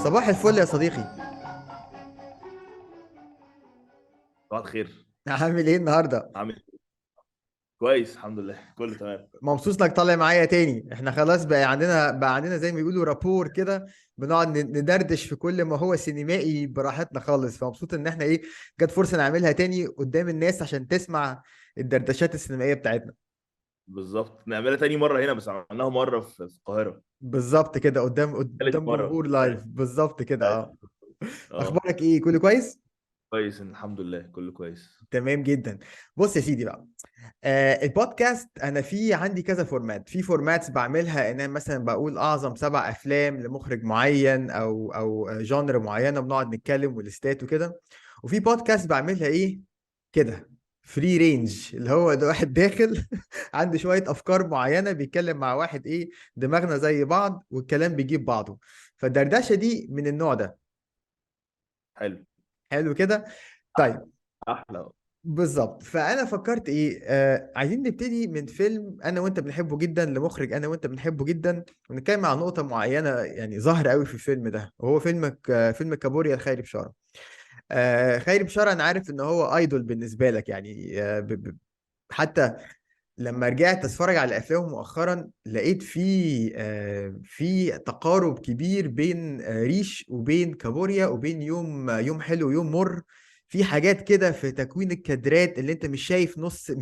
صباح الفل يا صديقي. صباح الخير. عامل ايه النهارده؟ عامل إيه؟ كويس الحمد لله كله تمام. مبسوط انك طالع معايا تاني. احنا خلاص بقى عندنا زي ما بيقولوا رابور كده. بنقعد ندردش في كل ما هو سينمائي براحتنا خالص، فمبسوط ان احنا ايه، جت فرصة نعملها تاني قدام الناس عشان تسمع الدردشات السينمائية بتاعتنا. بالظبط نعملها تاني مره هنا، بس عملناها مره في القاهره. بالظبط كده، قدام ثالث قدام مره. جمهور لايف، بالظبط كده أيوة. اه. اه اخبارك ايه؟ كله كويس؟ كويس الحمد لله كله كويس. تمام جدا. بص يا سيدي بقى، البودكاست انا في عندي كذا فورمات. في فورماتس بعملها ان انا مثلا بقول اعظم 7 افلام لمخرج معين او جانر معينه، بنقعد نتكلم وليستات وكده. وفي بودكاست بعملها ايه كده، فري رينج، اللي هو ده واحد داخل عنده شويه افكار معينه، بيتكلم مع واحد ايه، دماغنا زي بعض والكلام بيجيب بعضه. فالدردشه دي من النوع ده. حلو. حلو كده. احلى طيب، احلى. بالظبط. فانا فكرت ايه، عايزين نبتدي من فيلم انا وانت بنحبه جدا، لمخرج انا وانت بنحبه جدا، ونتكلم عن نقطه معينه يعني ظاهره قوي في الفيلم ده، وهو فيلم كابوريا لخيري بشاره. خيري بشاره انا عارف ان هو ايدول بالنسبه لك يعني، حتى لما رجعت اتفرج على افلامه مؤخرا لقيت في تقارب كبير بين ريش وبين كابوريا وبين يوم حلو ويوم مر. في حاجات كده في تكوين الكادرات اللي انت مش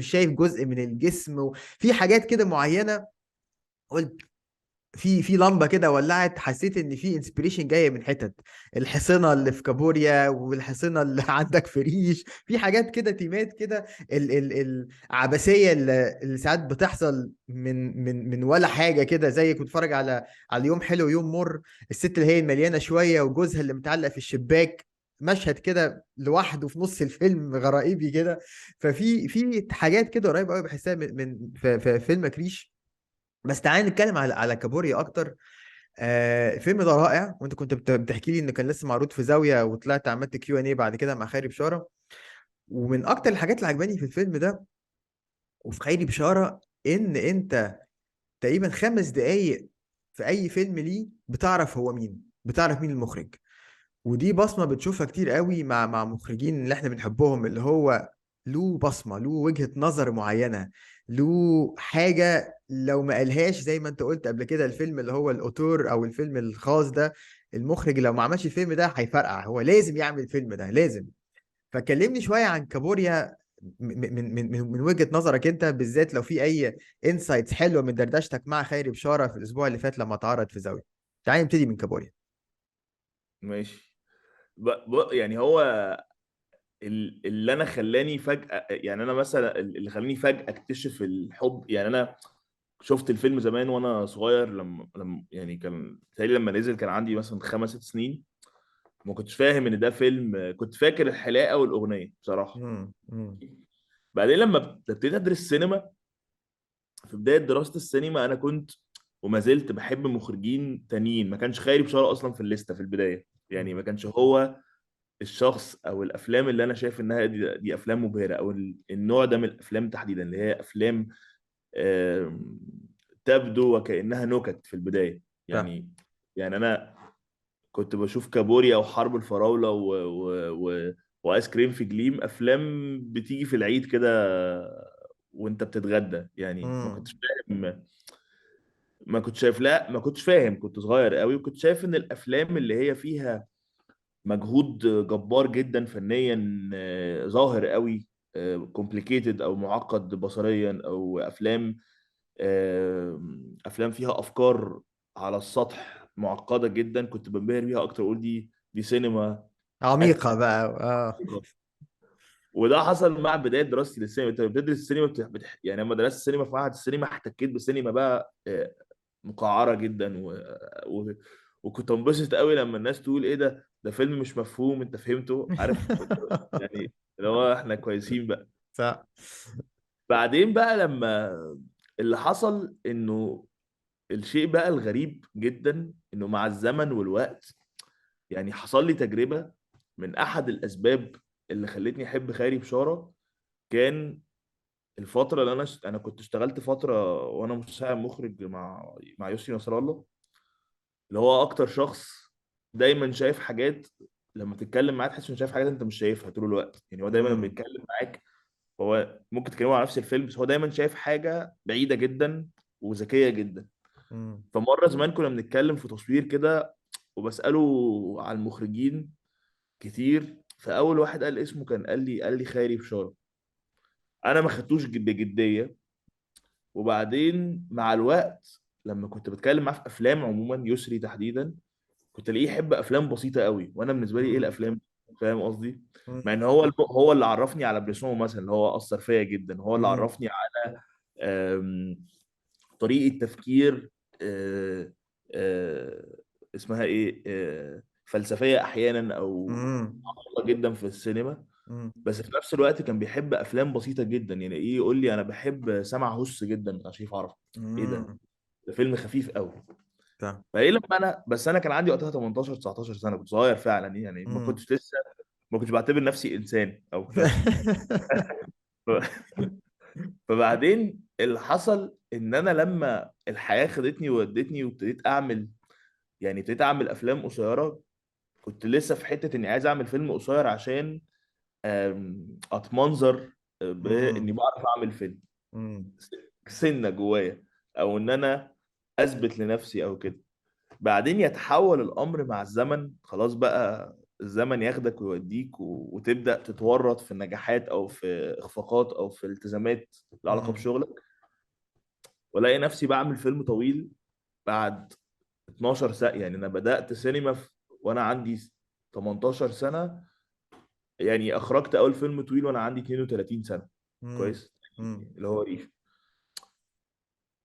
شايف جزء من الجسم، وفي حاجات كده معينة. قلت في لمبه كده ولعت، حسيت ان في انسبيريشن جايه من حتت الحصنه اللي في كابوريا والحصنه اللي عندك في ريش. في حاجات كده، تيمات كده، العبثيه اللي ساعات بتحصل من ولا حاجه كده، زي كنت اتفرج على يوم حلو ويوم مر. الست اللي هي المليانه شويه وجوزها اللي متعلق في الشباك، مشهد كده لوحده في نص الفيلم غرائبي كده. في حاجات كده قريبه قوي بحسها في فيلم كريش. بس تعالى نتكلم على كابوريا اكتر. الفيلم ده رائع، وانت كنت بتحكي لي انه كان لسه معروض في زاوية، وطلعت عملت كيو ان اي بعد كده مع خيري بشارة. ومن اكتر الحاجات اللي عجباني في الفيلم ده وفي خيري بشارة، ان انت تقريبا 5 دقايق في اي فيلم ليه بتعرف هو مين، بتعرف مين المخرج. ودي بصمة بتشوفها كتير قوي مع مخرجين اللي احنا بنحبهم، اللي هو له بصمة، له وجهة نظر معينة، له حاجة لو ما قالهاش، زي ما انت قلت قبل كده، الفيلم اللي هو الأوتور أو الفيلم الخاص ده، المخرج لو ما عملش الفيلم ده هيفرقع، هو لازم يعمل الفيلم ده لازم. فكلمني شوية عن كابوريا، من وجهة نظرك انت بالذات، لو في اي انسايتس حلوة من دردشتك مع خيري بشارة في الاسبوع اللي فات لما اتعرض في زاوية. تعالى نبتدي من كابوريا. ماشي. يعني هو اللي انا خلاني فجأة، يعني انا مثلا اللي خلاني فجأة اكتشف الحب. يعني انا شفت الفيلم زمان وانا صغير، لما يعني كان تقريبا لما نزل كان عندي مثلا 5 6 سنين. ما كنتش فاهم ان ده فيلم، كنت فاكر الحلاقة والاغنية بصراحة. مم. بعدين لما ابتديت ادرس سينما، في بدايه دراسه السينما انا كنت وما زلت بحب مخرجين تانيين. ما كانش خيري بشاره اصلا في الليسته في البدايه، يعني ما مم. كانش هو الشخص او الافلام اللي انا شايف انها دي افلام مبهره، او النوع ده من الافلام تحديدا، اللي هي افلام آم، تبدو وكانها نكت في البدايه. صح. يعني انا كنت بشوف كابوريا او حرب الفراوله وايس كريم في جليم، افلام بتيجي في العيد كده وانت بتتغدى. يعني ما مم. كنتش فاهم، ما كنتش شايف، لا ما كنتش فاهم، كنت صغير قوي وكنت شايف ان الافلام اللي هي فيها مجهود جبار جدا فنيا، ظاهر قوي، كومبليكيتد او معقد بصريا، او افلام فيها افكار على السطح معقده جدا، كنت بنبهر بيها اكتر، اقول دي سينما عميقة ادفع. بقى اه. وده حصل مع بدايه دراستي للسينما. انت بتدرس السينما يعني لما درست السينما في معهد السينما احتكيت بالسينما بقى مقعره جدا و... وكنت انبسط قوي لما الناس تقول ايه ده فيلم مش مفهوم انت فهمته، عارف يعني، اللي هو احنا كويسين بقى. صح. بعدين بقى لما اللي حصل انه الشيء بقى الغريب جدا انه مع الزمن والوقت، يعني حصل لي تجربة من احد الاسباب اللي خلتني احب خيري بشاره كان الفتره اللي انا كنت اشتغلت فتره وانا مساعد مخرج مع يسري نصر الله، اللي هو اكتر شخص دايما شايف حاجات. لما تتكلم معاه تحس انه شايف حاجات انت مش شايفها طول الوقت. يعني هو دايما لما امم. بيتكلم معاك، هو ممكن تتكلموا على نفس الفيلم بس هو دايما شايف حاجه بعيده جدا وذكيه جدا. امم. فمره زمان كنا بنتكلم في تصوير كده وبساله على المخرجين كتير، فاول واحد قال اسمه قال لي خيري بشاره. انا ما خدتوش بجديه. وبعدين مع الوقت لما كنت بتكلم معاه في افلام عموما، يسري تحديدا، كنت الاقيه يحب افلام بسيطه قوي، وانا بالنسبه لي ايه امم. الافلام؟ فاهم قصدي؟ امم. مع ان هو اللي عرفني على بريسون مثلا، اللي هو اثر فيا جدا. هو اللي امم. عرفني على آم، طريقه تفكير، آه، آه، اسمها ايه، فلسفيه احيانا او امم. عميقه جدا في السينما. بس في نفس الوقت كان بيحب افلام بسيطه جدا. يعني ايه، يقول لي انا بحب سمع هس جدا بتاع شريف عرفة. ايه ده؟ امم. ده فيلم خفيف قوي. تمام. فايه لما انا كان عندي وقتها 18 19 سنه، كنت صغير فعلا يعني، ما كنتش بعتبر نفسي انسان او كده. ف- فبعدين اللي حصل ان انا لما الحياه خدتني وودتني وابتديت اعمل، يعني ابتديت اعمل افلام قصيره. كنت لسه في حته اني عايز اعمل فيلم قصير عشان اتمنظر باني امم. بعرف اعمل فيلم، امم. سنه جوايا، او ان انا اثبت لنفسي او كده. بعدين يتحول الامر مع الزمن، خلاص بقى الزمن ياخدك ويوديك وتبدا تتورط في النجاحات او في اخفاقات او في التزامات لها علاقه امم. بشغلك، والاقي نفسي بعمل فيلم طويل بعد 12 سنه. يعني انا بدات سينما وانا عندي 18 سنه، يعني اخرجت اول فيلم طويل وانا عندي 32 سنه. امم. كويس. اللي هو ريف.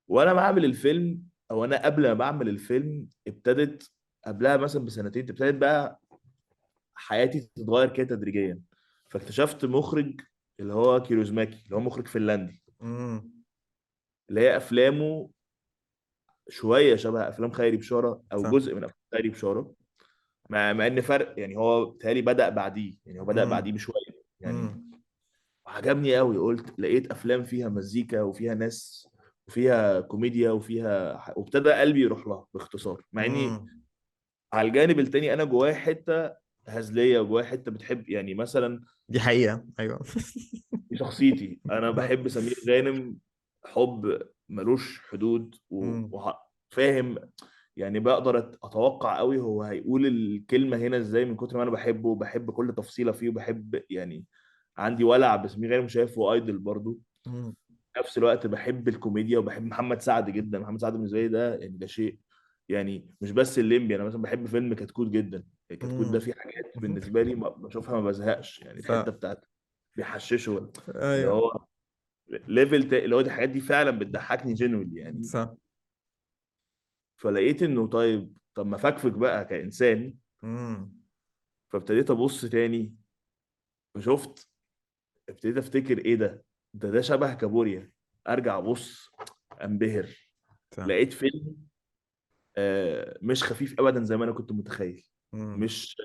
وانا بعمل الفيلم، او انا قبل ما بعمل الفيلم ابتدت، قبلها مثلا بسنتين ابتدت بقى حياتي تتغير كده تدريجيا. فاكتشفت مخرج اللي هو كيروزماكي، اللي هو مخرج فنلندي، امم. اللي هي افلامه شويه شبه افلام خيري بشاره او صح. جزء من افلام خيري بشاره. مع ان فرق، يعني هو بيتهيألي بدأ بعديه، يعني هو بدأ بعديه امم. بشويه يعني. امم. عجبني قوي، قلت لقيت افلام فيها مزيكا وفيها ناس وفيها كوميديا وابتدى قلبي يروح لها باختصار. مع اني امم. على الجانب التاني انا جوايا حته هزليه وجوايا حته بتحب، يعني مثلا دي حقيقة، ايوه. دي شخصيتي، انا بحب سمير غانم حب ملوش حدود امم. وفاهم. يعني بقدر اتوقع قوي هو هيقول الكلمه هنا ازاي، من كتر ما انا بحبه وبحب كل تفصيله فيه وبحب يعني. عندي ولع بسمير غانم، شايفه ايدل برضو. امم. في نفس الوقت بحب الكوميديا وبحب محمد سعد جدا. محمد سعد بالنسبه لي ده يعني ده شيء. يعني مش بس الليمبي، انا مثلا بحب فيلم كتكوت جدا. الكتكوت ده امم. فيه حاجات بالنسبه لي بشوفها ما بزهقش. يعني الحته صح. بتاعت بيحششوا، اللي ايوه. هو اللي هو دي الحاجات دي فعلا بتضحكني جنولي يعني. صح. فلقيت انه طب ما فكفك بقى كانسان. امم. فابتديت ابص تاني وشفت، ابتديت افتكر ايه ده شبه كابوريا. ارجع ابص انبهر. صح. لقيت فيلم مش خفيف ابدا زي ما انا كنت متخيل. امم. مش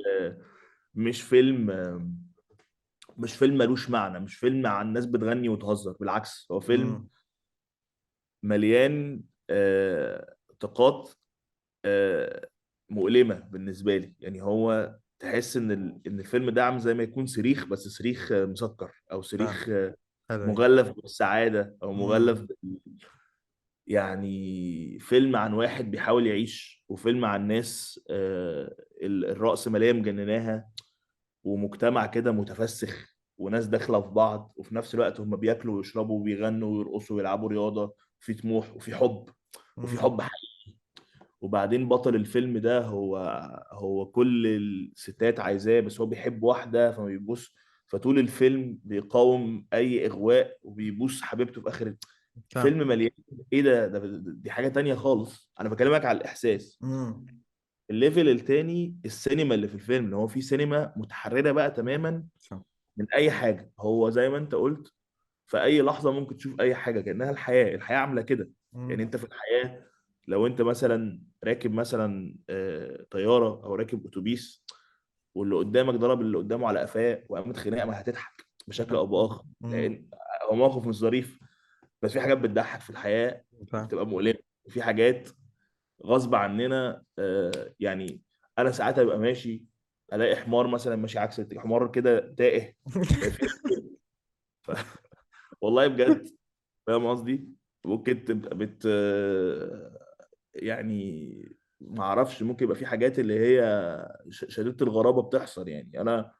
مش فيلم مش فيلم ملوش معنى، مش فيلم عن ناس بتغني وتهزر. بالعكس هو فيلم امم. مليان طاقات آه، مؤلمة بالنسبة لي. يعني هو تحس ان الفيلم ده عامل زي ما يكون صريخ، بس صريخ مسكر، او صح. صريخ حلو دي. مغلف بالسعادة، او مغلف امم. يعني فيلم عن واحد بيحاول يعيش، وفيلم عن ناس الرأسمالية مجنناها، ومجتمع كده متفسخ، وناس داخلة في بعض، وفي نفس الوقت هم بياكلوا ويشربوا وبيغنوا ويرقصوا ويلعبوا رياضة. في طموح وفي حب، وفي امم. حب حقيقي. وبعدين بطل الفيلم ده هو كل الستات عايزاه، بس هو بيحب واحدة فما بيبص. فطول الفيلم بيقاوم أي إغواء وبيبوس حبيبته في آخر. صح. فيلم مليان. إيه دي حاجة تانية خالص. أنا بكلمك على الإحساس. امم. الليفل التاني السينما اللي في الفيلم، ان هو في سينما متحررة بقى تماما صح. من اي حاجة. هو زي ما انت قلت، في اي لحظة ممكن تشوف اي حاجة كأنها الحياة عاملة كده. يعني امم. انت في الحياة لو انت مثلا راكب مثلا طيارة او راكب اتوبيس، واللي قدامك ضرب اللي قدامه على قفاه وقامت خناقه، ما هتضحك بشكل او باخر، مم. لان هو موقف مش ظريف. بس في حاجات بتضحك في الحياه فاهم. بتبقى مؤلمه، وفي حاجات غصب عننا يعني. انا ساعات ابقى ماشي الاقي حمار مثلا ماشي عكس حمار كده تائه، في والله بجد، فاهم قصدي؟ ممكن تبقى يعني ما اعرفش، ممكن يبقى في حاجات اللي هي شديدة الغرابة بتحصل. يعني انا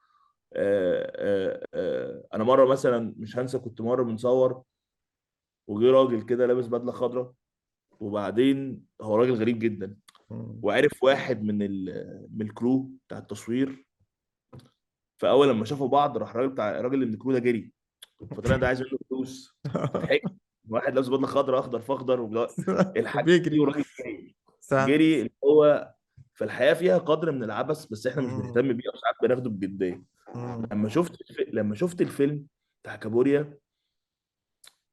انا مره مثلا مش هنسى، كنت مره بنصور وجي راجل كده لابس بدله خضراء، وبعدين هو راجل غريب جدا، مم. وعرف واحد من الكرو بتاع التصوير. فاول لما شافوا بعض راح الراجل اللي من الكرو ده جري، فطلع ده عايز منه فلوس. فضحك، واحد لابس بدله خضراء اخضر في اخضر الحاجات دي، وبيجري. وراجل جري صح. جري اللي هو. فالحياه فيها قدر من العبث، بس احنا مش مم. بنهتم بيه، او ساعات بناخده بجديه. مم. لما شفت الفيلم بتاع كابوريا،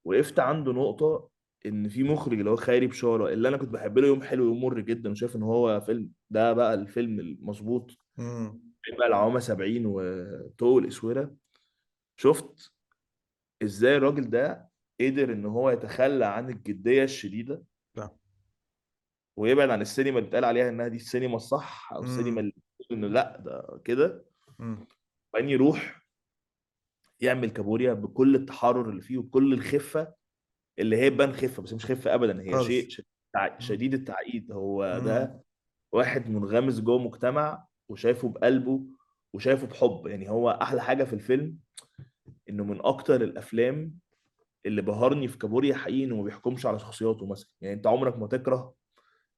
وقفت عنده نقطه، ان في مخرج اللي هو خيري بشاره، اللي انا كنت بحب له يوم حلو يوم مر جدا، وشايف ان هو فيلم ده بقى الفيلم المظبوط مم. بقى العوامه 70 وطوق الاسوره. شفت ازاي الراجل ده قدر ان هو يتخلى عن الجديه الشديده، صح. ويبعد عن السينما اللي بيتقال عليها انها دي السينما الصح، او السينما مم. اللي بتقول انه لا ده كده، مم. وان يروح يعمل كابوريا بكل التحرر اللي فيه وكل الخفه، اللي هي بان خفه بس مش خفه ابدا، هي خالص. شيء مم. شديد التعقيد. هو مم. ده واحد منغمس جوه مجتمع وشايفه بقلبه وشايفه بحب. يعني هو احلى حاجه في الفيلم انه من اكتر الافلام اللي بهرني في كابوريا حقيقي انه ما بيحكمش على شخصياته مثلا. يعني انت عمرك ما تكره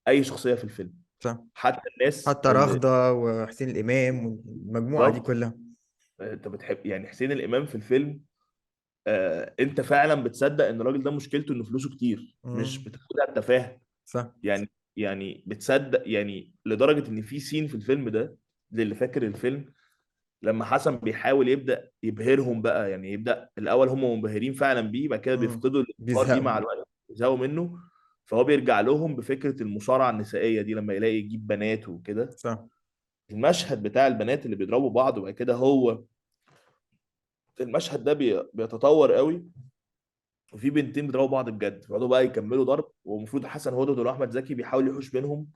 اي شخصيه في الفيلم، صح. حتى الناس حتى اللي رغدة وحسين الإمام والمجموعة دي بالظبط كلها. انت بتحب. يعني حسين الامام في الفيلم انت فعلا بتصدق ان الراجل ده مشكلته انه فلوسه كتير، مش مم. بتاخدها التفاهه. صح. يعني بتصدق، يعني لدرجه ان في سين في الفيلم ده، للي فاكر الفيلم، لما حسن بيحاول يبدا يبهرهم بقى، يعني يبدا الاول هم منبهرين فعلا بيه، بعد كده مم. بيفقدوا الانبهار بيه بيزهقوا. مع الوقت، يزهقوا منه. فهو بيرجع لهم بفكره المصارعه النسائيه دي لما يلاقي يجيب بنات وكده. صح. المشهد بتاع البنات اللي بيضربوا بعض، وبعد كده هو المشهد ده بيتطور قوي، وفي بنتين بيضربوا بعض بجد، فيقعدوا بقى يكملوا ضرب، والمفروض حسن هدهد واحمد زكي بيحاول يحوش بينهم.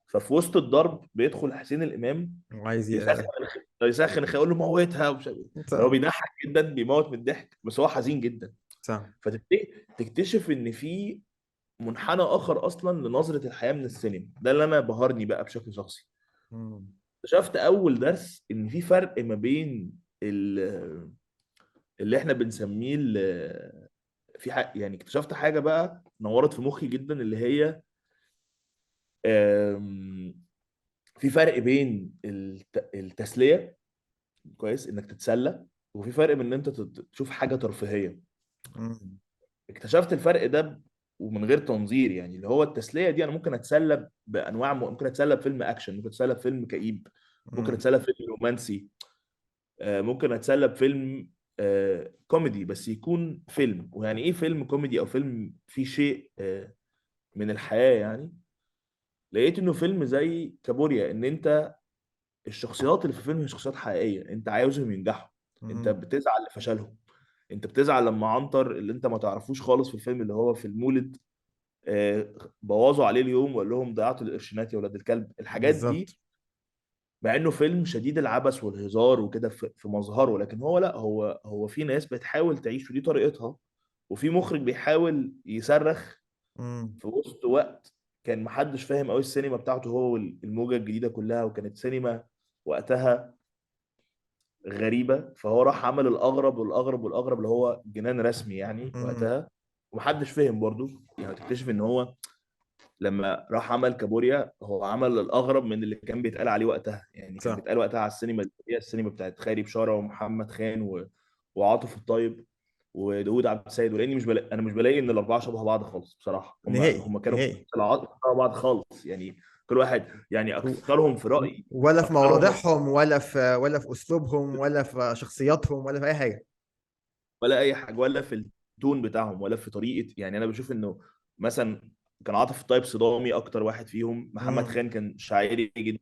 ففي وسط الضرب بيدخل حسين الامام وعايز يسخن يقول له موتها ومش عارف إيه. هو صح. بيضحك جدا، بيموت من الضحك، بس هو حزين جدا. صح. فتكتشف ان في منحنى اخر اصلا لنظره الحياه من السينما، ده اللي انا بهرني بقى بشكل شخصي. مم. اكتشفت اول درس ان في فرق ما بين اللي احنا بنسميه يعني اكتشفت حاجه بقى نورت في مخي جدا، اللي هي آم، في فرق بين التسليه، كويس انك تتسلى، وفي فرق بين ان انت تشوف حاجه ترفيهيه. مم. اكتشفت الفرق ده ومن غير تنظير. يعني اللي هو التسليه دي انا ممكن اتسلى بانواع، ممكن اتسلى بفيلم اكشن، ممكن اتسلى بفيلم كئيب، ممكن مم. اتسلى بفيلم رومانسي، ممكن اتسلى بفيلم كوميدي، بس يكون فيلم. ويعني ايه فيلم كوميدي او فيلم فيه شيء من الحياه يعني؟ لقيت انه فيلم زي كابوريا، ان انت الشخصيات اللي في الفيلم هي شخصيات حقيقيه، انت عاوزهم ينجحوا، انت مم. بتزعل لفشلهم. انت بتزعل لما عنتر اللي انت ما تعرفوش خالص في الفيلم، اللي هو في المولد، بوظوا عليه اليوم وقال لهم ضيعتوا القرشينات يا ولاد الكلب، الحاجات دي. بالظبط. مع انه فيلم شديد العبث والهزار وكده في مظهره، لكن هو لا، هو في ناس بتحاول تعيش ودي طريقتها، وفي مخرج بيحاول يصرخ مم. في وسط وقت كان محدش فاهم قوي السينما بتاعته، هو الموجة الجديدة كلها، وكانت سينما وقتها غريبة. فهو راح عمل الأغرب والأغرب والأغرب، اللي هو جنان رسمي يعني مم. وقتها، ومحدش فهم برضو. يعني تكتشف ان هو لما راح عمل كابوريا هو عمل الاغرب من اللي كان بيتقال عليه وقتها. يعني كان صح. بيتقال وقتها على السينما اللي هي السينما بتاعت خيري بشاره ومحمد خان وعاطف الطيب وداوود عبد السيد. ولاني انا مش بلاقي ان الاربعه شبه بعض خالص بصراحه. نهائي هم كانوا نهائي. شبه بعض خالص يعني. كل واحد يعني و- اكثرهم في رايي، ولا في اكثرهم مواضيعهم، ولا في اسلوبهم، ولا في شخصياتهم، ولا في اي حاجه. ولا اي حاجه، ولا في التون بتاعهم، ولا في طريقه. يعني انا بشوف انه مثلا كان عاطف الطيب صدامي اكتر واحد فيهم، محمد امم. خان كان شاعري جدا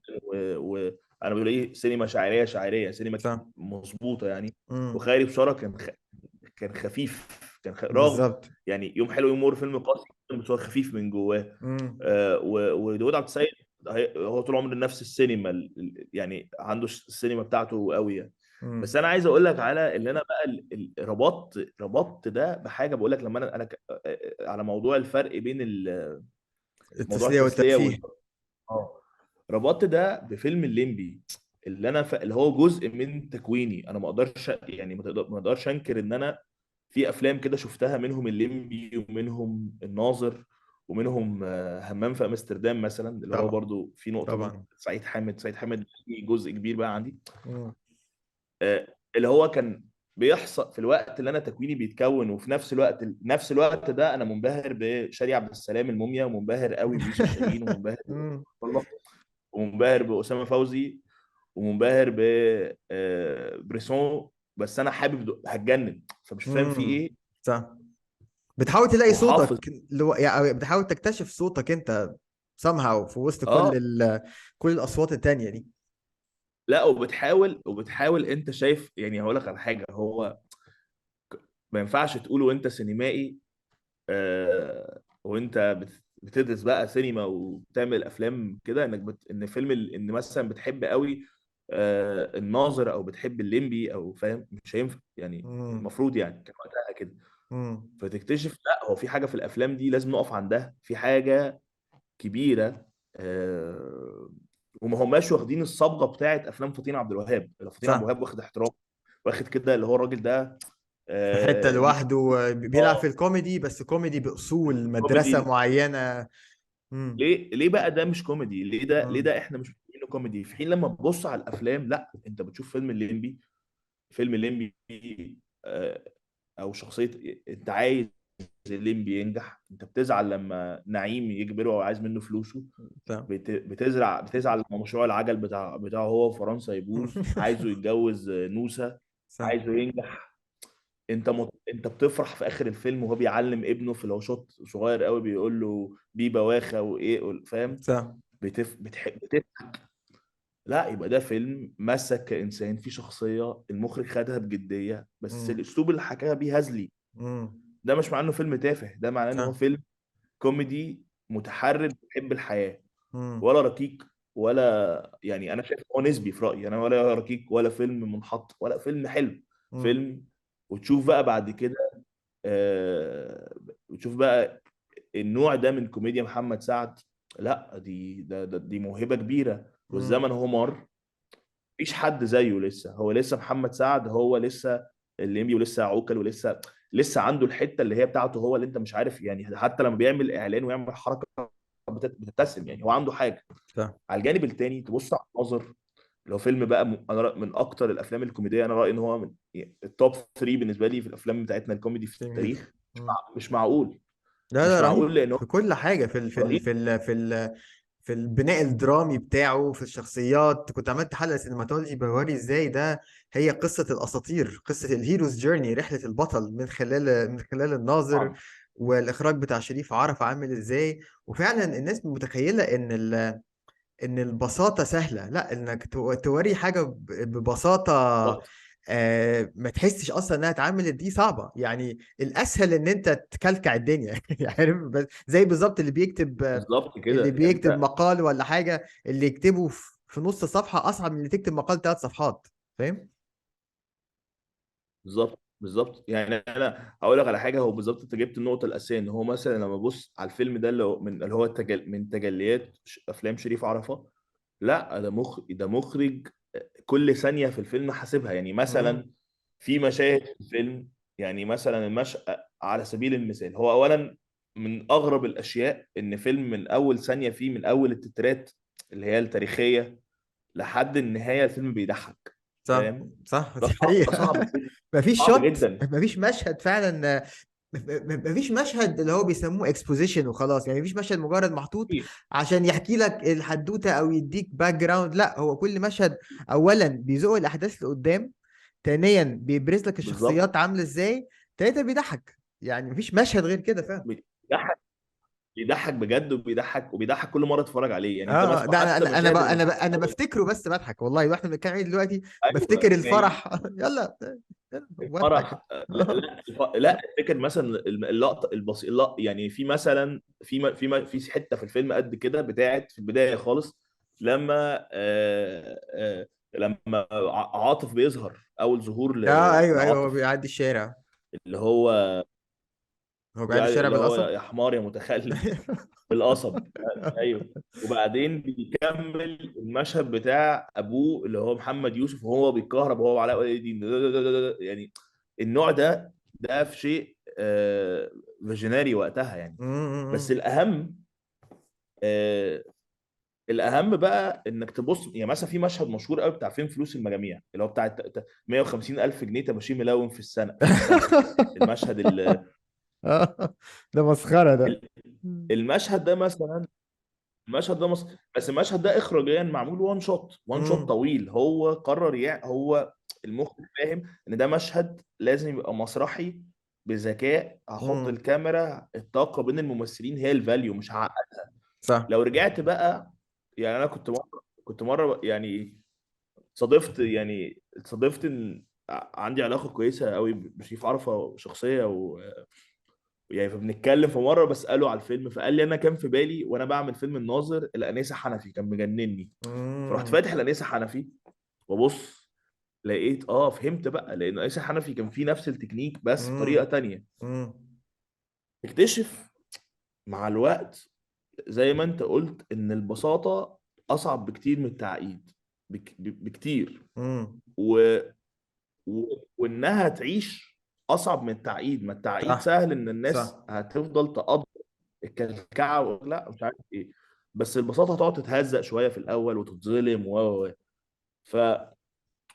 انا بقول ايه، سينما شاعريه، شاعريه سينما صح. مظبوطه يعني. امم. وخيري بشاره كان خفيف، رغم بالظبط. يعني يوم حلو يوم مر فيلم قاسي بس هو خفيف من جواه. امم. وداود عبد السيد هو طول عمره نفس السينما يعني عنده السينما بتاعته قوي يعني. بس امم. انا عايز اقول لك على اللي انا بقى ربطت ده بحاجه، بقول لك لما على موضوع الفرق بين موضوع التسلية التسليه والترفيه. اه ربطت ده بفيلم الليمبي، اللي هو جزء من تكويني. انا ما اقدرش يعني ما اقدرش انكر ان انا في افلام كده شفتها، منهم الليمبي ومنهم الناظر ومنهم همام في امستردام مثلا، اللي هو طبعا. برضو في نقطة دي. طبعا. سعيد حامد في جزء كبير بقى عندي. امم. اللي هو كان بيحصل في الوقت اللي انا تكويني بيتكون، وفي نفس الوقت ده انا منبهر بشادي عبد السلام الموميا، ومنبهر قوي بيوسف شاهين، ومنبهر امم. والله، ومنبهر بأسامة فوزي، ومنبهر بريسون. بس انا حابب هتجنن، فمش فاهم في امم. ايه. صح. بتحاول تلاقي وحافظ. صوتك اللي هو يعني بتحاول تكتشف صوتك انت somehow في وسط اه كل الاصوات التانية دي. لا، وبتحاول انت شايف يعني. هقول لك على حاجه، هو ما ينفعش تقول وانت سينمائي وانت بتدرس بقى سينما وبتعمل افلام كده، ان فيلم ان مثلا بتحب قوي الناظر، او بتحب الليمبي، او فاهم، مش هينفع يعني. امم. المفروض يعني كان وقتها كده. امم. فتكتشف لا، هو في حاجه في الافلام دي لازم نقف عندها، في حاجه كبيره. وما هماش واخدين الصبغه بتاعت افلام فطين عبد الوهاب. فطين عبد صح. الوهاب واخد احترام، واخد كده اللي هو الراجل ده في حتة ليه. لوحده بيلعب في الكوميدي، بس كوميدي بأصول مدرسة كوميدي. معينة. امم. ليه بقى ده مش كوميدي؟ ليه امم. ده احنا مش بنقول كوميدي، في حين لما تبص على الافلام لا، انت بتشوف فيلم الليمبي آه، او شخصيه، انت عايز الليمبي ينجح، انت بتزعل لما نعيم يجبره او عايز منه فلوسه، صح. بتزعل لما مشروع العجل بتاعه هو وفرنسا يبوظ، عايزه يتجوز نوسة، صح. عايزه ينجح. انت بتفرح في اخر الفيلم وهو بيعلم ابنه في لو شوت صغير قوي، بيقول له بيبا واخا وايه فاهم. صح. بتحب. لا، يبقى ده فيلم مسك كإنسان في شخصية المخرج خدها بجدية، بس امم. الأسلوب اللي حكاها بيه هزلي. امم. ده مش معناه إنه فيلم تافه، ده معناه إنه هو صح. فيلم كوميدي متحرر بيحب الحياة. امم. ولا ركيك، ولا يعني أنا شايف هو نسبي في رأيي أنا، ولا ركيك ولا فيلم منحط ولا فيلم حلو. امم. فيلم. وتشوف بقى بعد كده وتشوف بقى النوع ده من كوميديا محمد سعد. لا، دي موهبة كبيرة، امم. والزمن هو مر. مفيش حد زيه لسه، هو لسه محمد سعد، هو لسه الليمبي، ولسه عوكل، لسه عنده الحته اللي هي بتاعته هو، اللي انت مش عارف يعني، حتى لما بيعمل اعلان ويعمل حركه بتبتسم يعني، هو عنده حاجه. صح. على الجانب التاني تبص على الناظر، لو فيلم بقى انا من اكتر الافلام الكوميديه، انا رايي ان هو من يعني التوب 3 بالنسبه لي في الافلام بتاعتنا الكوميدي في انجليزي. التاريخ. امم. مش معقول. لا لا، مش رهيب معقول لانه في كل حاجة، رهيب. في البناء الدرامي بتاعه، في الشخصيات. كنت عملت حلقة سينماتولوجي بوري ازاي ده هي قصة الأساطير، قصة الهيروز جيرني، رحلة البطل من خلال الناظر. طبعا. والإخراج بتاع شريف عرف عامل ازاي. وفعلا الناس متخيلة ان البساطة سهلة، لا، انك توري حاجة ببساطة. بالظبط. ما تحسش اصلا انها اتعملت، دي صعبة يعني. الاسهل ان انت تكلكع الدنيا يعني عارف، بس زي بالظبط بالظبط اللي كده يعني بيكتب انت. مقال ولا حاجة، اللي يكتبه في نص صفحة اصعب من اللي تكتب مقال 3 صفحات. فاهم؟ بالظبط يعني انا هقول لك على حاجه، هو بالظبط انت جبت النقطه الاساسيه، ان هو مثلا لما ابص على الفيلم ده اللي هو من تجليات افلام شريف عرفة. لا، ده مخرج كل ثانيه في الفيلم حاسبها يعني. مم. مثلا في مشاهد في الفيلم، يعني مثلا على سبيل المثال، هو اولا من اغرب الاشياء ان فيلم من اول ثانيه فيه، من اول التترات اللي هي التاريخيه لحد النهايه الفيلم بيضحك. صح. فاهم؟ صح. ده دي صعب، ده حقيقة. صعب جدا. مفيش صعب شوت، جدا. مفيش مشهد فعلا. مفيش مشهد اللي هو بيسموه اكسبوزيشن وخلاص، يعني مفيش مشهد مجرد محطوط عشان يحكي لك الحدوته او يديك باك جراوند. لا، هو كل مشهد اولا بيزق الاحداث لقدام، ثانيا بيبرز لك بالظبط. الشخصيات عامله ازاي، ثالثا بيضحك. يعني مفيش مشهد غير كده فعلا. بيضحك. بيضحك بجد، وبيضحك كل مره اتفرج عليه. يعني انت اه مثلا ده حتى مشاهد انا بفتكره بس بضحك والله، واحنا بنتكلم عليه دلوقتي بفتكر ايوه يعني الفرح. يلا يلا بضحك. الفرح. لا افتكر مثلا اللقطه اللقطه يعني في مثلا في حته في الفيلم قد كده بتاعت في البدايه خالص، لما لما عاطف بيظهر اول ظهور اه ايوه ايوه، هو لعاطف، بيعدي الشارع. اللي هو هو بيعدي الشارع اللي هو بالقصب. يا حمار يا متخلف بالقصب. ايوه. وبعدين بيكمل المشهد بتاع ابوه اللي هو محمد يوسف وهو بيتكهرب وهو علاء ولي الدين يعني النوع ده في شيء فيجنري وقتها يعني. بس أمم. آه، الاهم بقى انك تبص، يعني مثلا في مشهد مشهور قوي بتاع فيلم فلوس المجاميع، اللي هو بتاع 150 الف جنيه تباشير ملون في السنه. المشهد ده مسخرة ده. المشهد ده مثلا، المشهد ده بس المشهد ده اخراجيا معمول وان شوت، وان شوت امم طويل. هو قرر يعني هو المخرج فاهم ان ده مشهد لازم يبقى مسرحي بذكاء. هحط امم الكاميرا، الطاقه بين الممثلين هي الفاليو، مش هعقد. صح. لو رجعت بقى، يعني انا كنت مره يعني صادفت ان عندي علاقه كويسه قوي بشريف عرفه شخصيه يعني فبنتكلم في مره بساله على الفيلم، فقال لي انا كان في بالي وانا بعمل فيلم الناظر الانسه حنفي، كان مجنني. فرحت امم فاتح الانسه حنفي وبص، لقيت فهمت بقى، لان الانسه حنفي كان فيه نفس التكنيك بس بطريقه امم تانية. امم اكتشف مع الوقت زي ما انت قلت ان البساطه اصعب بكتير من التعقيد، بكتير. امم و... وانها تعيش اصعب من التعقيد. ما التعقيد صح سهل ان الناس صح. هتفضل تقضي الكلكعه لا مش عارف ايه. بس البساطه هتقعد تتهزق شويه في الاول وتتظلم ف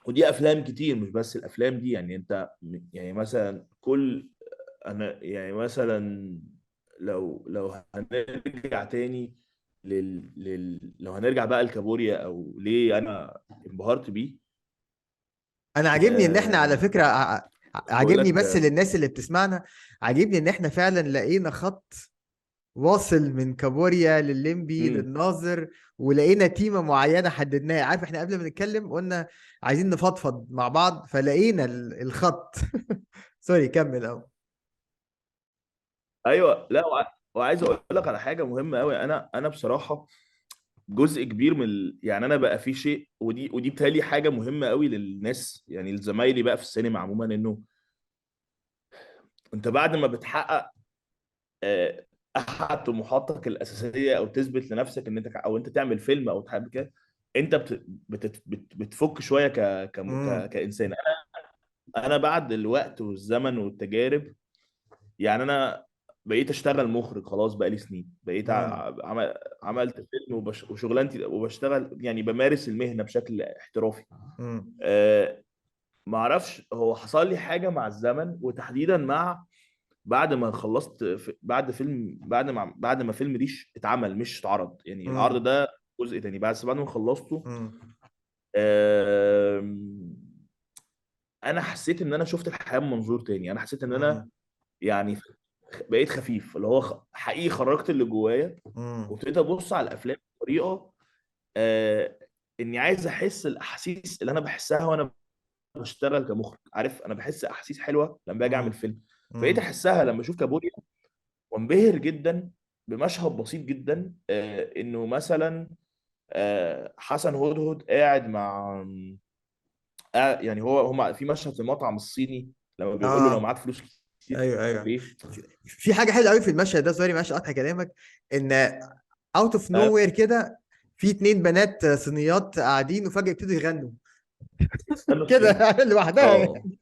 ودي افلام كتير، مش بس الافلام دي. يعني انت يعني مثلا انا يعني مثلا لو هنرجع تاني لو هنرجع بقى لكابوريا، او ليه انا انبهرت بيه. انا عاجبني ان احنا على أه... فكرة بقول عاجبني لك بس للناس اللي بتسمعنا، عاجبني ان احنا فعلا لقينا خط واصل من كابوريا للليمبي مم. للناظر، ولقينا تيمة معينة حددناها. عارف احنا قبل ما نتكلم قلنا عايزين نفضفض مع بعض، فلقينا الخط. سوري كمل اهو. ايوه. لا وعايز اقول لك على حاجه مهمه قوي. انا بصراحه جزء كبير يعني انا بقى في شيء، ودي بتالي حاجه مهمه قوي للناس، يعني لزمايلي بقى في السينما عموما، انه انت بعد ما بتحقق احد طموحاتك الاساسيه، او تثبت لنفسك ان او انت تعمل فيلم او تحب كده، انت بتفك شويه امم كانسان. انا بعد الوقت والزمن والتجارب، يعني انا بقيت اشتغل مخرج خلاص بقالي سنين. بقيت امم عملت فيلم وشغلانتي وبشتغل، يعني بمارس المهنه بشكل احترافي. امم أه ما اعرفش، هو حصل لي حاجه مع الزمن، وتحديدا مع بعد ما خلصت بعد ما فيلم ريش اتعمل مش اتعرض. يعني العرض امم ده جزء تاني. بس بعد ما خلصته امم آم، انا حسيت ان انا شفت الحياه من منظور تاني. انا حسيت ان انا امم يعني بقيت خفيف، اللي هو حقيقي خرجت اللي جوايا، امم وابتديت ابص على الافلام بطريقه آه اني عايز احس الاحاسيس اللي انا بحسها وانا بشتغل كمخرج. عارف، انا بحس احاسيس حلوه لما باجي اعمل فيلم، بقيت امم احسها لما اشوف كابوريا، وانبهر جدا بمشهد بسيط جدا. انه مثلا حسن هدهد قاعد مع يعني هم في مشهد في المطعم الصيني لما بيقول له لو اه معاك فلوس كتير ايوه تعمل ايوه. ايه. في حاجه حلوه قوي في المشهد ده، سوري معلش اقطع كلامك، ان اوت اوف نو ايوه وير كده في اتنين بنات صينيات قاعدين وفجاه يبتدوا يغنوا استنى كده الصين. لوحدها اه يعني.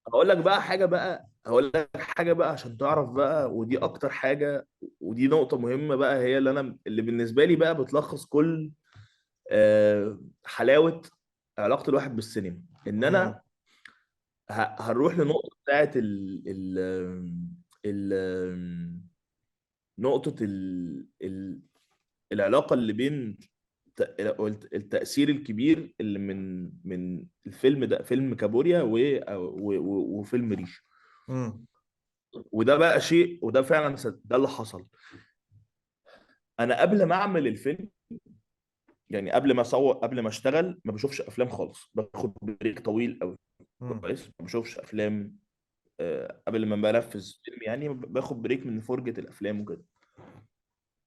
هقول لك حاجه بقى عشان تعرف بقى، ودي اكتر حاجه، ودي نقطه مهمه بقى، هي اللي بالنسبه لي بقى بتلخص كل حلاوه علاقه الواحد بالسينما. ان امم انا هنروح لنقطه بتاعت ال نقطه العلاقه اللي بين التأثير الكبير اللي من الفيلم ده، فيلم كابوريا وفيلم ريش. امم وده بقى شيء، وده فعلا ده اللي حصل. انا قبل ما اعمل الفيلم، يعني قبل ما اصور، قبل ما اشتغل، ما بشوفش افلام خالص، باخد بريك طويل قوي. مم. كويس، ما بشوفش افلام. قبل ما بنفذ فيلم يعني باخد بريك من فرجة الافلام وكده.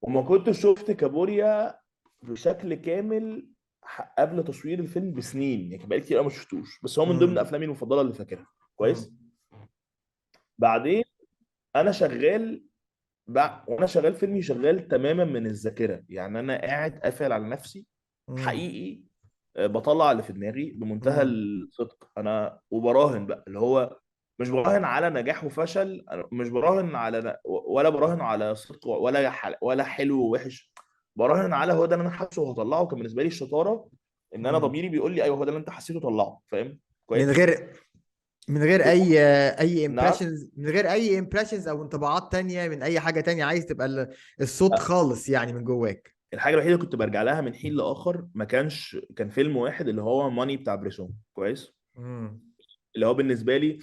وما كنتش شفت كابوريا بشكل كامل قبل تصوير الفيلم بسنين، يعني بقالي كتير قوي ما شفتوش، بس هو من ضمن مم. افلامي المفضله اللي فاكرها. مم. كويس. بعدين انا شغال، وانا شغال فيلمي شغال تماما من الذاكره، يعني انا قاعد قافل على نفسي مم. حقيقي. بطلع اللي في دماغي بمنتهى مم. الصدق، انا وبراهن بقى اللي هو، مش براهن على نجاح وفشل، أنا مش براهن على ولا براهن على صدق ولا ولا حلو ووحش. براهن على هو ده اللي انا حاسه وهطلعه. كان بالنسبه لي الشطاره ان انا مم. ضميري بيقول لي ايوه هو ده اللي انت حسيته، طلعه. فاهم من كويس. غير من غير اي نعم. امبريشنز، من غير اي امبريشنز او انطباعات تانية من اي حاجة تانية، عايز تبقى الصوت خالص يعني من جواك. الحاجه الوحيده اللي كنت برجع لها من حين لاخر ما كانش، كان فيلم واحد اللي هو ماني بتاع بريسون. كويس. مم. اللي هو بالنسبه لي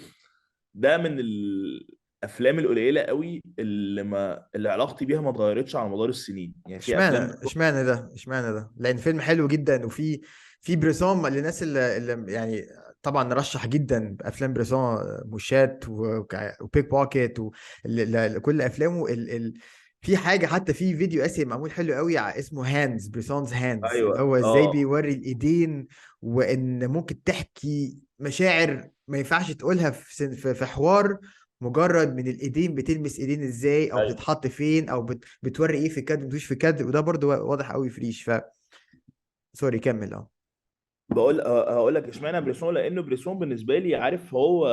ده من الافلام القليله قوي اللي علاقتي بيها ما اتغيرتش على مدار السنين. يعني في اشمعنى افلام اشمعنى ده لان فيلم حلو جدا، في بريسون للناس اللي يعني طبعا نرشح جدا افلام بريسون، موشات وبيك بوكيت وكل افلامه في حاجه، حتى في فيديو اسي معمول حلو قوي اسمه هاندز، بريسونز هاندز، اللي ايوه هو ازاي اه بيوري الايدين، وان ممكن تحكي مشاعر ما ينفعش تقولها في حوار، مجرد من الايدين بتلمس ايدين ازاي، او ايوه. بتتحط فين، او بتوري ايه في الكادر، مش في الكادر، وده برضو واضح قوي في ريش. سوري كمل اه. هقول لك اشمعنى بريسون، لانه بريسون بالنسبه لي، عارف هو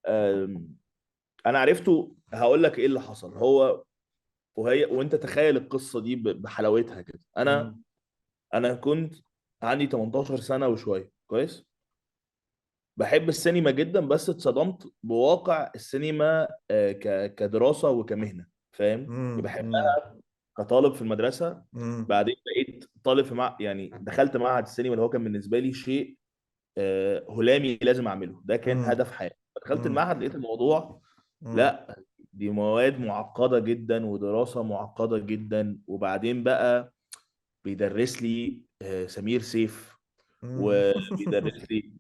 آم، انا عرفته. هقول لك ايه اللي حصل. هو وانت تخيل القصه دي بحلاوتها كده. انا مم. انا كنت عندي 18 سنه وشويه. كويس. بحب السينما جدا، بس اتصدمت بواقع السينما كدراسة وكمهنة. فاهم. مم. مم. بحبها كطالب في المدرسة. مم. بعدين بقيت طالب في يعني دخلت معهد السينما اللي هو كان بالنسبة لي شيء هلامي لازم أعمله. ده كان مم. هدف حياتي. دخلت مم. المعهد لقيت الموضوع، مم. لا، دي مواد معقدة جدا ودراسة معقدة جدا. وبعدين بقى بيدرس لي سمير سيف، مم. وبيدرس لي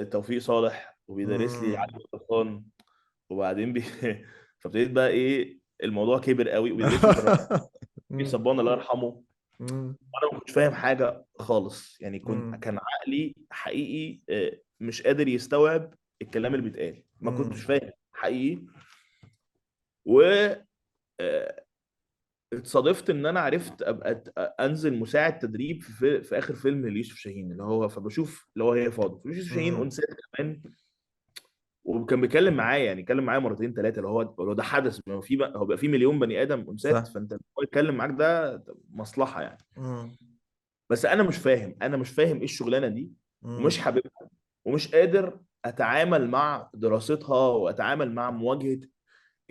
توفيق صالح، وبيدرس لي علي مم. غطاسان. وبعدين فابتديت بقى ايه، الموضوع كبر قوي. وبيدرس لي كرم في مم. صبان الله يرحمه. مم. انا ما كنتش فاهم حاجه خالص، يعني مم. كان عقلي حقيقي مش قادر يستوعب الكلام اللي بيتقال. ما كنتش مم. فاهم حقيقي. و آه، اتصادفت ان انا عرفت ابقى انزل مساعد تدريب في اخر فيلم ليوسف شاهين، اللي هو فبشوف اللي هو هي فاضل يوسف شاهين مم. انسان كمان. وكان بيتكلم معايا، يعني اتكلم معايا مرتين ثلاثه، اللي هو ده حدث. ما هو في بقى، هو بقى في مليون بني ادم انسات، صح. فانت هو يتكلم معاك ده مصلحه يعني. مم. بس انا مش فاهم ايه الشغلانه دي، ومش مم. حاببها، ومش قادر اتعامل مع دراستها واتعامل مع مواجهه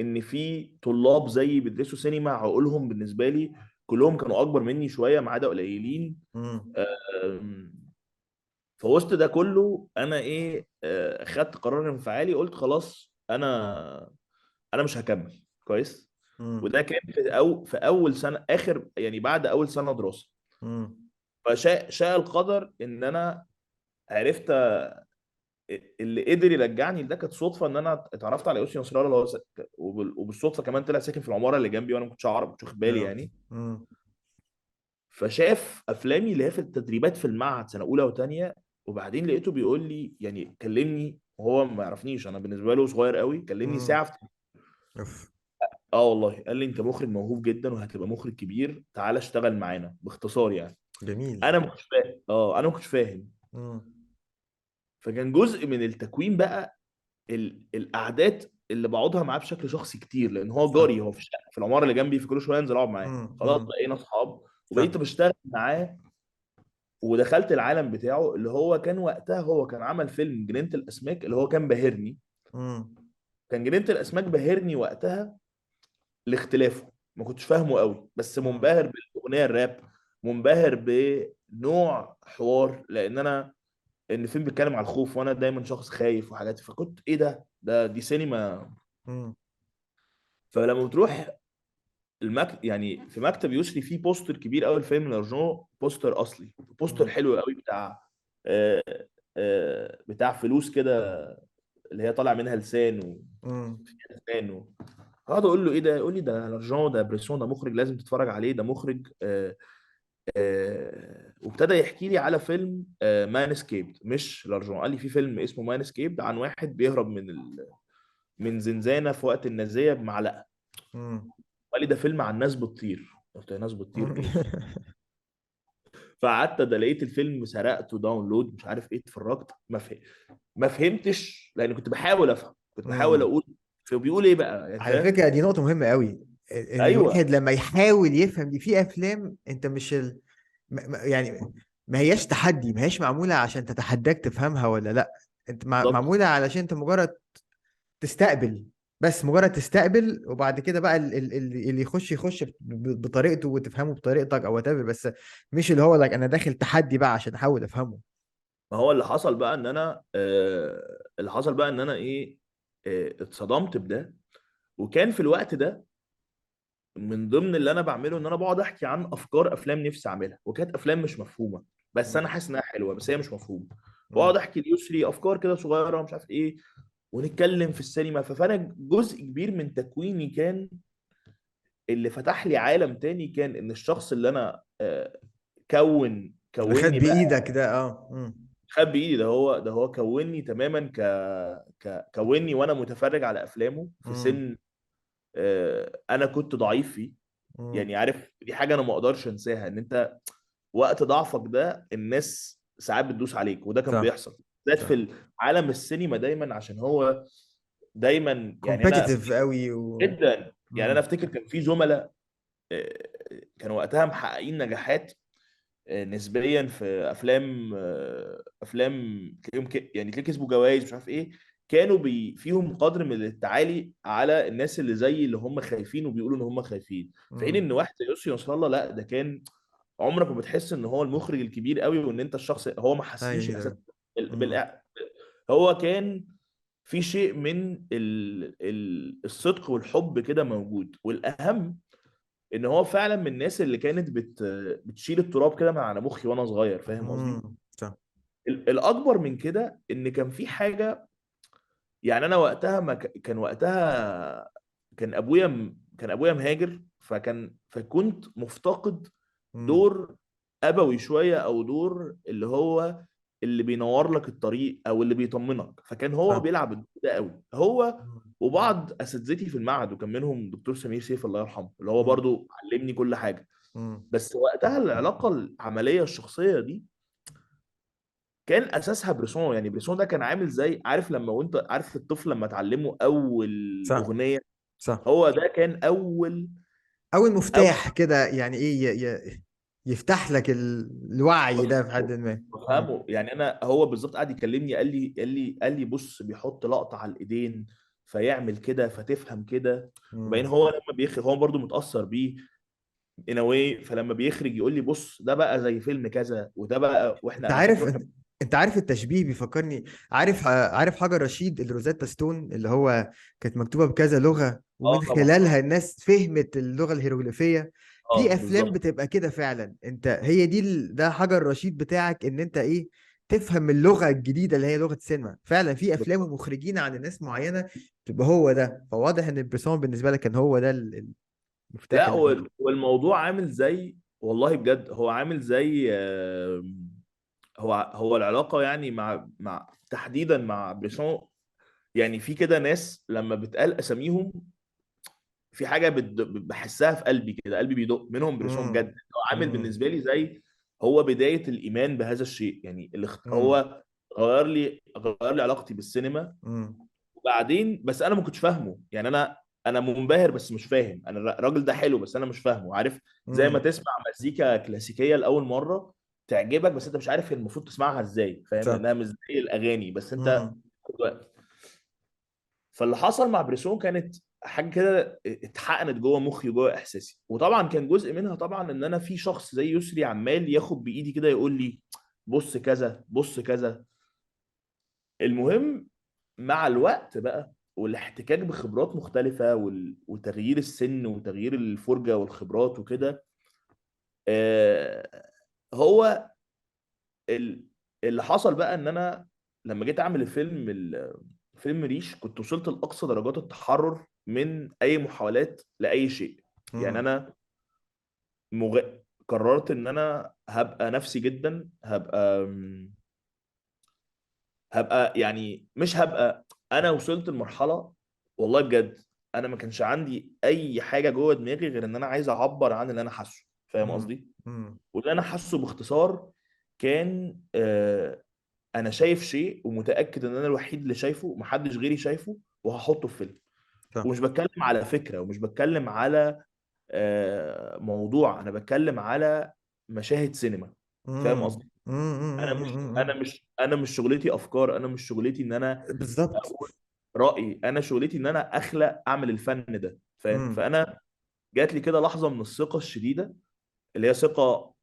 ان في طلاب زيي بيدرسوا سينما. عقولهم بالنسبه لي كلهم كانوا اكبر مني شويه ما عدا قليلين. مم. أم، في وسط ده كله انا ايه، خدت قرار انفعالي. قلت خلاص، انا مش هكمل. كويس. مم. وده كان في اول سنه، اخر يعني بعد اول سنه دراسه. مم. شاء القدر ان انا عرفت اللي قدر يرجعني لده. كانت صدفه ان انا اتعرفت على يوسف نصر الله، اللي هو وبالصدفه كمان طلع ساكن في العماره اللي جنبي، وانا ما كنتش اعرف، ما كنتش واخد بالي يا. يعني. مم. فشاف افلامي اللي هي في التدريبات في المعهد سنه اولى وثانيه. وبعدين لقيته بيقول لي، يعني كلمني وهو ما يعرفنيش، انا بالنسبه له صغير قوي، كلمني مم. ساعه اوف. اه والله، قال لي انت مخرج موهوب جدا وهتبقى مخرج كبير، تعال اشتغل معانا. باختصار يعني. جميل. انا ما كنتش فاهم. انا ما كنتش فاهم. مم. فكان جزء من التكوين بقى القعدات اللي بقعدها معاه بشكل شخصي كتير، لان هو صح. جاري، هو في الشقه في العماره اللي جنبي، في كل شويه انزل اقعد معاه. مم. خلاص مم. بقينا اصحاب. صح. وبقيت بشتغل معاه. ودخلت العالم بتاعه، اللي هو كان وقتها هو كان عمل فيلم جنينة الاسماك اللي هو كان باهرني. مم. كان جنينة الاسماك باهرني وقتها لاختلافه. ما كنتش فاهمه قوي، بس مم. منبهر بالاغنيه الراب. منبهر بنوع حوار، لان انا ان الفيلم بيتكلم على الخوف، وانا دايما شخص خايف وحاجات. فكنت ايه ده، دي سينما. مم. فلما بتروح يعني في مكتب يسري فيه بوستر كبير قوي الفيلم لارجون، بوستر اصلي، بوستر مم. حلو قوي بتاع آه، بتاع فلوس كده، اللي هي طالع منها لسان مم. لسان اقعد اقول له ايه ده، يقول لي ده لارجون، ده بريسون، ده مخرج لازم تتفرج عليه، ده مخرج وابتدى يحكي لي على فيلم مان اسكيبد، مش لارجون. قال لي في فيلم اسمه مان اسكيبد عن واحد بيهرب من زنزانه في وقت النازيه بمعلقه. مم. قال لي ده فيلم عن ناس بتطير. قلت له ناس بتطير مم. ايه؟ فقعدت ده لقيت الفيلم، سرقته داونلود مش عارف ايه، اتفرجت ما فهمتش، لان كنت بحاول افهم، كنت بحاول مم. اقول بيقول ايه بقى يعني، على فاهم؟ فكرة دي نقطة مهمة قوي، ان ايوه الواحد لما يحاول يفهم، دي في افلام انت مش يعني ما هياش تحدي، ما هياش معمولة عشان تتحداك تفهمها ولا لا، انت بالظبط. معمولة علشان انت مجرد تستقبل، بس مجرد تستقبل، وبعد كده بقى اللي يخش بطريقته وتفهمه بطريقتك او whatever، بس مش اللي هو لك انا داخل تحدي بقى عشان احاول افهمه. ما هو اللي حصل بقى ان انا اللي حصل بقى ان انا ايه، اتصدمت بده. وكان في الوقت ده من ضمن اللي انا بعمله ان انا بقعد احكي عن افكار افلام نفسي اعملها، وكانت افلام مش مفهومه، بس انا مم. حاسس انها حلوه بس هي مش مفهومه. واقعد مم. احكي ليسري افكار كده صغيره ومش عارف ايه، ونتكلم في السينما. فانا جزء كبير من تكويني كان اللي فتح لي عالم تاني، كان ان الشخص اللي انا اللي خد كوني بقى، بايدك ده، اه. مم. خد بايدي. ده هو كوني تماما، كوني وانا متفرج على افلامه في مم. سن انا كنت ضعيف فيه. مم. يعني عارف، دي حاجه انا ما اقدرش انساها، ان انت وقت ضعفك ده الناس ساعات بتدوس عليك، وده كان صح. بيحصل بالذات صح. في عالم السينما دايما، عشان هو دايما يعني انا كومبetitive افتكر قوي جدا. يعني انا مم. افتكر كان في زملاء كانوا وقتها محققين نجاحات نسبيا في افلام تلاقيهم يعني تلاقي كسبوا جوائز مش عارف ايه، كانوا فيهم قدر من التعالي على الناس اللي زي اللي هم خايفين وبيقولوا ان هم خايفين. في حين مم. ان واحد زي يسري نصر الله، لا ده كان عمرك ما بتحس ان هو المخرج الكبير قوي، وان انت الشخص، هو ما ايوه حسنيش الاحساس كده. مم. هو كان في شيء من الصدق والحب كده موجود. والاهم ان هو فعلا من الناس اللي كانت بتشيل التراب كده من على مخي وانا صغير، فاهم قصدي؟ مم. صح. الاكبر من كده ان كان في حاجه. يعني انا وقتها ما كان وقتها كان ابويا مهاجر، فكنت مفتقد مم. دور ابوي شويه، او دور اللي هو اللي بينور لك الطريق او اللي بيطمنك. فكان هو صح. بيلعب الدور ده قوي، هو مم. وبعض اساتذتي في المعهد، وكان منهم دكتور سمير سيف الله يرحمه، اللي هو مم. برضو علمني كل حاجه. مم. بس وقتها العلاقه العمليه الشخصيه دي كان اساسها بريسون. يعني بريسون ده كان عامل زي، عارف لما وانت عارف الطفل لما تعلمه اول صح. اغنيه، صح. هو ده كان اول اول مفتاح كده، يعني ايه يفتح لك الوعي ده في حد ما. مم. بفهمه. يعني انا هو بالظبط قاعد يكلمني، قال لي بص بيحط لقطه على الايدين فيعمل كده فتفهم كده. وبعدين مم. هو لما بيخرج هو برضو متاثر بيه in a way، فلما بيخرج يقول لي بص ده بقى زي فيلم كذا، وده بقى انت واحنا انا عارف، فاكر واحنا. انت عارف التشبيه بيفكرني، عارف حجر رشيد الروزاتا ستون اللي هو كانت مكتوبة بكذا لغة اه ومن طبعا. خلالها الناس فهمت اللغة الهيروغليفية. في اه افلام بالظبط. بتبقى كده فعلا، انت هي دي ده حجر رشيد بتاعك، ان انت ايه، تفهم اللغة الجديدة اللي هي لغة السينما. فعلا في افلام بالظبط. ومخرجين عن الناس معينة تبقى هو ده، فواضح ان البرسون بالنسبة لك كان هو ده المفتاح لا اللي فيه. والموضوع عامل زي، والله بجد هو عامل زي هو العلاقه يعني مع تحديدا مع بريسون. يعني في كده ناس لما بتقال اساميهم في حاجه بحسها في قلبي كده، قلبي بيدق منهم. بريسون بجد امم. هو عامل امم. بالنسبه لي زي هو بدايه الايمان بهذا الشيء. يعني امم. هو غير لي علاقتي بالسينما. امم. وبعدين بس انا ما كنتش فاهمه. يعني انا منبهر بس مش فاهم، انا الراجل ده حلو بس انا مش فاهمه. عارف زي ما امم. تسمع مزيكا كلاسيكيه لاول مره تعجبك، بس انت مش عارف هي المفروض تسمعها ازاي، فاهم؟ صح. لانها مش زي الاغاني، بس انت امم. دلوقتي. فاللي حصل مع بريسون كانت حاجه كده اتحقنت جوه مخي وجوه احساسي. وطبعا كان جزء منها طبعا ان انا في شخص زي يسري عمال ياخد بايدي كده يقول لي بص كذا بص كذا. المهم مع الوقت بقى والاحتكاك بخبرات مختلفة وتغيير السن وتغيير الفرجة والخبرات وكده، آه، هو ال- اللي حصل بقى ان انا لما جيت اعمل فيلم ريش كنت وصلت لاقصى درجات التحرر من اي محاولات لاي شيء. يعني امم. انا مغ... قررت ان انا هبقى نفسي جدا، هبقى يعني مش هبقى، انا وصلت لمرحله والله بجد انا ما كانش عندي اي حاجه جوه دماغي غير ان انا عايز اعبر عن اللي انا حاسه. فاهم امم. قصدي؟ امم. واللي انا حاسه باختصار كان انا شايف شيء ومتاكد ان انا الوحيد اللي شايفه، محدش غيري شايفه، وهحطه في فيلم. صح. ومش بتكلم على فكره، ومش بتكلم على موضوع، انا بتكلم على مشاهد سينما. فاهم امم. قصدي؟ انا مش امم. انا مش انا مش شغلتي افكار، انا مش شغلتي ان انا بالظبط. اقول رايي، انا شغلتي ان انا اخلق اعمل الفن ده. فاهم؟ امم. فانا جات لي كده لحظه من الثقه الشديده، اللي هي ثقه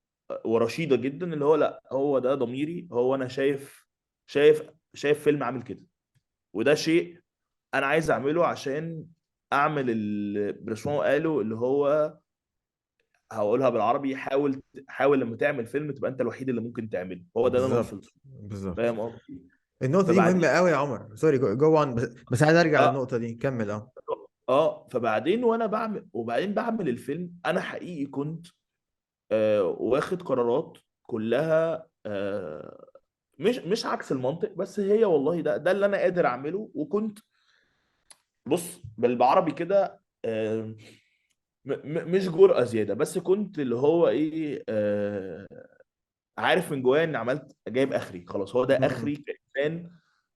ورشيده جدا، اللي هو لا، هو ده ضميري، هو انا شايف شايف فيلم عامل كده، وده شيء انا عايز اعمله عشان اعمل اللي برسوم قاله، اللي هو هقولها بالعربي، حاول لما تعمل فيلم تبقى انت الوحيد اللي ممكن تعمله. هو ده اللي انا وصلت بالظبط. له. بالظبط. فاهم قصدي؟ النقطة دي مهمة فبعدين قوي يا عمر، سوري جو on، بس عايز ارجع اه للنقطة دي، كمل اه. فبعدين وانا بعمل الفيلم انا حقيقي كنت واخد قرارات كلها مش عكس المنطق، بس هي والله ده اللي انا قادر اعمله. وكنت بص بالعربي كده مش جرأة زيادة، بس كنت اللي هو ايه عارف من جوايا ان عملت جايب اخري، خلاص هو ده امم. اخري كإنسان،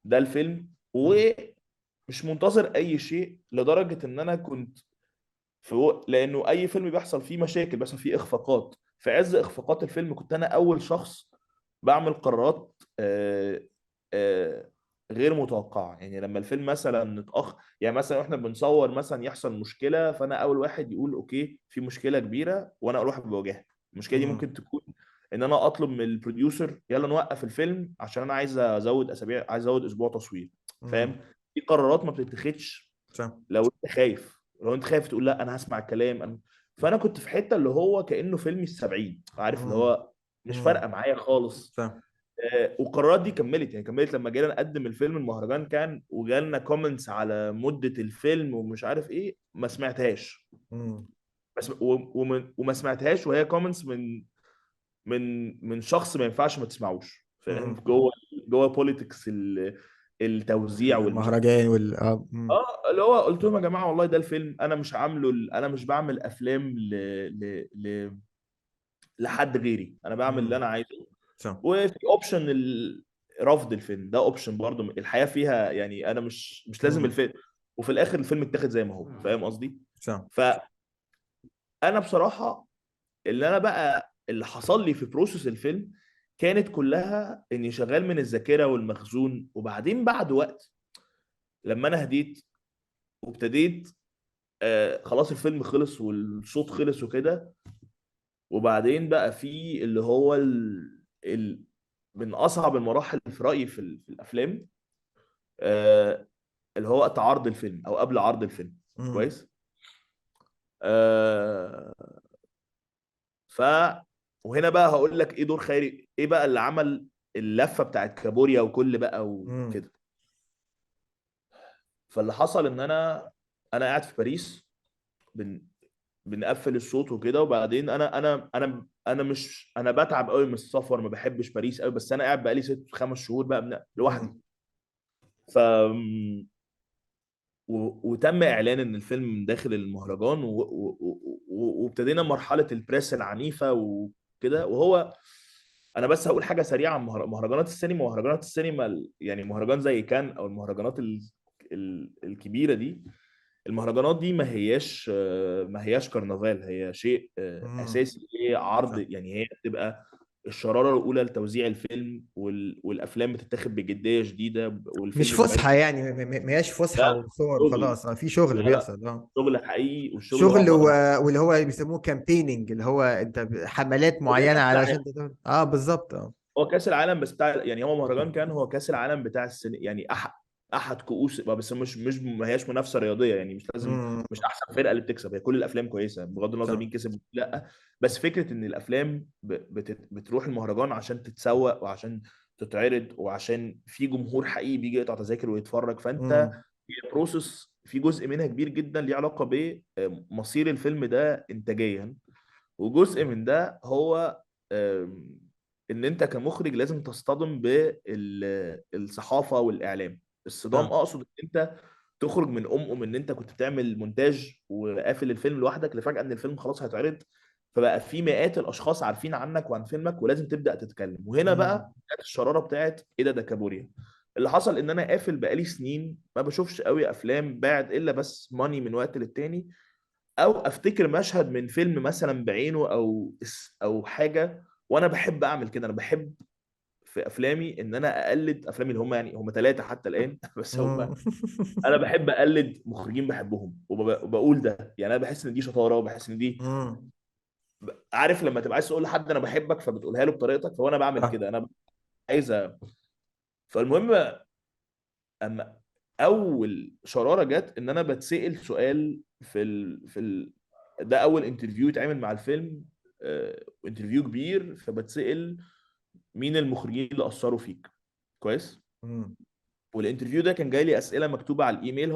ده الفيلم. امم. ومش منتظر اي شيء، لدرجة ان انا كنت لانه اي فيلم بيحصل فيه مشاكل، بيحصل فيه اخفاقات. في عز اخفاقات الفيلم كنت انا اول شخص بعمل قرارات آه، غير متوقعه. يعني لما الفيلم مثلا يعني مثلا واحنا بنصور مثلا يحصل مشكله، فانا اول واحد يقول اوكي في مشكله كبيره، وانا اول واحد بواجهها. المشكله دي امم. ممكن تكون ان انا اطلب من البروديوسر يلا نوقف الفيلم عشان انا عايز ازود اسابيع، عايز ازود اسبوع تصوير. امم. فاهم؟ دي قرارات ما بتتخذش صح. لو انت خايف تقول لا انا هسمع الكلام فانا كنت في حته اللي هو كانه فيلمي السبعين، عارف اللي امم. هو مش امم. فارقه معايا خالص. صح. والقرارات دي كملت، يعني كملت لما جينا نقدم الفيلم المهرجان، كان وجالنا كومنتس على مده الفيلم ومش عارف ايه، ما سمعتهاش. امم. وما سمعتهاش، وهي كومنتس من شخص ما ينفعش ما تسمعوش. فاهم؟ امم. جوه بوليتكس التوزيع والمش عارف. المهرجان وال اه مم. اه اللي هو قلت لهم يا جماعه والله ده الفيلم انا مش عامله، انا مش بعمل افلام لحد غيري، انا بعمل اللي امم. انا عايزه. صح. وفي اوبشن رفض الفيلم، ده اوبشن برضو الحياه فيها، يعني انا مش لازم امم. الفيلم. وفي الاخر الفيلم اتاخد زي ما هو. فاهم قصدي؟ صح. فانا بصراحه اللي حصل لي في بروسيس الفيلم كانت كلها اني شغال من الذاكره والمخزون. وبعدين بعد وقت لما انا هديت وابتديت خلاص الفيلم خلص والصوت خلص وكده، وبعدين بقى في اللي هو من اصعب المراحل في رايي في الافلام، آه اللي هو وقت عرض الفيلم او قبل عرض الفيلم. امم. كويس. آه ف وهنا بقى هقول لك ايه دور خيري، ايه بقى اللي عمل اللفه بتاعت كابوريا وكل بقى امم. وكده. فاللي حصل ان انا قاعد في باريس، بنقفل الصوت وكده. وبعدين انا بتعب قوي من السفر، ما بحبش باريس قوي، بس انا قاعد بقالي 6 5 شهور بقى لوحدي. امم. ف وتم اعلان ان الفيلم داخل المهرجان وابتدينا مرحله البريس العنيفه وكده. انا بس هقول حاجه سريعه عن مهرجانات السينما يعني مهرجان زي كان او المهرجانات الكبيره دي. المهرجانات دي ما هياش كرنفال، هي شيء امم. اساسي، هي عرض. صح. يعني هي بتبقى الشراره الاولى لتوزيع الفيلم والافلام بتتاخد بجديه شديده مش والفيلم بيبان. فسحة يعني، ما هياش فسحة لا وصور شغل، وخلاص، في شغل لا لا، بيحصل اه. شغل حقيقي، والشغل هو شغل واللي هو بيسموه كامبيننج، اللي هو انت حملات زي معينة كاس العالم. علشان اه بالظبط اه. هو كاس العالم بس بتاع، يعني هو مهرجان كان هو كاس العالم بتاع السنة يعني احد كؤوس بس مش ما هياش منافسه رياضيه، يعني مش لازم، امم. مش احسن فرقه اللي بتكسب، هي كل الافلام كويسه بغض النظر صح. مين كسب لا. بس فكره ان الافلام بتروح المهرجان عشان تتسوق وعشان تتعرض وعشان في جمهور حقيقي بيجي يقطع تذاكر ويتفرج، فانت امم. هي بروسس في جزء منها كبير جدا ليه علاقه بمصير الفيلم ده انتاجيا، وجزء من ده هو آم، ان انت كمخرج لازم تصطدم بالصحافه والاعلام. الصدام صح. اقصد ان انت تخرج من ان انت كنت بتعمل مونتاج وقافل الفيلم لوحدك لفجاه ان الفيلم خلاص هيتعرض، فبقى في مئات الاشخاص عارفين عنك وعن فيلمك ولازم تبدا تتكلم. وهنا امم. بقى جت الشراره بتاعت ايه ده كابوريا. اللي حصل ان انا قافل بقالي سنين ما بشوفش قوي افلام بعد الا بس ماني من وقت للتاني، او افتكر مشهد من فيلم مثلا بعينه او حاجه. وانا بحب اعمل كده، انا بحب في افلامي ان انا اقلد افلامي اللي هم يعني هم ثلاثه حتى الان بس هم، امم. انا بحب اقلد مخرجين بحبهم وبقول ده، يعني انا بحس ان دي شطاره وبحس ان دي، امم. عارف لما تبقى عايز تقول لحد انا بحبك فبتقولها له بطريقتك، فانا بعمل صح. كده، انا عايز فالمهم اما اول شراره جت ان انا بتسال سؤال ده اول انترفيو اتعمل مع الفيلم، انترفيو كبير، فبتسال مين المخرجين اللي اثروا فيك كويس. امم. والانترفيو ده كان جاي لي اسئله مكتوبه على الايميل،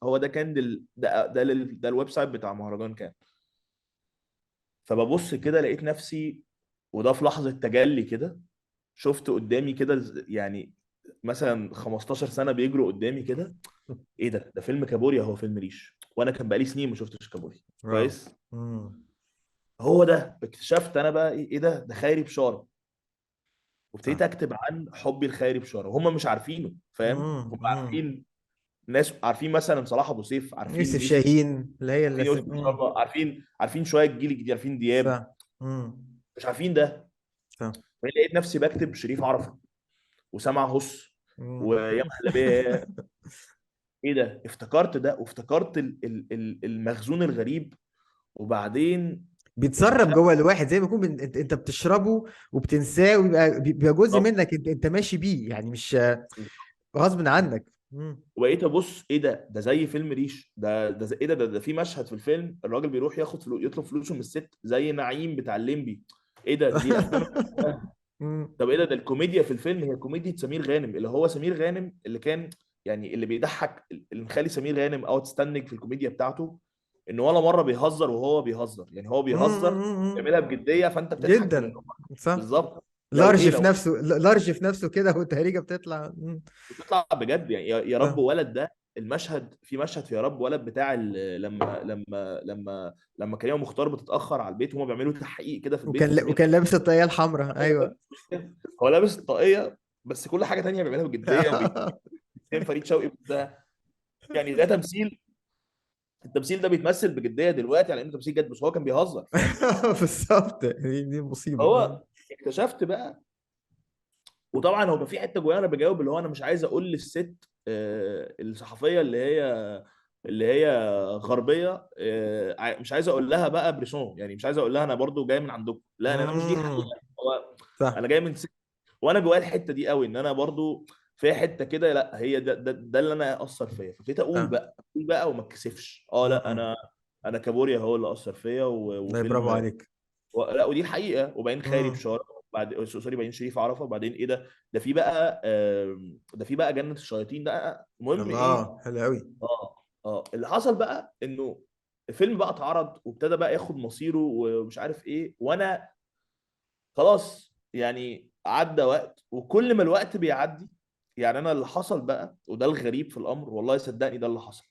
هو ده كان ده الويب سايت بتاع مهرجان كان. فببص كده لقيت نفسي، وده في لحظه تجلي كده، شفت قدامي كده يعني مثلا 15 سنه بيجروا قدامي كده. ايه ده فيلم كابوريا، هو فيلم ريش، وانا كان بقالي سنين ما شفتش كابوريا واو. كويس. امم. هو ده اكتشفت انا بقى ايه ده خيري بشاره. وابتديت صح. اكتب عن حبي لخيري بشاره وهم مش عارفينه، فاهم؟ هم امم. عارفين، ناس عارفين مثلا صلاح ابو سيف، عارفين يوسف يوسف، شاهين اللي هي اللي عارفين يوسف ان شاء الله، عارفين شويه الجيل الجديد، عارفين دياب، صح. امم. مش عارفين ده. صح. لقيت نفسي بكتب شريف عرفة وسامع هس امم. ويا مهلبيه. ايه ده، افتكرت ده وافتكرت المخزون الغريب. وبعدين بيتسرب اكتشفت، جوه الواحد زي ما يكون انت بتشربه وبتنساه، ويبقى بيبقى جزء منك، انت ماشي بيه يعني، مش غصب عنك. امم. وبقيت ابص ايه ده زي فيلم ريش، ايه ده في مشهد في الفيلم الراجل بيروح ياخد يطلب فلوسه من الست زي نعيم بتاع الليمبي. ايه ده دي الافلام اللي بحبها. امم. طب ايه ده الكوميديا في الفيلم هي كوميديا سمير غانم، اللي هو سمير غانم اللي كان يعني اللي بيضحك، اللي مخلي سمير غانم اوت ستاندنج في الكوميديا بتاعته، ان ولا مره بيهزر وهو بيهزر، يعني هو بيهزر امم. بيعملها بجديه فانت بتضحك من جدا. النوع. صح. بالظبط. لارج في لو نفسه، لارج في نفسه كده، والتهريجه بتطلع. بتطلع بجد يعني يا رب صح. ولد ده، في مشهد في يا رب ولد بتاع لما كريمه مختار بتتاخر على البيت وهم بيعملوا تحقيق كده في البيت فسمير وكان لابس الطاقية الحمراء، ايوه. هو لابس الطاقيه بس كل حاجه تانية بيعملها بجديه وبيتهم فريد شوقي ده، يعني ده تمثيل. التمثيل ده بيتمثل بجديه دلوقتي على انه تمثيل جد بس هو كان بيهزر، فاهم؟ بالظبط، دي مصيبة. هو اكتشفت بقى. وطبعا هو كان في حته جوايا انا بجاوب اللي هو انا مش عايز اقول للست الصحفيه اللي هي غربيه، مش عايز اقول لها بقى بريسون، يعني مش عايز اقول لها انا برضو جاي من عندكم، لا انا مش دي امم. الحقيقه. هو صح. انا جاي من ست، وانا جوايا الحته دي قوي ان انا برضو في حته كده، لا هي ده اللي انا اثر فيا، فابتديت صح. اقول بقى وما اتكسفش لا امم. انا كابوريا هو اللي اثر فيا والله برافو وفيلم عليك. لا ودي الحقيقه. وبعدين خيري امم. بشاره، بعد سوري بعدين شريف عرفه، وبعدين ايه ده في بقى جنه الشياطين ده. المهم ايه، الله، حلو قوي. اللي حصل بقى انه الفيلم بقى اتعرض وابتدى بقى ياخد مصيره ومش عارف ايه، وانا خلاص يعني عدى وقت وكل ما الوقت بيعدي، يعني انا اللي حصل بقى وده الغريب في الامر والله صدقني ده اللي حصل.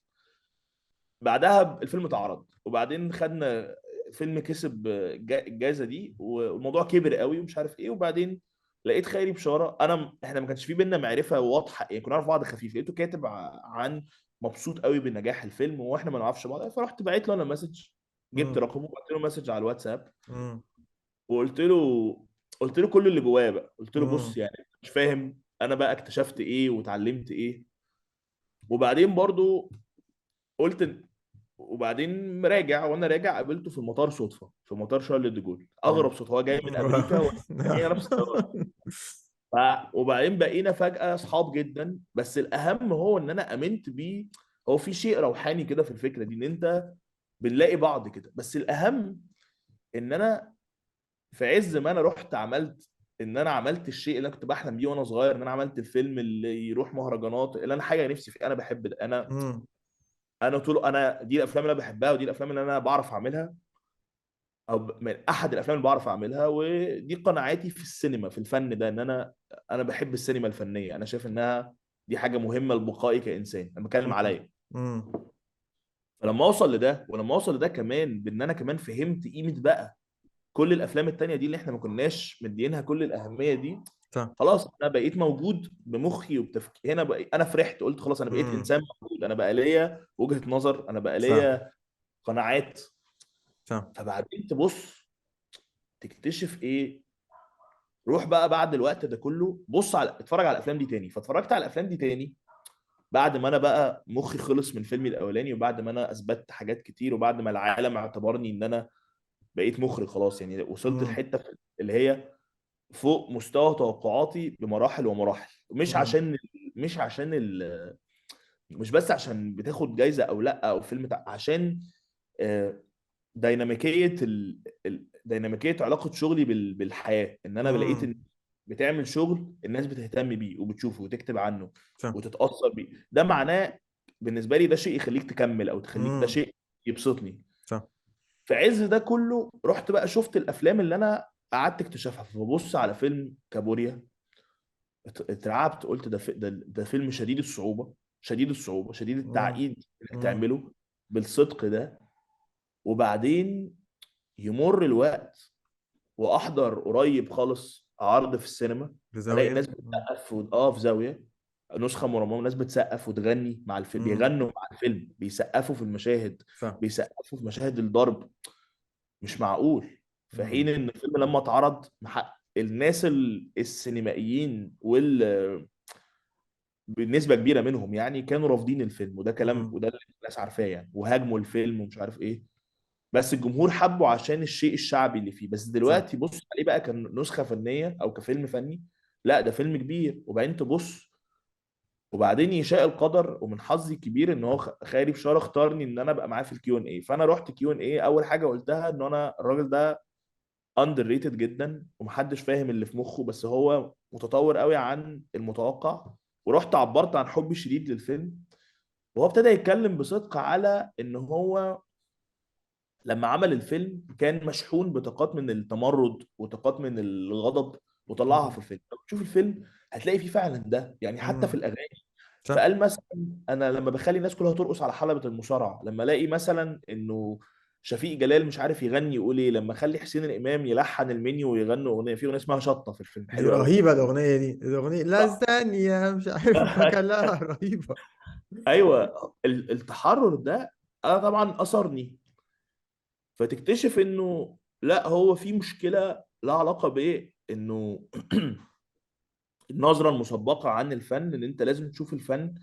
بعدها الفيلم اتعرض وبعدين خدنا فيلم كسب الجائزه دي والموضوع كبر قوي ومش عارف ايه، وبعدين لقيت خيري بشاره، احنا ما كانش في بينا معرفه واضحه، يعني كنا نعرف بعض خفيف، لقيته كاتب عن مبسوط قوي بنجاح الفيلم واحنا ما نعرفش بعض، فرحت بعت له انا مسج، جبت امم. رقمه وبعت له مسج على الواتساب امم. وقلت له كل اللي جوايا بقى، قلت له بص امم. يعني مش فاهم انا بقى اكتشفت ايه واتعلمت ايه. وبعدين برضو قلت، وبعدين راجع وانا راجع قابلته في المطار صدفه في مطار شارل دي جول، اغرب صدفه، هو جاي من امريكا وانا النفس الطياره. وبعدين بقينا فجأة اصحاب جدا، بس الاهم هو ان انا امنت بيه. هو في شيء روحاني كده في الفكرة دي، ان انت بنلاقي بعض كده. بس الاهم ان انا في عز ما انا رحت عملت، ان انا عملت الشيء اللي انا كنت بحلم بيه وانا صغير، ان انا عملت الفيلم اللي يروح مهرجانات، اللي انا حاجه نفسي فيه. انا بحب ده. امم. انا طول انا دي الافلام اللي انا بحبها، ودي الافلام اللي انا بعرف اعملها، او من احد الافلام اللي بعرف اعملها. ودي قناعاتي في السينما، في الفن ده، ان انا بحب السينما الفنيه. انا شايف انها دي حاجه مهمه لبقائي كانسان. انا بتكلم عليا. امم. فلما اوصل لده، ولما اوصل لده كمان بان انا كمان فهمت قيمه بقى كل الافلام التانية دي اللي احنا ما كناش مدينها كل الاهميه دي، صح. خلاص انا بقيت موجود بمخي وبتفكيري هنا. بقى انا فرحت، قلت خلاص انا بقيت امم. انسان موجود، انا بقى ليا وجهة نظر، انا بقى صح. ليا قناعات. صح. فبعدين تبص تكتشف ايه. روح بقى بعد الوقت ده كله بص على، اتفرج على الافلام دي تاني. فاتفرجت على الافلام دي تاني بعد ما انا بقى مخي خلص من فيلمي الاولاني، وبعد ما انا اثبتت حاجات كتير، وبعد ما العالم اعتبرني ان انا بقيت مخرج خلاص. يعني وصلت امم. الحته اللي هي فوق مستوى توقعاتي بمراحل ومراحل. امم. مش بس عشان بتاخد جايزة او لا، او فيلم عشان آه، ديناميكية ديناميكية علاقة شغلي بالحياة. ان انا لقيت ان امم. بتعمل شغل الناس بتهتم بيه وبتشوفه وتكتب عنه صح. وتتأثر بيه. ده معناه بالنسبة لي ده شيء يخليك تكمل، او تخليك ده امم. شيء يبسطني. صح. في عز ده كله رحت بقى شفت الافلام اللي انا قعدت اكتشفها. فببص على فيلم كابوريا، اترعبت. قلت ده فيلم شديد الصعوبة، شديد الصعوبة، شديد امم. التعقيد انك امم. تعمله بالصدق ده. وبعدين يمر الوقت واحضر قريب خالص عرض في السينما، الاقي بزاوية. ناس بتسقف في زاوية، نسخة مرممة، ناس بتسقف وتغني مع الفيلم، امم. بيغنوا مع الفيلم، بيسقفوا في المشاهد، صح. بيسقفوا في مشاهد الضرب. مش معقول. في حين امم. ان الفيلم لما اتعرض الناس السينمائيين بنسبه كبيره منهم يعني كانوا رافضين الفيلم. وده كلام، امم. وده اللي الناس عارفاه يعني، وهاجموا الفيلم ومش عارف ايه. بس الجمهور حبه عشان الشيء الشعبي اللي فيه. بس صح. دلوقتي بص عليه بقى كنسخه فنيه او كفيلم فني، لا ده فيلم كبير. وبعدين تبص، وبعدين يشاء القدر ومن حظي الكبير ان هو خيري بشاره اختارني ان انا ابقى معاه في الكيو ان اي. فانا رحت كيو ان اي، اول حاجه قلتها ان انا الراجل ده اندر ريتد جدا ومحدش فاهم اللي في مخه، بس هو متطور قوي عن المتوقع. ورحت عبرت عن حبي الشديد للفيلم. وهو ابتدى يتكلم بصدق على ان هو لما عمل الفيلم كان مشحون بطاقات من التمرد وطاقات من الغضب، وطلعها في امم. الفيلم. لما تشوف الفيلم هتلاقي فيه فعلا ده، يعني حتى في امم. الاغاني. صح. فقال مثلا انا لما بخلي الناس كلها ترقص على حلبة المصارعة، لما الاقي مثلا انه شفيق جلال مش عارف يغني يقول ايه، لما اخلي حسين الامام يلحن المنيو ويغنوا اغنيه، في اغنيه اسمها شطه في الفيلم دي حلوه قوي في رهيبة الفيلم. الأغنية دي، الأغنية لازانيا مش عارف كلها رهيبة. ايوه التحرر ده انا طبعا اثرني. فتكتشف انه لا، هو في مشكله لها علاقه بايه، انه النظره المسبقه عن الفن، ان انت لازم تشوف الفن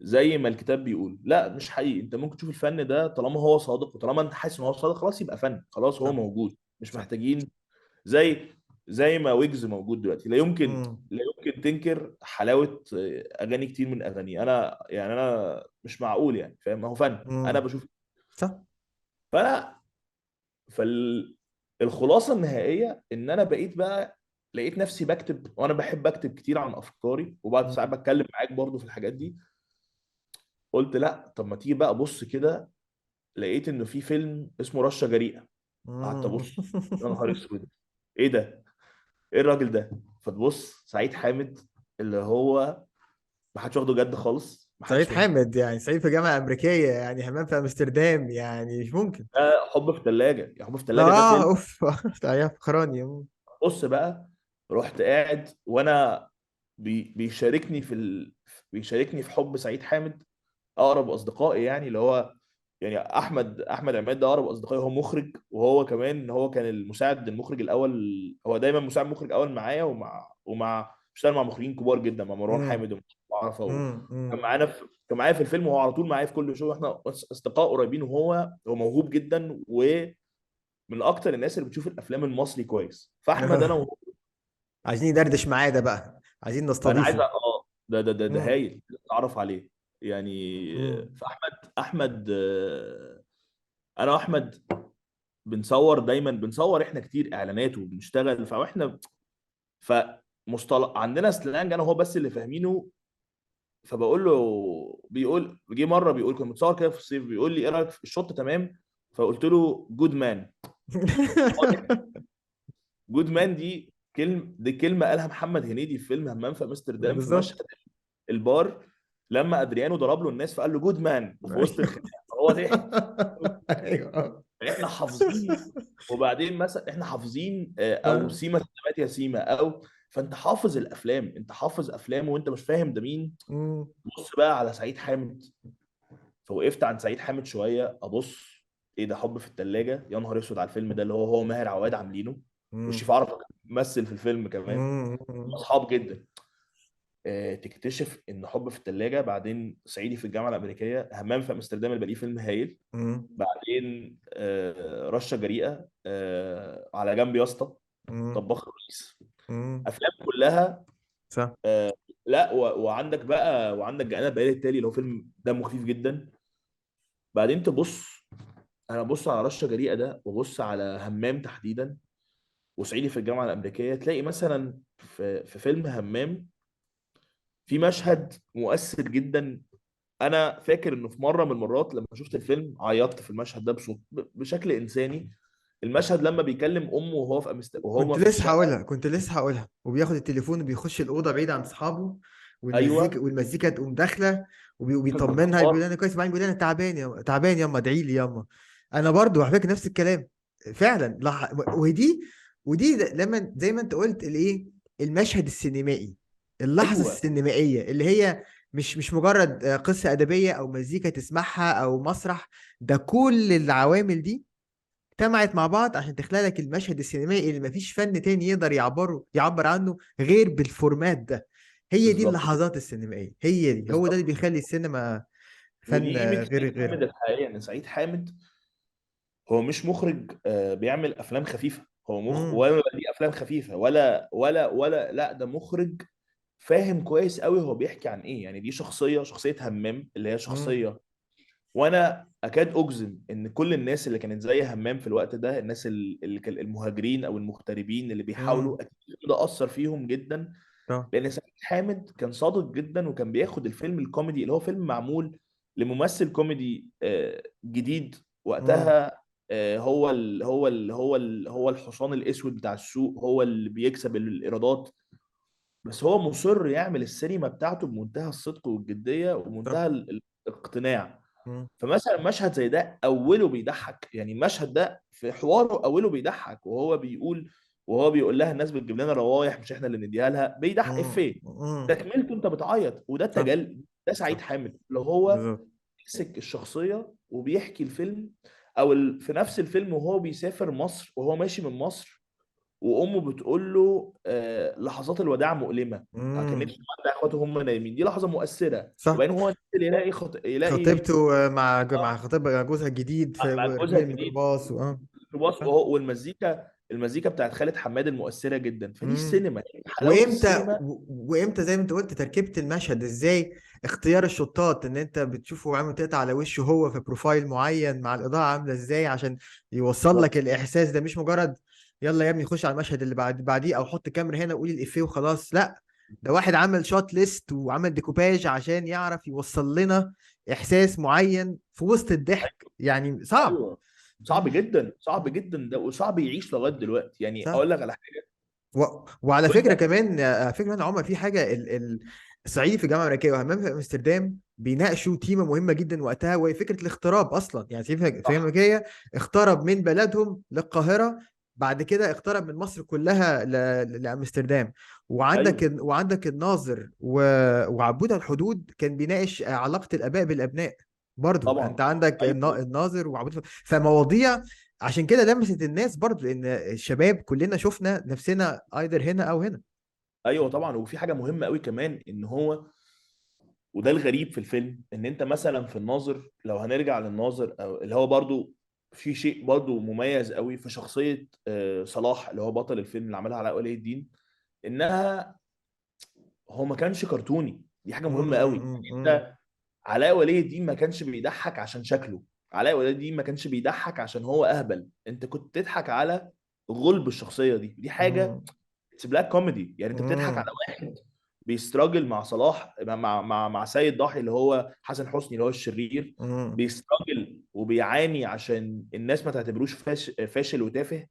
زي ما الكتاب بيقول. لا مش حقيقي. انت ممكن تشوف الفن ده طالما هو صادق، وطالما انت حاسس ان هو صادق خلاص يبقى فن، خلاص هو صح. موجود. مش صح. محتاجين زي زي ما ويجز موجود دلوقتي. امم. لا يمكن تنكر حلاوه اغاني كتير من اغاني. انا يعني انا مش معقول يعني، فاهم؟ هو فن انا امم. بشوف. صح. فانا الخلاصه النهائيه ان انا بقيت بقى لقيت نفسي بكتب، وانا بحب اكتب كتير عن افكاري، وبعد ساعات امم. بتكلم معاك برضو في الحاجات دي. قلت لا، طب ما تيجي بقى بص كده. لقيت انه في فيلم اسمه رشة جريئة. قعدت امم. ابص، يا نهار اسود، ايه ده؟ ايه الراجل ده؟ فتبص سعيد حامد، اللي هو ما حدش واخده جد خالص، ما سعيد حدش واخد. حامد يعني سعيد في جامعة أمريكية، يعني همام في أمستردام، يعني مش ممكن. ده حب في ثلاجة، يا حب في ثلاجة ده فيلم. اوف. تعالى فخراني. بص بقى، رحت قاعد وانا بيشاركني بيشاركني في حب سعيد حامد اقرب اصدقائي، يعني اللي هو يعني احمد عماد ده اقرب اصدقائي. هو مخرج، وهو كمان هو كان المساعد المخرج الاول. هو دايما مساعد مخرج اول معايا، بيشتغل مع مخرجين كبار جدا، مع مروان امم. حامد ومصطفى عرفة كان امم. معانا كان معايا في الفيلم، وهو على طول معايا في كل شغل. احنا اصدقاء قريبين. هو موهوب جدا، ومن اكتر الناس اللي بتشوف الافلام المصري كويس. فاحمد انا عايزين ندردش معاه ده بقى، عايزين انا عايز نستضيفه. ده مم. هايل اتعرف عليه يعني. مم. فاحمد انا واحمد بنصور دايما، بنصور احنا كتير اعلانات وبنشتغل، فاحنا فمصطلح عندنا سلانج انا وهو بس اللي فاهمينه. فبقول له، جه مره بيقول كنا بنتصور كده في الصيف، بيقول لي ايه رايك في الشوط؟ تمام. فقلت له جود مان. جود مان دي كلمه قالها محمد هنيدي في فيلم همام في امستردام في بالظبط. مشهد البار، لما ادريانو ضرب له الناس فقال له جود مان في وسط الخناقه، فهو ضحك. ايوه. احنا حافظين. وبعدين مثلا احنا حافظين او سيما سلامات يا سيما، او فانت حافظ الافلام، انت حافظ افلام وانت مش فاهم ده مين. مم. بص بقى على سعيد حامد. فوقفت عند سعيد حامد شويه ابص، ايه ده؟ حب في الثلاجه، يا نهار اسود على الفيلم ده، اللي هو ماهر عواد عاملينه. مم. وشريف عرفة مثل في الفيلم كمان. مم. اصحاب جدا. تكتشف ان حب في الثلاجه، بعدين صعيدي في الجامعه الامريكيه، همام في امستردام اللي بقى فيلم هايل، مم. بعدين رشه جريئه، على جنب يا اسطى، مم. طباخ الرئيس. مم. افلام كلها. صح. لا وعندك بقى، وعندك جاءنا البيان التالي اللي هو فيلم دمه خفيف جدا. بعدين تبص، انا ابص على رشه جريئه ده وابص على همام تحديدا وصعيدي في الجامعه الامريكيه، تلاقي مثلا في فيلم همام في مشهد مؤثر جدا. انا فاكر انه في مره من المرات لما شفت الفيلم عيطت في المشهد ده بصوت بشكل انساني. المشهد لما بيكلم امه وهو في كنت وهو في لسه الشقه. هقولها، كنت لسه هقولها، وبياخد التليفون وبيخش الأوضة بعيد عن أصحابه، والمزيكا ايوه. والمزيكا تقوم داخلة، مشهد وبيطمنها، بيقول جبار. أنا كويس، بعدين بيقول أنا تعبان يا تعبان ياما، ادعي لي ياما. أنا برضو على فكرة نفس الكلام فعلا. ودي لما زي ما أنت قلت الإيه، المشهد السينمائي، اللحظة ايوه السينمائية اللي هي مش مجرد قصة أدبية أو مزيكا تسمعها أو مسرح. ده كل العوامل دي اجتمعت مع بعض عشان تخلق لك المشهد السينمائي اللي مفيش فن تاني يقدر يعبر عنه غير بالفورمات ده. هي دي بالظبط كده. اللحظات السينمائية، هي دي، هو ده اللي بالظبط. بيخلي السينما فن ودي قيمه غير سعيد غيره. حامد الحقيقيه، ان سعيد حامد هو مش مخرج بيعمل افلام خفيفه، هو امم. ولا دي افلام خفيفه ولا لا، ده مخرج فاهم كويس قوي هو بيحكي عن ايه. يعني دي شخصيه همام اللي هي امم. شخصيه، وانا اكاد اجزم ان كل الناس اللي كانت زي همام في الوقت ده، الناس اللي كان المهاجرين او المغتربين اللي امم. بيحاولوا، اكيد ده اثر فيهم جدا. اه. لان سعيد حامد كان صادق جدا، وكان بياخد الفيلم الكوميدي اللي هو فيلم معمول لممثل كوميدي جديد امم. وقتها. هو الحصان الاسود بتاع السوق، هو اللي بيكسب الايرادات. بس هو مصر يعمل السينما بتاعته بمنتهى الصدق والجدية صح. ومنتهى الاقتناع. امم. فمثلا مشهد زي ده اوله بيضحك، يعني المشهد ده في حواره اوله بيضحك، وهو بيقول لها الناس بتجيب لنا روايح مش احنا اللي نديها لها، بيضحك افيه. امم. تكملته انت بتعيط، وده صح. ده سعيد صح. حامد اللي هو بالظبط. يمسك الشخصيه وبيحكي الفيلم، او في نفس الفيلم وهو بيسافر مصر وهو ماشي من مصر، وامه بتقول له لحظات الوداع مؤلمه، كان امم. نفسه يودع اخواته هم نايمين، دي لحظه مؤثره. صح. وبعدين هو نزل يلاقي يلاقي خطيبته مع خطيب جوزها الجديد مع جوزها راكبين الجديد الميكروباص ميكروباص، صح. المزيكا بتاعت خالد حماد المؤثره جدا. فدي مم. السينما، دي حلاوه السينما. وامتى زي ما انت قلت تركيبة المشهد ازاي، اختيار الشطات ان انت بتشوفه عامل تقطع على وشه هو في بروفايل معين مع الاضاءة عاملة ازاي عشان يوصل لك بالظبط. الاحساس ده، مش مجرد يلا يا ابني خش على المشهد اللي بعديه او حط كاميرا هنا وقول الافيه وخلاص. لا، ده واحد عمل شوت ليست وعمل ديكوباج عشان يعرف يوصل لنا احساس معين في وسط الضحك، يعني صعب. ايوه صعب مم. جدا، صعب مم. جدا ده، وصعب يعيش لغايه دلوقتي. يعني صح. اقول لك على حاجه. وعلى فكره وانت كمان، على فكره انا عمر في حاجه الصعيدي في الجامعه الامريكيه وهمام في امستردام بيناقشوا تيمه مهمه جدا وقتها، وهي فكره الاغتراب اصلا. يعني الصعيدي في الجامعه صح. الامريكيه اغترب من بلدهم للقاهره، بعد كده اغترب من مصر كلها لامستردام. ايوه. وعندك الناظر وعبود على الحدود كان بيناقش علاقه الاباء بالابناء. برضو انت طبعا. عندك ايوه. الناظر وعبود فمواضيع. عشان كده لمست الناس برضو، لان الشباب كلنا شفنا نفسنا ايذر هنا او هنا. ايوه طبعا. وفي حاجه مهمه قوي كمان، ان هو وده الغريب في الفيلم، ان انت مثلا في الناظر، لو هنرجع للناظر أو اللي هو برضو في شيء برضو مميز قوي في شخصيه صلاح اللي هو بطل الفيلم اللي عملها علاء ولي الدين، انها هو ما كانش كرتوني. دي حاجه مم، مهمه قوي. مم، مم، انت علاء ولي الدين ما كانش بيضحك عشان شكله. علاء ولي الدين ما كانش بيضحك عشان هو اهبل. انت كنت تضحك على غلب الشخصيه دي حاجه. مم، اتس بلاك كوميدي. يعني انت بتضحك على مم، واحد بيستراجل مع صلاح، مع سيد ضاحي اللي هو حسن حسني اللي هو الشرير. مم. بيستراجل وبيعاني عشان الناس ما تعتبروش فاشل وتافه.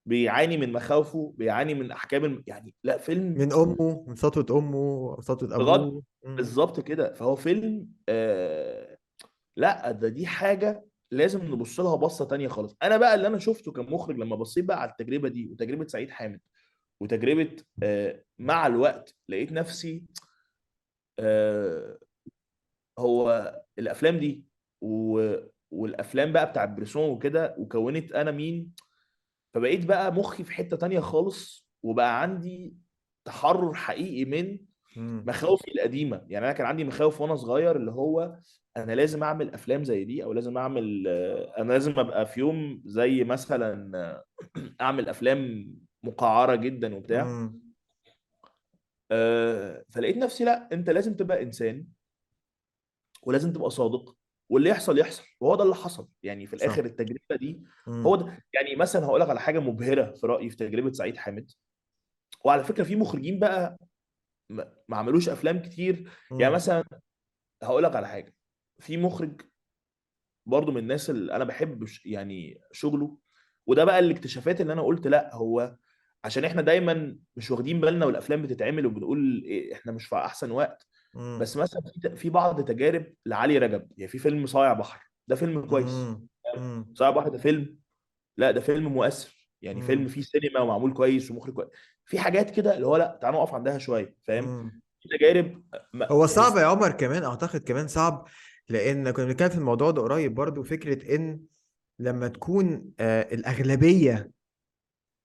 بيعاني من مخاوفه، بيعاني من احكام يعني لا فيلم من امه، من سطوة امه وسطوة بغض. ابوه. مم. بالظبط كده. فهو فيلم لا دي حاجه لازم نبص لها بصه تانية خالص. انا بقى اللي انا شفته كمخرج لما بصيت بقى على التجربه دي وتجربه سعيد حامد وتجربه مع الوقت لقيت نفسي آه هو الافلام دي والافلام بقى بتاع بريسون وكده وكونت انا مين. فبقيت بقى مخي في حته تانية خالص وبقى عندي تحرر حقيقي من مم. مخاوفي القديمه. يعني انا كان عندي مخاوف وانا صغير اللي هو انا لازم اعمل افلام زي دي او لازم اعمل انا لازم ابقى في يوم زي مثلا اعمل افلام مقعره جدا وبتاع. مم. فلقيت نفسي لا انت لازم تبقى انسان ولازم تبقى صادق واللي يحصل يحصل. وهو ده اللي حصل يعني في صح. الاخر التجربه دي. هو مم. ده يعني مثلا هقول لك على حاجه مبهره في رايي في تجربه سعيد حامد. وعلى فكره في مخرجين بقى ما عملوش افلام كتير. يعني مم. مثلا هقول لك على حاجه. في مخرج برضو من الناس اللي انا بحب يعني شغله. وده بقى الاكتشافات اللي انا قلت لا هو عشان احنا دايما مش واخدين بالنا والافلام بتتعمل وبنقول إيه احنا مش في احسن وقت. مم. بس مثلا في بعض تجارب لعلي رجب. يعني في فيلم صايع بحر ده فيلم كويس. مم. مم. صايع بحر ده فيلم لا ده فيلم مؤثر. يعني فيلم مم. فيه سينما ومعمول كويس ومخرج كويس. في حاجات كده اللي هو لا تعالوا نقف عندها شويه فاهم. مم. في تجارب هو صعب يا عمر، كمان اعتقد كمان صعب، لان كنا بنتكلم في الموضوع ده قريب برضو، فكرة ان لما تكون الاغلبية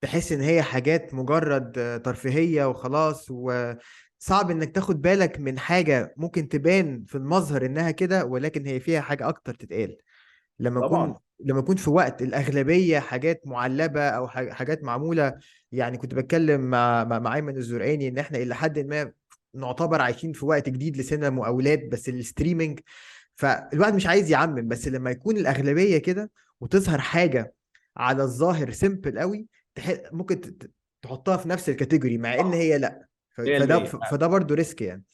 تحس ان هي حاجات مجرد ترفيهية وخلاص، وصعب انك تاخد بالك من حاجة ممكن تبان في المظهر انها كده ولكن هي فيها حاجة اكتر تتقال. طبعا. لما يكون في وقت الأغلبية حاجات معلبة أو حاجات معمولة. يعني كنت بتكلم مع أيمن الزرقاني إن إحنا إلى حد ما نعتبر عايشين في وقت جديد لسينما مقاولات بس الستريمينج. فالواحد مش عايز يعمم، بس لما يكون الأغلبية كده وتظهر حاجة على الظاهر سيمبل قوي، ممكن تحطها في نفس الكاتيجوري مع إن هي لأ. 100%. فده برضو ريسك يعني.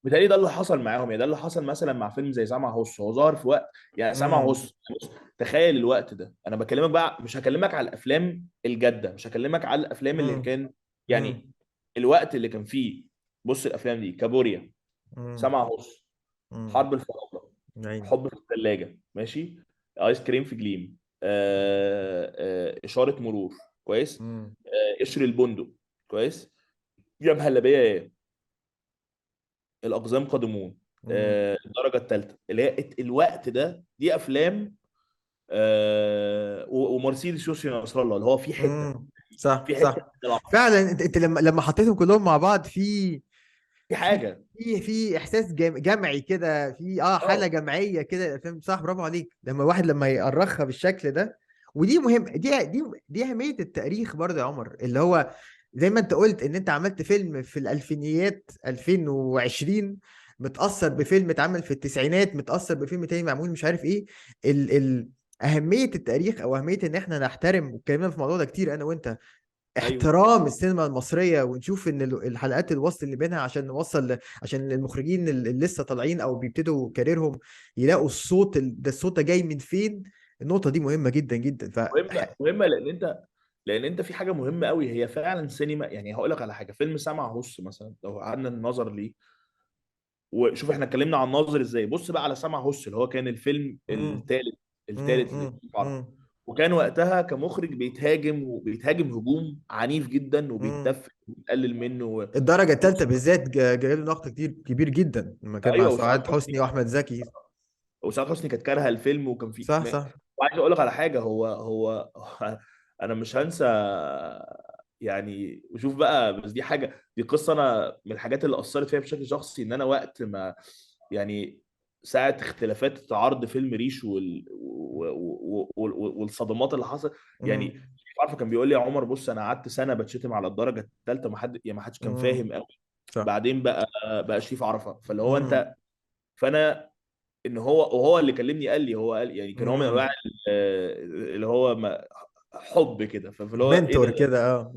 بالتالي ده اللي حصل معاهم. يعني ده اللي حصل مثلا مع فيلم زي سامع هوس. هو ظهر في وقت يعني سامع امم. هوس. بص، تخيل الوقت ده. انا بكلمك بقى مش هكلمك على الافلام الجاده. مش هكلمك على الافلام اللي امم. كان امم. يعني الوقت اللي كان فيه. بص الافلام دي كابوريا، امم. سامع هوس، امم. حرب الفراعنه، عيني. حب في الثلاجه ماشي، ايس كريم في جليم، اشاره مرور كويس، امم. قشر البندق كويس، يا مهلبيه يا الاقزام قادمون، الدرجه الثالثه اللي هي الوقت ده. دي افلام ومرسيدس يوسف نصر الله اللي هو في حته. صح في حته صح. من العمر. فعلا انت لما حطيتهم كلهم مع بعض في في حاجه. في احساس جمعي كده، في حاله اه جمعيه كده الافلام. صح، برافو عليك، لما واحد لما يأرخها بالشكل ده. ودي مهم، دي اهميه التاريخ برضه يا عمر، اللي هو زي ما انت قلت ان انت عملت فيلم في الالفينيات 2020 متأثر بفيلم اتعمل في التسعينات، متأثر بفيلم تاني معمول مش عارف ايه. ال أهمية التاريخ أو أهمية إن إحنا نحترم، واتكلمنا في الموضوع ده كتير أنا وأنت، ايوه احترام السينما المصرية، ونشوف ان الحلقات الوصل اللي بينها عشان نوصل عشان المخرجين اللي لسه طالعين او بيبتدوا كاريرهم يلاقوا الصوت ده، الصوت ده جاي من فين. النقطة دي مهمة جدا جدا. مهمه مهمه لان انت في حاجه مهمه قوي هي فعلا سينما. يعني هقول لك على حاجه. فيلم سمع هوس مثلا لو قعدنا النظر ليه وشوف احنا اتكلمنا عن ناظر ازاي. بص بقى على سمع هوس اللي هو كان الفيلم مم. الثالث مم. للعرب. مم. وكان وقتها كمخرج بيتهاجم هجوم عنيف جدا مم. وبيتدف وبيتقلل منه الدرجة الثالثة بالذات جاي له نقد كتير كبير جدا لما كان مع ايوه وسعاد سعاد حسني. حسني واحمد زكي. وسعاد حسني كانت كارهه الفيلم وكان في صح صح. وعايز اقول لك على حاجه. هو انا مش هنسى يعني. وشوف بقى بس دي حاجه دي قصه انا من الحاجات اللي اثرت فيها بشكل شخصي. ان انا وقت ما يعني ساعه اختلافات عرض فيلم ريش والصدمات اللي حصلت مم. يعني. عارفه كان بيقول لي يا عمر بص انا قعدت سنه بتشتم على الدرجه الثالثه، ما حدش كان امم. فاهم قوي. صح. بعدين بقى شريف عرفه، فاللي هو امم. انت. فانا ان وهو اللي كلمني قال لي، هو قال يعني كان هو من انواع امم. اللي هو حب كده، فاللي هو ايه منتور ده. كده، اه.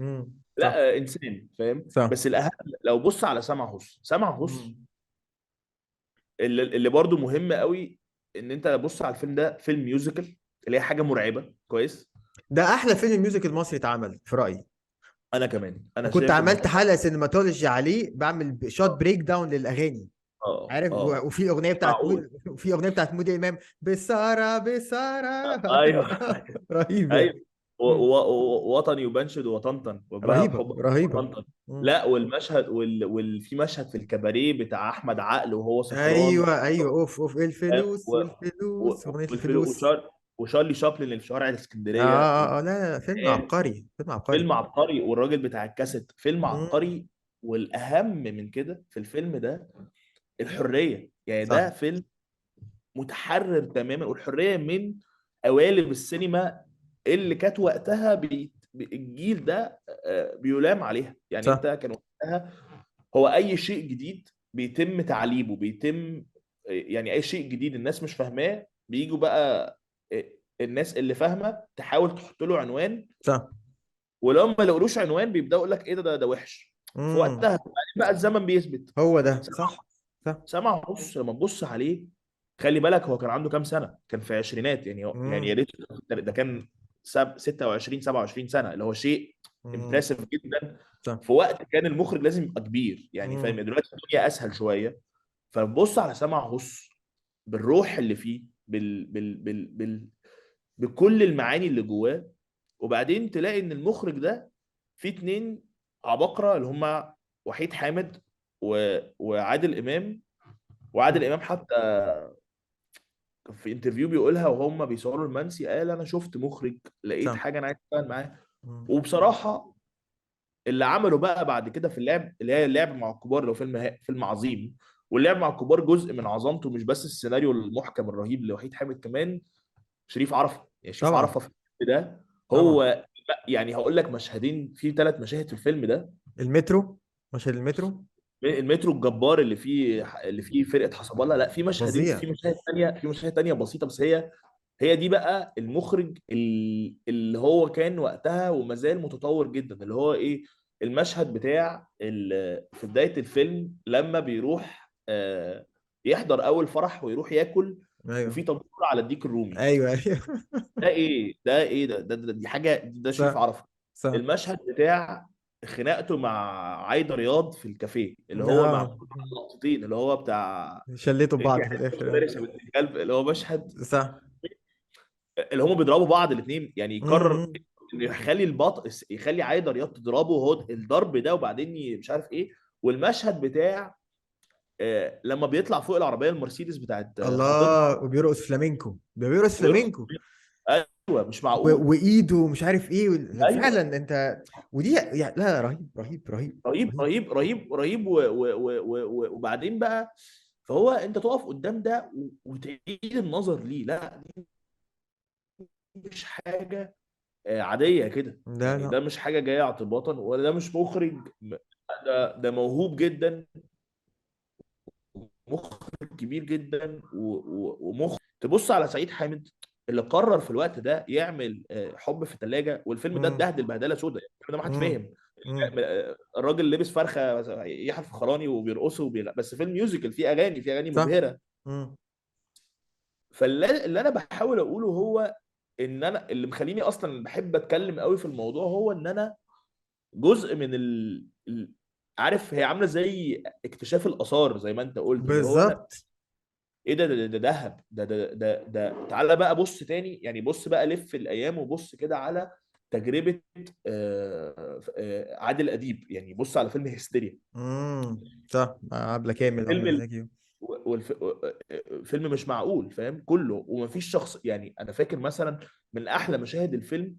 صح. لا انسان فاهم. صح. بس الاهم لو بص على سمع هوس، سمع هوس مم. اللي برضو مهم قوي، ان انت بص على الفيلم ده فيلم ميوزيكال، اللي هي حاجه مرعبه كويس. ده احلى فيلم ميوزك المصري اتعمل في رايي. انا كمان انا وكنت شايف ان عملت هو حلقه سينماتولوجي عليه، بعمل شوت بريك داون للاغاني. اه عارف، اه وفي اغنيه مش بتاعت معقول. وفي اغنيه بتاعت مودي امام، بساره بساره. ايوه رهيب ايوه. يعني. مم. وطني وبنشد وطنطن وبها رهيبه بحب رهيبه. وطنطن. مم. لا والمشهد في مشهد في الكباريه بتاع احمد عقل وهو سكران. ايوه ايوه، اوف اوف، الفلوس و... والفلوس، اغنيه الفلوس. والفيلم وشارلي شابلن اللي في شوارع اه الاسكندريه اه اه، لا لا، فيلم عبقري، فيلم عبقري. فيلم عبقري. والراجل بتاع الكاسيت فيلم مم. عبقري. والاهم من كده في الفيلم ده الحريه، يعني صح. ده فيلم متحرر تماما. والحريه من قوالب السينما اللي كانت وقتها الجيل ده بيلام عليها. يعني صح. انت كان وقتها هو اي شيء جديد بيتم تعليبه، بيتم يعني اي شيء جديد الناس مش فاهماه بيجوا بقى الناس اللي فاهمه تحاول تحط له عنوان. صح. ولو ما لقولوش عنوان بيبداوا يقول لك ايه ده وحش. في مم. وقتها بعدين بقى الزمن بيثبت. هو ده صح. صح. سمع بص لما تبص عليه، خلي بالك هو كان عنده كام سنه؟ كان في عشرينات يعني يعني يا مم. ريت. ده كان 26 27 سنه، اللي هو شيء مم. امبرسيف جدا. صح. في وقت كان المخرج لازم يبقى كبير يعني فاهم. مم. دلوقتي الدنيا اسهل شويه. فبص على سمع هص بالروح اللي فيه بكل المعاني اللي جواه. وبعدين تلاقي ان المخرج ده في اتنين عباقرة اللي هم وحيد حامد وعادل امام. وعادل امام حتى في انترفيو بيقولها وهم بيصوروا المنسي، قال انا شفت مخرج لقيت صح. حاجه انا عايز اشتغل معاه. مم. وبصراحه اللي عمله بقى بعد كده في اللعب، اللي هي اللعب مع الكبار، لو فيلم عظيم. واللعب مع الكبار جزء من عظمته، مش بس السيناريو المحكم الرهيب لوحيد حامد، كمان شريف عرفة. يعني شريف طبعا. عرفة في الفيلم ده طبعا. هو يعني هقول لك مشهدين في 3 مشاهد في الفيلم ده. المترو، مشهد المترو. المترو الجبار اللي فيه فرقة حسب الله. لا في مشهدين، فظيع. في مشاهد تانية بسيطة. بس هي دي بقى المخرج اللي هو كان وقتها وما زال متطور جدا. اللي هو ايه؟ المشهد بتاع في بداية الفيلم لما بيروح يحضر اول فرح ويروح ياكل، ايوه وفي طابور على الديك الرومي. ايوه ايوه. دي حاجه ده شريف صح. عرفة. صح. المشهد بتاع خناقته مع عايدة رياض في الكافيه، اللي هو مع اه، اللقطتين اللي هو بتاع شليتوا انت بعض في حته الاخر. فارس يا بنت الكلب، اللي هو مشهد صح. اللي هم بيضربوا بعض الاثنين. يعني يقرر مم. انه يخلي يخلي عايدة رياض تضربه هو الضرب ده، وبعدين مش عارف ايه. والمشهد بتاع لما بيطلع فوق العربيه المرسيدس بتاعت خطيبته الله، وبيرقص فلامينكو، ده بيرقص ويرقص. فلامينكو. ايوه مش معقول. وايده مش عارف ايه، ايوه فعلا انت. ودي يعني، لا، رهيب رهيب رهيب رهيب رهيب. رهيب رهيب رهيب وبعدين بقى فهو انت تقف قدام ده وتعيد النظر ليه. لا دي مش حاجه عاديه كده. لا يعني لا. ده مش حاجه جايه اعتباطا، ولا ده مش مخرج ده موهوب جدا. مخرج كبير جدا ومخرج. تبص على سعيد حامد اللي قرر في الوقت ده يعمل حب في الثلاجه، والفيلم ده مم. اتبهدل بهدله سوداء. يعني الفيلم ده ما حدش مم. فاهم. مم. الراجل لابس فرخه يحيى الفخراني وبيرقصوا بس فيلم ميوزيكال فيه اغاني، فيه اغاني صح. مبهره. مم. فاللي انا بحاول اقوله هو ان انا اللي مخليني اصلا بحب اتكلم قوي في الموضوع هو ان انا جزء من عارف هي عامله زي اكتشاف الاثار زي ما انت قلت. اللي هو انا بالظبط. ايه ده دهب تعالى بقى بص تاني. يعني بص بقى لف الايام وبص كده على تجربه عادل اديب. يعني بص على فيلم هيستيريا. صح، مع عبلة كامل فيلم واحمد زكي. فيلم مش معقول فاهم كله. ومفيش شخص يعني انا فاكر مثلا من احلى مشاهد الفيلم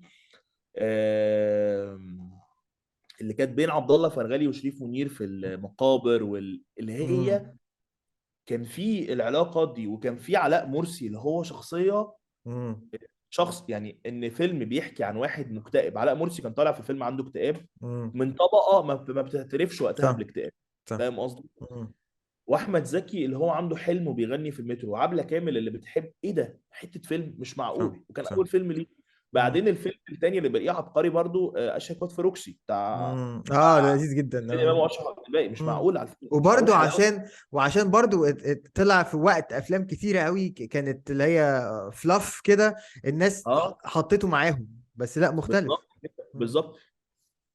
اللي كانت بين عبد الله فرغلي وشريف منير في المقابر اللي مم. هي كان في العلاقه دي. وكان في علاء مرسي اللي هو شخصيه مم. شخص يعني ان فيلم بيحكي عن واحد مكتئب. علاء مرسي كان طالع في فيلم عنده اكتئاب امم. من طبقه ما بتعترفش وقتها صح. بالاكتئاب. صح. فاهم قصدي؟ امم. واحمد زكي اللي هو عنده حلم وبيغني في المترو، وعبله كامل اللي بتحب ايه ده حته فيلم مش صح. معقول، وكان صح. اول فيلم ليه. امم. بعدين الفيلم الثاني اللي بقيه عبقري برضو اشهد كوت في روكسي بتاع اه، ده لذيذ جدا. عادل امام واشرف عبد الباقي. مش مم. معقول على فكره، مش معقول وبرضه حلاوه. وعشان برضه طلع في وقت افلام كتيره قوي كانت اللي هي فلاف كده، الناس اه حطيته معاهم، بس لا مختلف. بالظبط مم. بالظبط.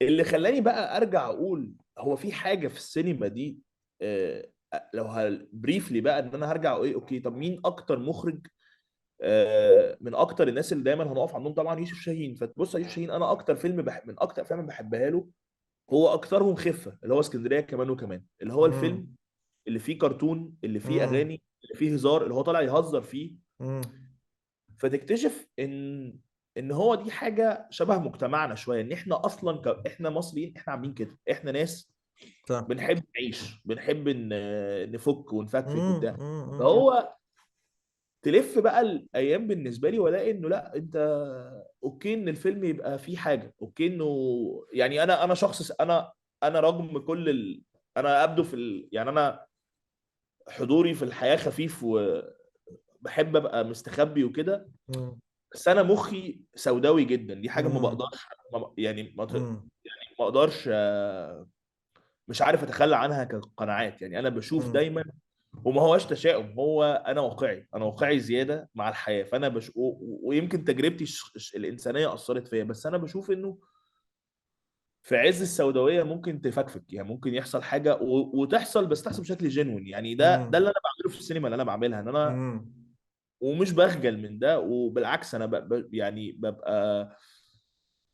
اللي خلاني بقى ارجع اقول هو في حاجه في السينما دي، آه، لو بريفلي بقى ان انا هرجع ايه اوكي، طب مين اكتر مخرج من اكتر الناس اللي دايما هنقف عندهم؟ طبعا يوسف شاهين. فتبص يا يوسف شاهين، انا اكتر فيلم من اكتر افلام اللي بحبها له هو اكترهم خفه، اللي هو اسكندريه كمان وكمان، اللي هو مم. الفيلم اللي فيه كرتون، اللي فيه مم. اغاني، اللي فيه هزار، اللي هو طالع يهزر فيه. مم. فتكتشف ان هو دي حاجه شبه مجتمعنا شويه، ان احنا اصلا احنا مصريين احنا عاملين كده، احنا ناس صح. بنحب نعيش، بنحب نفك ونفكفك مم. وبتاع. مم. مم. فهو تلف بقى الايام بالنسبه لي والاقي انه لا، انت اوكي ان الفيلم يبقى فيه حاجه، اوكي انه يعني انا شخص، انا رغم كل انا ابدو يعني انا حضوري في الحياه خفيف وبحب ابقى مستخبي وكده، مم. بس انا مخي سوداوي جدا. دي حاجه ما مم. بقدرش يعني مم. ما اقدرش مش عارف اتخلى عنها كقناعات. يعني انا بشوف مم. دايما، وما هوش تشاؤم، هو انا واقعي، انا واقعي زياده مع الحياه. فانا ويمكن تجربتي الانسانيه اثرت فيا، بس انا بشوف انه في عز السوداويه ممكن تفكفك، يعني ممكن يحصل حاجه وتحصل، بس تحصل بشكل جينوين. يعني ده اللي انا بعمله في السينما، اللي انا بعملها ان انا مم. ومش بخجل من ده. وبالعكس انا يعني ببقى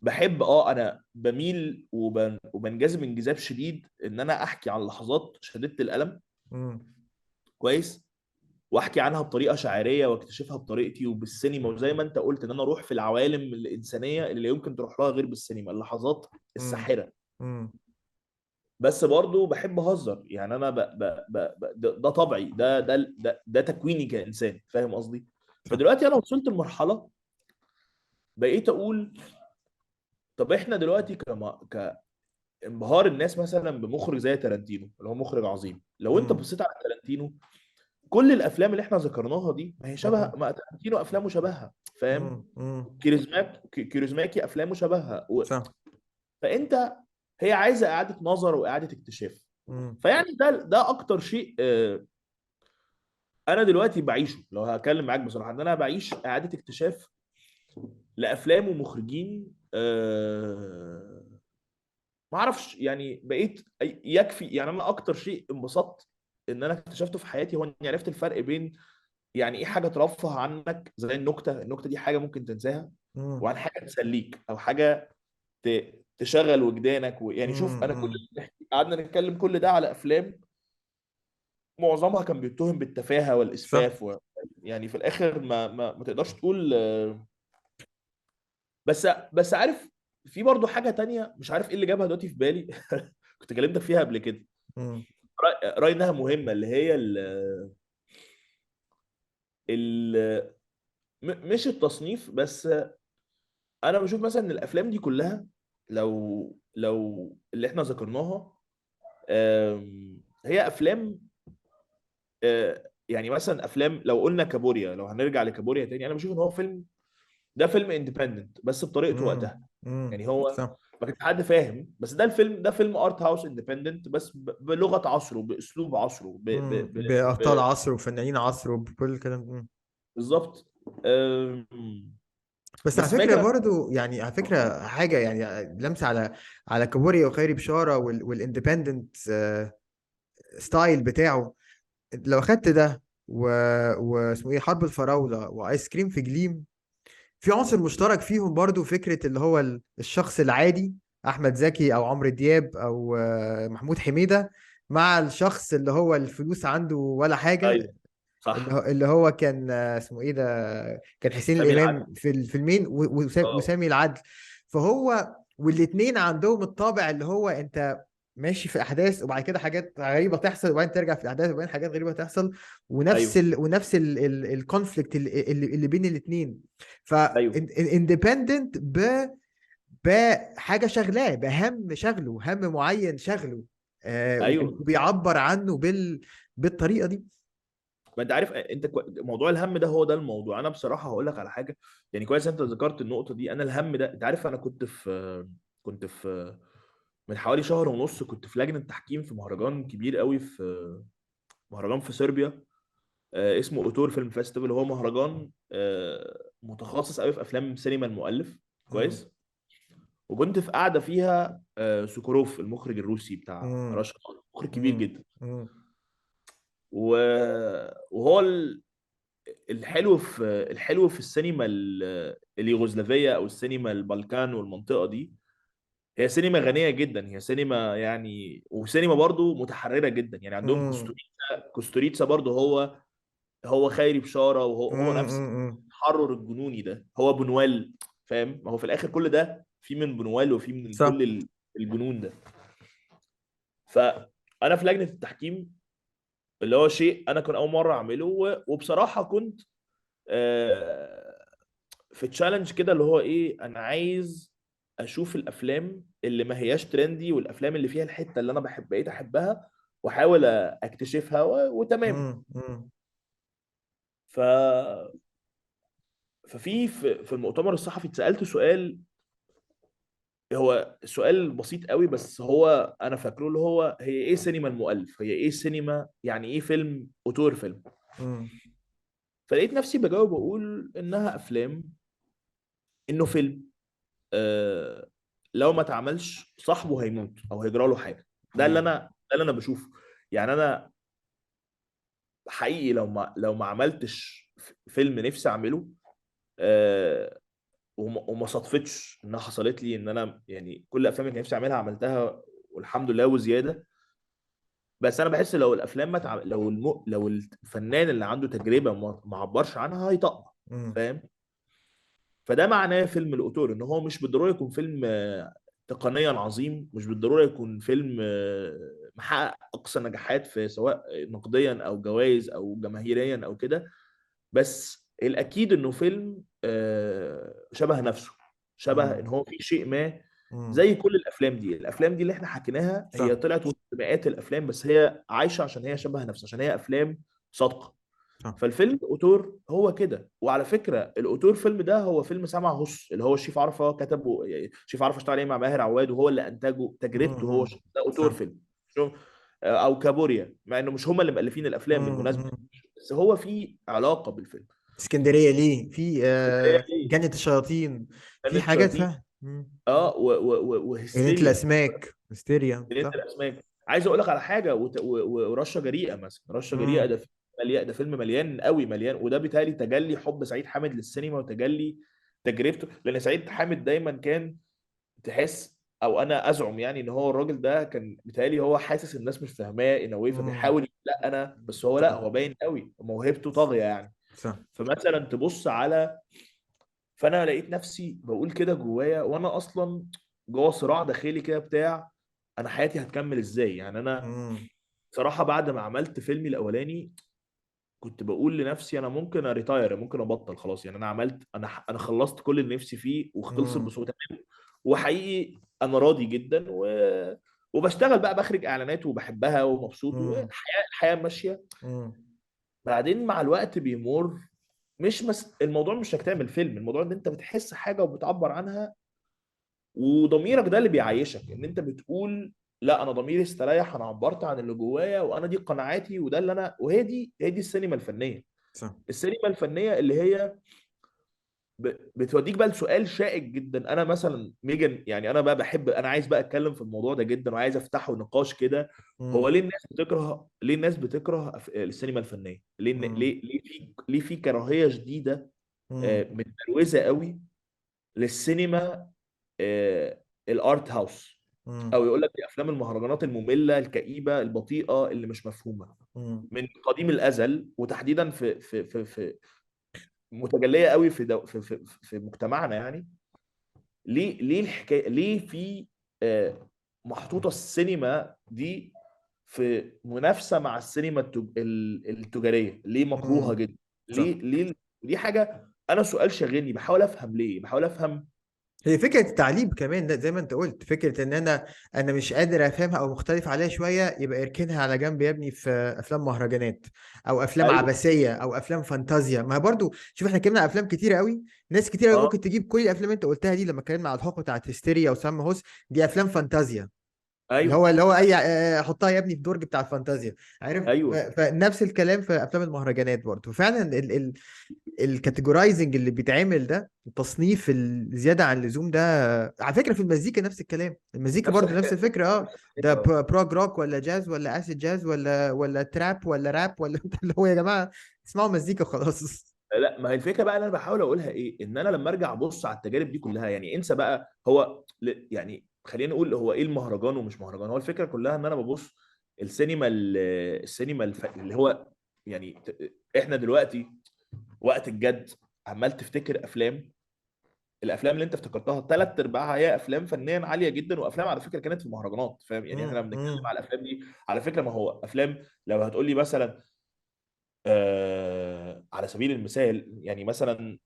بحب انا بميل وبنجذب انجذاب شديد ان انا احكي عن لحظات شديدة الالم مم. كويس، واحكي عنها بطريقه شعريه واكتشفها بطريقتي وبالسينما. وزي ما انت قلت ان انا اروح في العوالم الانسانيه اللي لا يمكن تروح لها غير بالسينما، اللحظات مم. الساحره. مم. بس برضو بحب اهزر، يعني انا ده طبعي، ده تكويني كانسان. فاهم قصدي؟ صح. فدلوقتي انا وصلت لمرحله بقيت اقول طب احنا دلوقتي كانبهار الناس مثلا بمخرج زي تارانتينو اللي هو مخرج عظيم. لو انت مم. بصيت على تارانتينو، كل الافلام اللي احنا ذكرناها دي ما هي شبه، مم. ما تارانتينو افلامه شبهها. فاهم؟ مم. مم. كيريزماكي افلامه شبهها صح. فانت هي عايزه اعاده نظر واعاده اكتشاف. مم. فيعني ده اكتر شيء انا دلوقتي بعيشه. لو هتكلم معاك بصراحه ان انا بعيش اعاده اكتشاف لافلام ومخرجين ما اعرفش. يعني بقيت يكفي. يعني انا اكتر شيء انبسطت ان انا اكتشفته في حياتي هو اني عرفت الفرق بين يعني ايه حاجه ترفه عنك زي النكته دي حاجه ممكن تنساها، مم. وعن حاجه تسليك او حاجه تشغل وجدانك. ويعني شوف انا كل مم. قعدنا نتكلم كل ده على افلام معظمها كان بيتهم بالتفاهه صح. والاسفاف يعني في الاخر ما تقدرش تقول بس عارف في برضه حاجه تانية مش عارف ايه اللي جابها دلوقتي في بالي. كنت كلمتك فيها قبل كده، مم. رأي انها مهمه، اللي هي ال مش التصنيف بس. انا بشوف مثلا ان الافلام دي كلها لو اللي احنا ذكرناها هي افلام يعني مثلا افلام لو قلنا كابوريا، لو هنرجع لكابوريا تاني، انا بشوف ان هو ده فيلم اندبندنت بس بطريقته مم. وقتها. مم. يعني هو صح. ما كانش حد فاهم، بس ده فيلم ارت هاوس اندبندنت بس بلغه عصره، باسلوب عصره بأبطال عصر وفنانين عصر وبكل الكلام. بالظبط. أم، بس على بس ما فكرة يجي برضو، يعني على فكرة حاجة يعني لمسة على كابوريا وخيري بشارة والاندبندنت ستايل بتاعه. لو اخدت ده واسمه ايه حرب الفراولة وايس كريم في جليم، في عنصر مشترك فيهم برضو، فكرة اللي هو الشخص العادي، احمد زكي او عمرو دياب او محمود حميدة، مع الشخص اللي هو الفلوس عنده ولا حاجة، ايوه صح. اللي هو كان اسمه ايه ده، كان حسين سامي العدل. الامام في الفيلمين اه وسامي العدل. فهو والاتنين عندهم الطابع اللي هو انت ماشي في احداث، وبعد كده حاجات غريبه تحصل، وبعدين ترجع في الاحداث، وبعدين حاجات غريبه تحصل، ايوه ونفس الكونفليكت اللي بين الاثنين. ف ايوه اندبندنت بحاجه شغلاه، بهم شغله، هم معين شغله، ايوه. وبيعبر عنه بالطريقه دي. ما انت عارف انت موضوع الهم ده هو ده الموضوع. انا بصراحه هقول لك على حاجه، يعني كويس انت ذكرت النقطه دي. انا الهم ده، انت عارف انا كنت في من حوالي شهر ونص كنت في لجنه تحكيم في مهرجان كبير قوي، في مهرجان في صربيا، اسمه اوتور فيلم فيستيفال. هو مهرجان متخصص قوي في افلام سينما المؤلف. مم. كويس. وكنت في قاعده فيها سوكوروف المخرج الروسي بتاع مم. رشا، مخرج كبير مم. جدا. مم. وهو الحلو في السينما اليوغوسلافيه او السينما البلكان والمنطقه دي، هي سينما غنيه جدا، هي سينما يعني، وسينما برضو متحرره جدا. يعني عندهم مم. كوستوريتسا برضو، هو خيري بشاره، وهو مم. نفس مم. التحرر الجنوني ده، هو بنوال. فاهم؟ ما هو في الاخر كل ده في من بنوال وفي من صح. كل الجنون ده. فانا في لجنه التحكيم، اللي هو شيء انا كنت اول مره اعمله، وبصراحه كنت آه، في تشالنج كده، اللي هو ايه، انا عايز اشوف الافلام اللي ما هياش ترندي، والافلام اللي فيها الحته اللي انا بقيت احبها، واحاول اكتشفها وتمام. مم. مم. ف في المؤتمر الصحفي اتسالت سؤال، هو سؤال بسيط قوي، بس هو انا فاكره، اللي هو هي ايه سينما المؤلف، هي ايه سينما، يعني ايه فيلم اوتور فيلم. مم. فلقيت نفسي بجاوب اقول انها افلام، انه فيلم لو ما اتعملش صاحبه هيموت او هيجرى له حاجه. مم. ده اللي انا بشوفه. يعني انا حقيقي لو ما عملتش فيلم نفسي اعمله، آه، وما صدفتش انها حصلت لي، ان انا يعني كل الافلام اللي كان نفسي اعملها عملتها والحمد لله وزياده. بس انا بحس لو الافلام ما لو الفنان اللي عنده تجربه ما عبرش عنها هيطق. مم. فاهم؟ فده معناه فيلم الأوتور، ان هو مش بالضروره يكون فيلم تقنيا عظيم، مش بالضروره يكون فيلم محقق اقصى نجاحات في سواء نقديا او جوائز او جماهيريا او كده. بس الاكيد انه فيلم شبه نفسه، شبه مم. ان هو في شيء ما. مم. زي كل الافلام دي اللي احنا حكيناها، هي صح. طلعت وسط مئات الافلام، بس هي عايشه عشان هي شبه نفسها، عشان هي افلام صادقه. صح. فالفيلم اوتور هو كده. وعلى فكره الاوتور فيلم ده هو فيلم سمع هص، اللي هو شريف عرفة كتبه، يعني شريف عرفة اشتغل عليه مع ماهر عواد، وهو اللي انتجه تجربته هو. مم. ده اوتور صح. فيلم. شو او كابوريا، مع انه مش هم اللي مؤلفين الافلام بالمناسبه، مم. بس هو في علاقه بالفيلم. اسكندرية ليه، في اسكندريه ليه؟ جنة الشياطين، في جنة حاجات الشياطين. فيها. اه جنينة وهستيريا. الأسماك، هستيريا، جنينه صح. الاسماك. عايز اقول لك على حاجه، ورشه جريئه مثلا، رشه جريئه مم. ده مليان، ده فيلم مليان قوي مليان. وده بالتالي تجلي حب سعيد حامد للسينما، وتجلي تجربته. لان سعيد حامد دايما كان تحس، او انا ازعم يعني، ان هو الراجل ده كان بالتالي هو حاسس الناس مش فاهماه ان واي، مم. فبيحاول لا انا بس، هو لا، صح. هو باين قوي موهبته طاغيه يعني. صح. فمثلا تبص على، فانا لقيت نفسي بقول كده جوايا، وانا اصلا جوا صراع داخلي كده بتاع انا حياتي هتكمل ازاي. يعني انا مم. صراحة بعد ما عملت فيلمي الأولاني كنت بقول لنفسي أنا ممكن أريتاير، ممكن أبطل خلاص. يعني أنا عملت، أنا خلصت كل اللي نفسي فيه وخلصت مم. بصوت تمام. وحقيقي أنا راضي جدا، وبشتغل بقى، بخرج إعلانات وبحبها ومبسوط، مم. والحياة ماشية. مم. بعدين مع الوقت بيمر، مش الموضوع مش انك تعمل فيلم، الموضوع ان انت بتحس حاجه وبتعبر عنها، وضميرك ده اللي بيعيشك، ان انت بتقول لا انا ضميري استريح، انا عبرت عن اللي جوايا، وانا دي قناعاتي، وده اللي انا، هي دي السينما الفنيه. صح. السينما الفنيه اللي هي بتوديك بقى لسؤال شائك جدا. انا مثلا ميجن، يعني انا بقى بحب، انا عايز بقى اتكلم في الموضوع ده جدا، وعايز افتحه نقاش كده. هو مم. ليه الناس بتكره السينما الفنيه؟ مم. ليه في كراهيه شديده مم. متمروزه قوي للسينما الارت هاوس، مم. او يقول لك دي افلام المهرجانات الممله الكئيبه البطيئه اللي مش مفهومه مم. من قديم الازل، وتحديدا في متجليه قوي في مجتمعنا يعني. ليه الحكايه، ليه في محطوطه السينما دي في منافسه مع السينما التجاريه، ليه مكروهه امم جدا؟ صح. ليه دي حاجه، انا سؤال شاغلني، بحاول افهم ليه، بحاول افهم. هي فكرة التعليم كمان، ده زي ما انت قلت، فكرة ان انا مش قادر افهمها او مختلف عليها شوية، يبقى اركنها على جنب يا ابني في افلام مهرجانات او افلام ايوه. عبثية او افلام فانتازيا. ما برضو شوف، احنا اتكلمنا عن افلام كتيرة قوي، ناس كتير قوي اه. ممكن تجيب كل الافلام اللي انت قلتها دي. لما اتكلمنا على الحقبة بتاعت هيستيريا وسام هوس، دي افلام فانتازيا، اللي ايوه. هو اللي هو اي حطها يا ابني في الدرج بتاع الفانتازيا، عارف؟ ايوه. فنفس الكلام في افلام المهرجانات برضو فعلا. الكاتيجورايزنج اللي بيتعمل ده، التصنيف الزياده عن اللزوم ده. على فكره في المزيكا نفس الكلام، المزيكا نفس برضو نفس الحكايه. الفكره. اه، نفس ده الحكايه. بروج روك ولا جاز ولا اسيد جاز ولا تراب ولا راب ولا اللي هو يا جماعه اسمعوا مزيكا خلاص. لا، ما هي الفكره بقى اللي انا بحاول اقولها ايه، ان انا لما ارجع ابص على التجارب دي كلها، يعني انسى بقى هو يعني خلينا نقول هو ايه المهرجان ومش مهرجان. هو الفكره كلها ان انا ببص السينما اللي هو يعني احنا دلوقتي وقت الجد عمال تفتكر افلام، الافلام اللي انت افتكرتها ثلاث ارباعها هي افلام فنيا عاليه جدا، وافلام على فكره كانت في مهرجانات، فاهم يعني؟ احنا بنتكلم امم على الافلام دي على فكره، ما هو افلام لو هتقول لي مثلا على سبيل المثال، يعني مثلا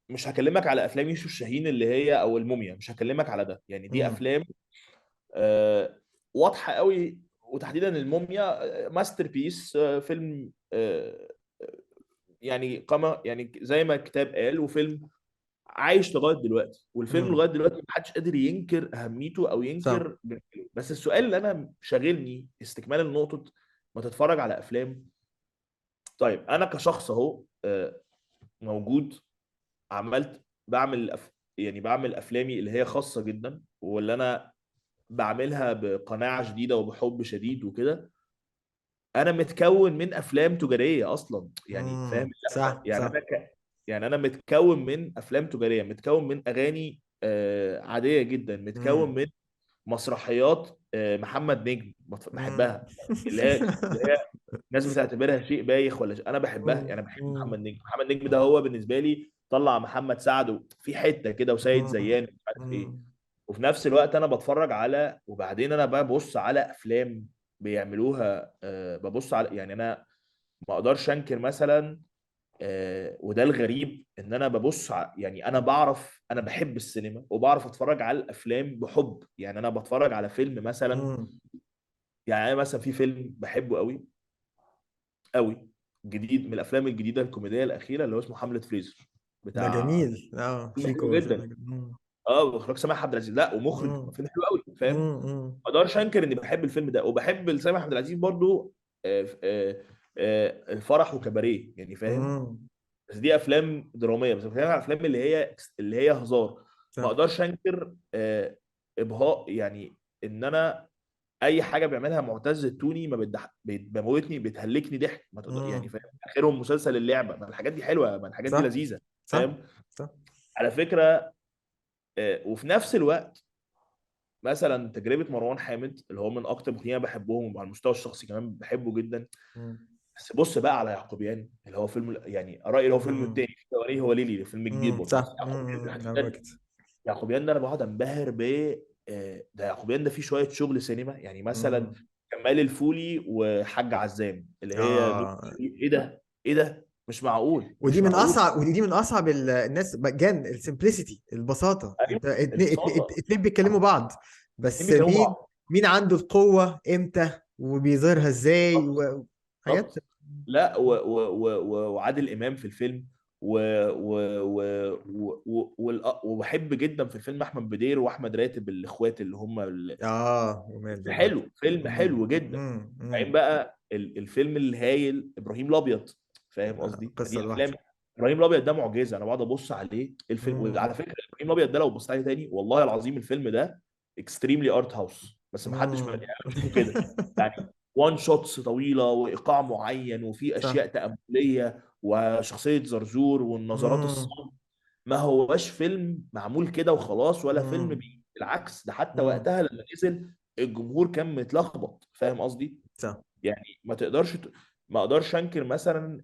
مش هكلمك على افلام يوسف شاهين اللي هي او الموميا، مش هكلمك على ده، يعني دي امم افلام واضحه قوي، وتحديدا الموميا ماستر بيس، فيلم يعني قام يعني زي ما الكتاب قال، وفيلم عايش لغايه دلوقتي، والفيلم امم لغايه دلوقتي محدش قادر ينكر اهميته او صح. ينكر جماله. بس السؤال اللي انا شاغلني استكمالا لنقطه ما تتفرج على افلام. طيب انا كشخص اهو موجود، عملت بعمل يعني بعمل افلامي اللي هي خاصه جدا، واللي انا بعملها بقناعه شديده وبحب شديد وكده. انا متكون من افلام تجاريه اصلا، يعني فاهم اللفه؟ صح يعني صح. انا يعني انا متكون من افلام تجاريه، متكون من اغاني عاديه جدا، متكون امم من مسرحيات محمد نجم امم بحبها، اللي هي ناس بتعتبرها شيء بايخ ولا شيء. انا بحبها، يعني انا بحب محمد امم نجم. محمد نجم ده هو بالنسبه لي طلع محمد سعد في حته كده، وسيد امم زيان مش عارف ايه. امم وفي نفس الوقت انا بتفرج على، وبعدين انا ببص على افلام بيعملوها، ببص على، يعني انا ما اقدرش انكر مثلا، وده الغريب ان انا ببص يعني انا بعرف، انا بحب السينما وبعرف اتفرج على الافلام بحب. يعني انا بتفرج على فيلم مثلا، امم يعني انا مثلا في فيلم بحبه قوي قوي جديد، من الافلام الجديده الكوميديه الاخيره، اللي هو اسمه حمله فريزر، ده بتاع، جميل. اه، فيلم حلو شيكو جدا. اه، واخراج سامح عبد العزيز، لا ومخرج امم فيلم حلو قوي، فاهم؟ امم ما اقدرش انكر اني بحب الفيلم ده، وبحب سامح عبد العزيز برضو الفرح وكباريه، يعني فاهم؟ امم بس دي افلام دراميه، بس بتكلم على الافلام اللي هي هزار. ما صح. اقدرش انكر ابهاء، يعني ان انا اي حاجه بيعملها معتز التوني ما بموتني، بتهلكني ضحك، ما تقدر يعني، امم فاهم؟ اخرهم مسلسل اللعبه، ما الحاجات دي حلوه، ما الحاجات دي صح لذيذه، صح فاهم؟ صح. على فكره وفي نفس الوقت مثلا تجربه مروان حامد اللي هو من اكتر المخرجين انا بحبهم، وعلى المستوى الشخصي كمان بحبه جدا. امم بس بص بقى على يعقوبيان اللي هو فيلم، يعني رايي اللي هو فيلم التاني، في الاولاني هو ليلي فيلم جديد برضه، بس صح. يعقوبيان انا تحديدا، وقت. يعقوبيان ده انا بقعد انبهر ب ده يعقوبيان ده فيه شويه شغل سينما، يعني مثلا كمال الفولي وحاج عزام اللي هي اه، ايه ده، ايه ده، مش معقول، ودي مش من معقول. اصعب، ودي من اصعب الناس مجان السمبlicity، البساطه. ايوه. انت البساطه. اتنين بيتكلموا بعض، الاثنين بس بيكلموا مين بعض. مين عنده القوه امتى وبيظهرها ازاي بالظبط. وحاجات. بالظبط. لا وعادل امام في الفيلم، و و و وبحب جدا في الفيلم احمد بدير واحمد راتب، الاخوات اللي هم اه، ومال دلوقتي. حلو، فيلم حلو جدا. بعدين بقى الفيلم الهايل ابراهيم الابيض، فاهم قصدي؟ قصه فدي لوحده. افلام. ابراهيم الابيض ده معجزه، انا بقعد ابص عليه الفيلم، مم. وعلى فكره ابراهيم الابيض ده لو بصيت عليه تاني والله العظيم الفيلم ده اكستريملي ارت هاوس، بس ما حدش مم. يعني بشوفه كده، يعني وان شوتس طويله وايقاع معين وفي صح. اشياء تامليه وشخصيه زرزور والنظرات مم. الصامته. ما هوش فيلم معمول كده وخلاص، ولا فيلم مم. بالعكس، ده حتى مم. وقتها لما نزل الجمهور كان متلخبط، فاهم قصدي؟ صح. يعني ما اقدرش انكر مثلا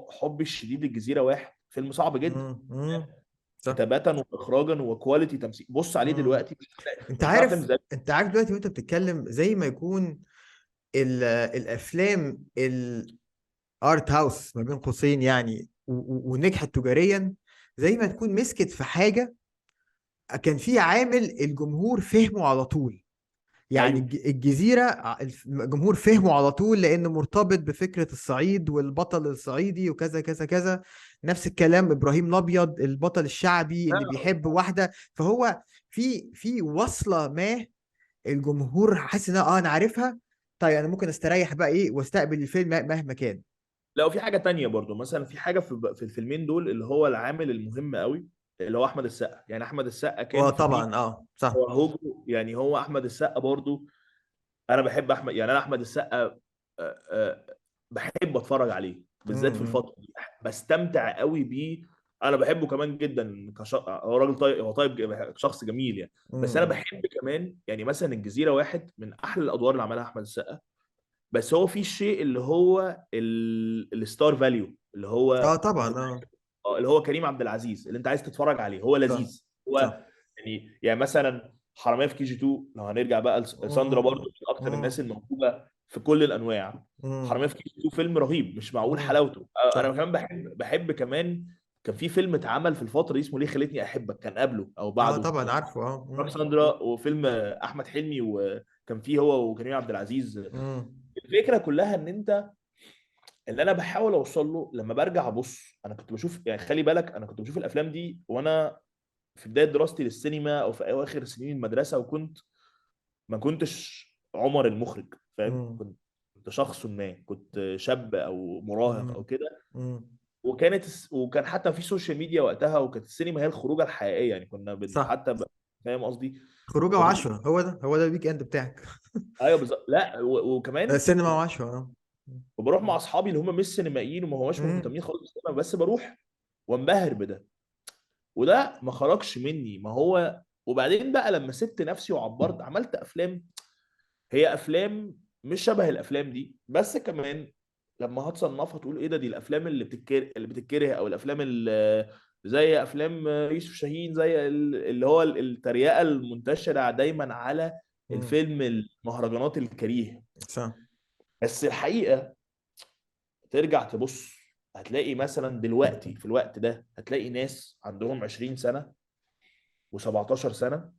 حبي الشديد الجزيره واحد، فيلم صعب جدا، مم. مم. صح. كتابة واخراجا وكواليتي تمثيل. بص عليه مم. دلوقتي انت مش هتلاقي فيلم عارف زي. انت عارف دلوقتي وانت بتتكلم زي ما يكون الافلام الارت هاوس ما بين قوسين يعني ونجحت تجاريا، زي ما تكون مسكت في حاجه كان في عامل الجمهور فهمه على طول. يعني ايوه الجزيرة الجمهور فهمه على طول لأنه مرتبط بفكرة الصعيد والبطل الصعيدي وكذا كذا كذا. نفس الكلام إبراهيم الأبيض، البطل الشعبي اللي لا، بيحب واحدة. فهو في وصلة ما الجمهور حاسس إن أنا عارفها. طيب أنا ممكن أستريح بقى إيه واستقبل الفيلم مهما كان. لا، وفي حاجة تانية برضو، مثلا في حاجة في الفيلمين دول اللي هو العامل المهم قوي، اللي هو احمد السقا. يعني احمد السقا كان في بيك. وطبعا صح. هو هوجو، يعني هو احمد السقا برضو. انا بحب احمد، يعني انا احمد السقا بحب اتفرج عليه بالذات في امم الفتره دي. بستمتع قوي بيه. انا بحبه كمان جدا هو راجل طيب، هو طيب، شخص جميل يعني. بس انا امم بحب كمان يعني مثلا الجزيره واحد من احلى الادوار اللي عملها احمد السقا. بس هو في شيء اللي هو الستار فاليو، اللي هو طبعا زي اللي هو كريم عبد العزيز، اللي انت عايز تتفرج عليه، هو صح لذيذ هو. صح. يعني مثلا حرامية في كي جي 2، لو هنرجع بقى لساندرا برضو، امم من اكتر الناس امم الموهوبه في كل الانواع. حرامية امم في كي جي 2 فيلم رهيب، مش معقول حلاوته. انا صح. كمان بحب كمان. كان في فيلم اتعمل في الفتره دي اسمه ليه خلتني احبك، كان قبله او بعده. طبعا عارفه راح ساندرا، وفيلم احمد حلمي، وكان فيه هو وكريم عبد العزيز. امم الفكره كلها ان انت، اللي انا بحاول اوصل له لما برجع ابص، انا كنت بشوف، يعني خلي بالك، انا كنت بشوف الافلام دي وانا في بدايه دراستي للسينما او في اواخر سنين المدرسه، ما كنتش عمر المخرج، فاهم؟ امم كنت شخص ما، كنت شاب او مراهق او امم كده. امم وكان حتى في سوشيال ميديا وقتها، وكانت السينما هي الخروجه الحقيقيه، يعني كنا صح. فاهم قصدي؟ خروجه فكنت وعشرة، هو ده الويك اند بتاعك. ايوه بالظبط. لا، وكمان سينما وعشرة وبروح مع اصحابي اللي هم مش سينمائيين وما هماش امم مهتمين خالص بالسينما، بس بروح وانبهر بده. وده ما خرجش مني، ما هو. وبعدين بقى لما سبت نفسي وعبرت، عملت افلام. هي افلام مش شبه الافلام دي، بس كمان لما هتصنفها تقول ايه ده، دي الافلام اللي بتتكره، او الافلام اللي زي افلام يوسف شاهين، زي اللي هو التريقه المنتشره دايما على امم الفيلم المهرجانات الكريه. صح. بس الحقيقه ترجع تبص، هتلاقي مثلا دلوقتي في الوقت ده هتلاقي ناس عندهم 20 سنة و17 سنة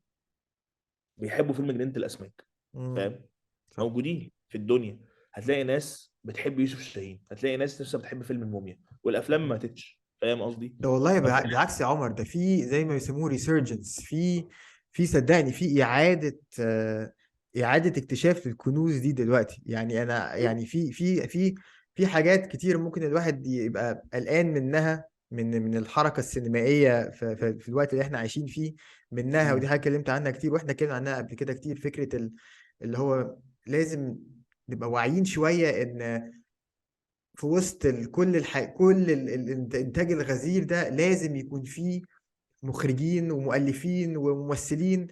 بيحبوا فيلم جنينة الأسماك، امم فاهم؟ صح. موجودين في الدنيا. هتلاقي ناس بتحب يوسف شاهين، هتلاقي ناس لسه بتحب فيلم الموميا، والأفلام ما ماتتش، فاهم قصدي؟ ده والله ما بالعكس يا عمر، ده في زي ما يسموه ريسيرجنس، في صدقني في إعادة اكتشاف للكنوز دي دلوقتي. يعني أنا يعني في حاجات كتير ممكن الواحد يبقى قلقان منها، من الحركة السينمائية في الوقت اللي احنا عايشين فيه منها. ودي مم. حاجة اتكلمت عنها كتير، واحنا اتكلمنا عنها قبل كده كتير. فكرة اللي هو لازم نبقى واعيين شوية ان في وسط كل الانتاج الغزير ده لازم يكون فيه مخرجين ومؤلفين وممثلين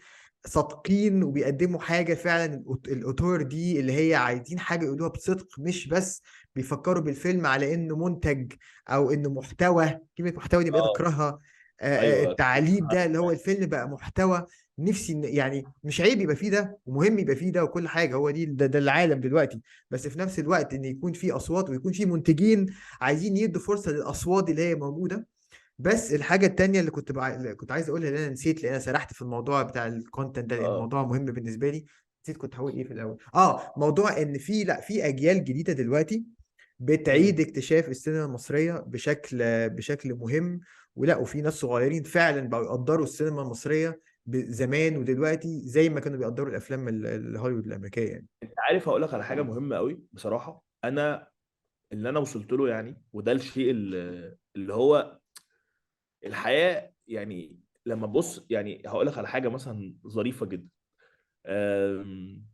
صادقين وبيقدموا حاجة فعلا. الأوتور دي اللي هي عايزين حاجة يقولوها بصدق، مش بس بيفكروا بالفيلم على إنه منتج أو إنه محتوى. كلمة محتوى دي بقيت اه، أكرهها. ايوه. التعليم ده اللي هو الفيلم بقى محتوى. نفسي يعني مش عيب يبقى فيه ده، ومهم يبقى فيه ده وكل حاجة. هو ده العالم دلوقتي. بس في نفس الوقت إن يكون فيه أصوات ويكون فيه منتجين عايزين يدوا فرصة للأصوات اللي هي موجودة. بس الحاجة التانية اللي كنت عايز اقولها، اللي انا نسيت لان انا سرحت في الموضوع بتاع الكونتنت ده لان اه. الموضوع مهم بالنسبة لي. نسيت كنت هقول ايه في الاول. موضوع ان في اجيال جديدة دلوقتي مم. بتعيد اكتشاف السينما المصرية بشكل مهم. ولا وفي ناس صغيرين فعلا بقوا يقدروا السينما المصرية زمان ودلوقتي زي ما كانوا بيقدروا الافلام الهوليوود الامريكية يعني. انت عارف، هقول لك على حاجه مهمه قوي بصراحه. اللي انا وصلت له يعني، وده الشيء اللي هو الحياه يعني. لما تبص، يعني هقول لك على حاجه مثلا ظريفه جدا. أم،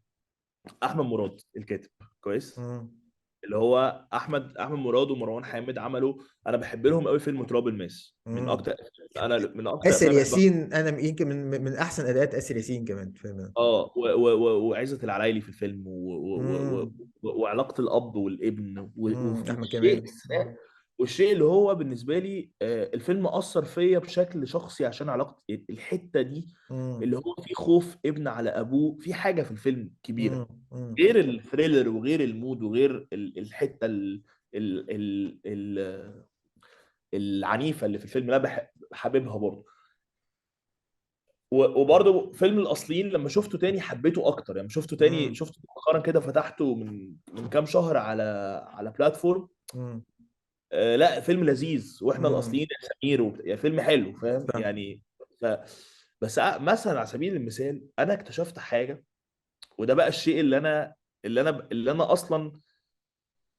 احمد مراد الكاتب، كويس. مم. اللي هو احمد مراد ومروان حامد عملوا. انا بحب لهم قوي فيلم تراب الماس، مم. من اكتر آسر افلام بحبها. ياسين انا يمكن من احسن اداءات آسر ياسين كمان في الفيلم ده. وعزت العلايلي في الفيلم، مم. وعلاقه الاب والابن، احمد والشيء كمان. ده. والشيء اللي هو بالنسبه لي الفيلم اثر فيا بشكل شخصي عشان علاقه الحته دي، مم. اللي هو في خوف ابن على ابوه، في حاجه في الفيلم كبيره مم. مم. غير الثريلر وغير المود وغير الحته ال ال ال العنيفه اللي في الفيلم اللي انا حاببها برضه. وبرضه فيلم الاصليين لما شفته تاني حبيته اكتر، يعني شفته تاني، مم. شفته مؤخرا كده، فتحته من كام شهر على بلاتفورم. مم. لا فيلم لذيذ، واحنا مم. الاصليين يا سمير يعني فيلم حلو فاهم صح. يعني. ف... بس مثلا على سبيل المثال انا اكتشفت حاجه، وده بقى الشيء اللي انا اصلا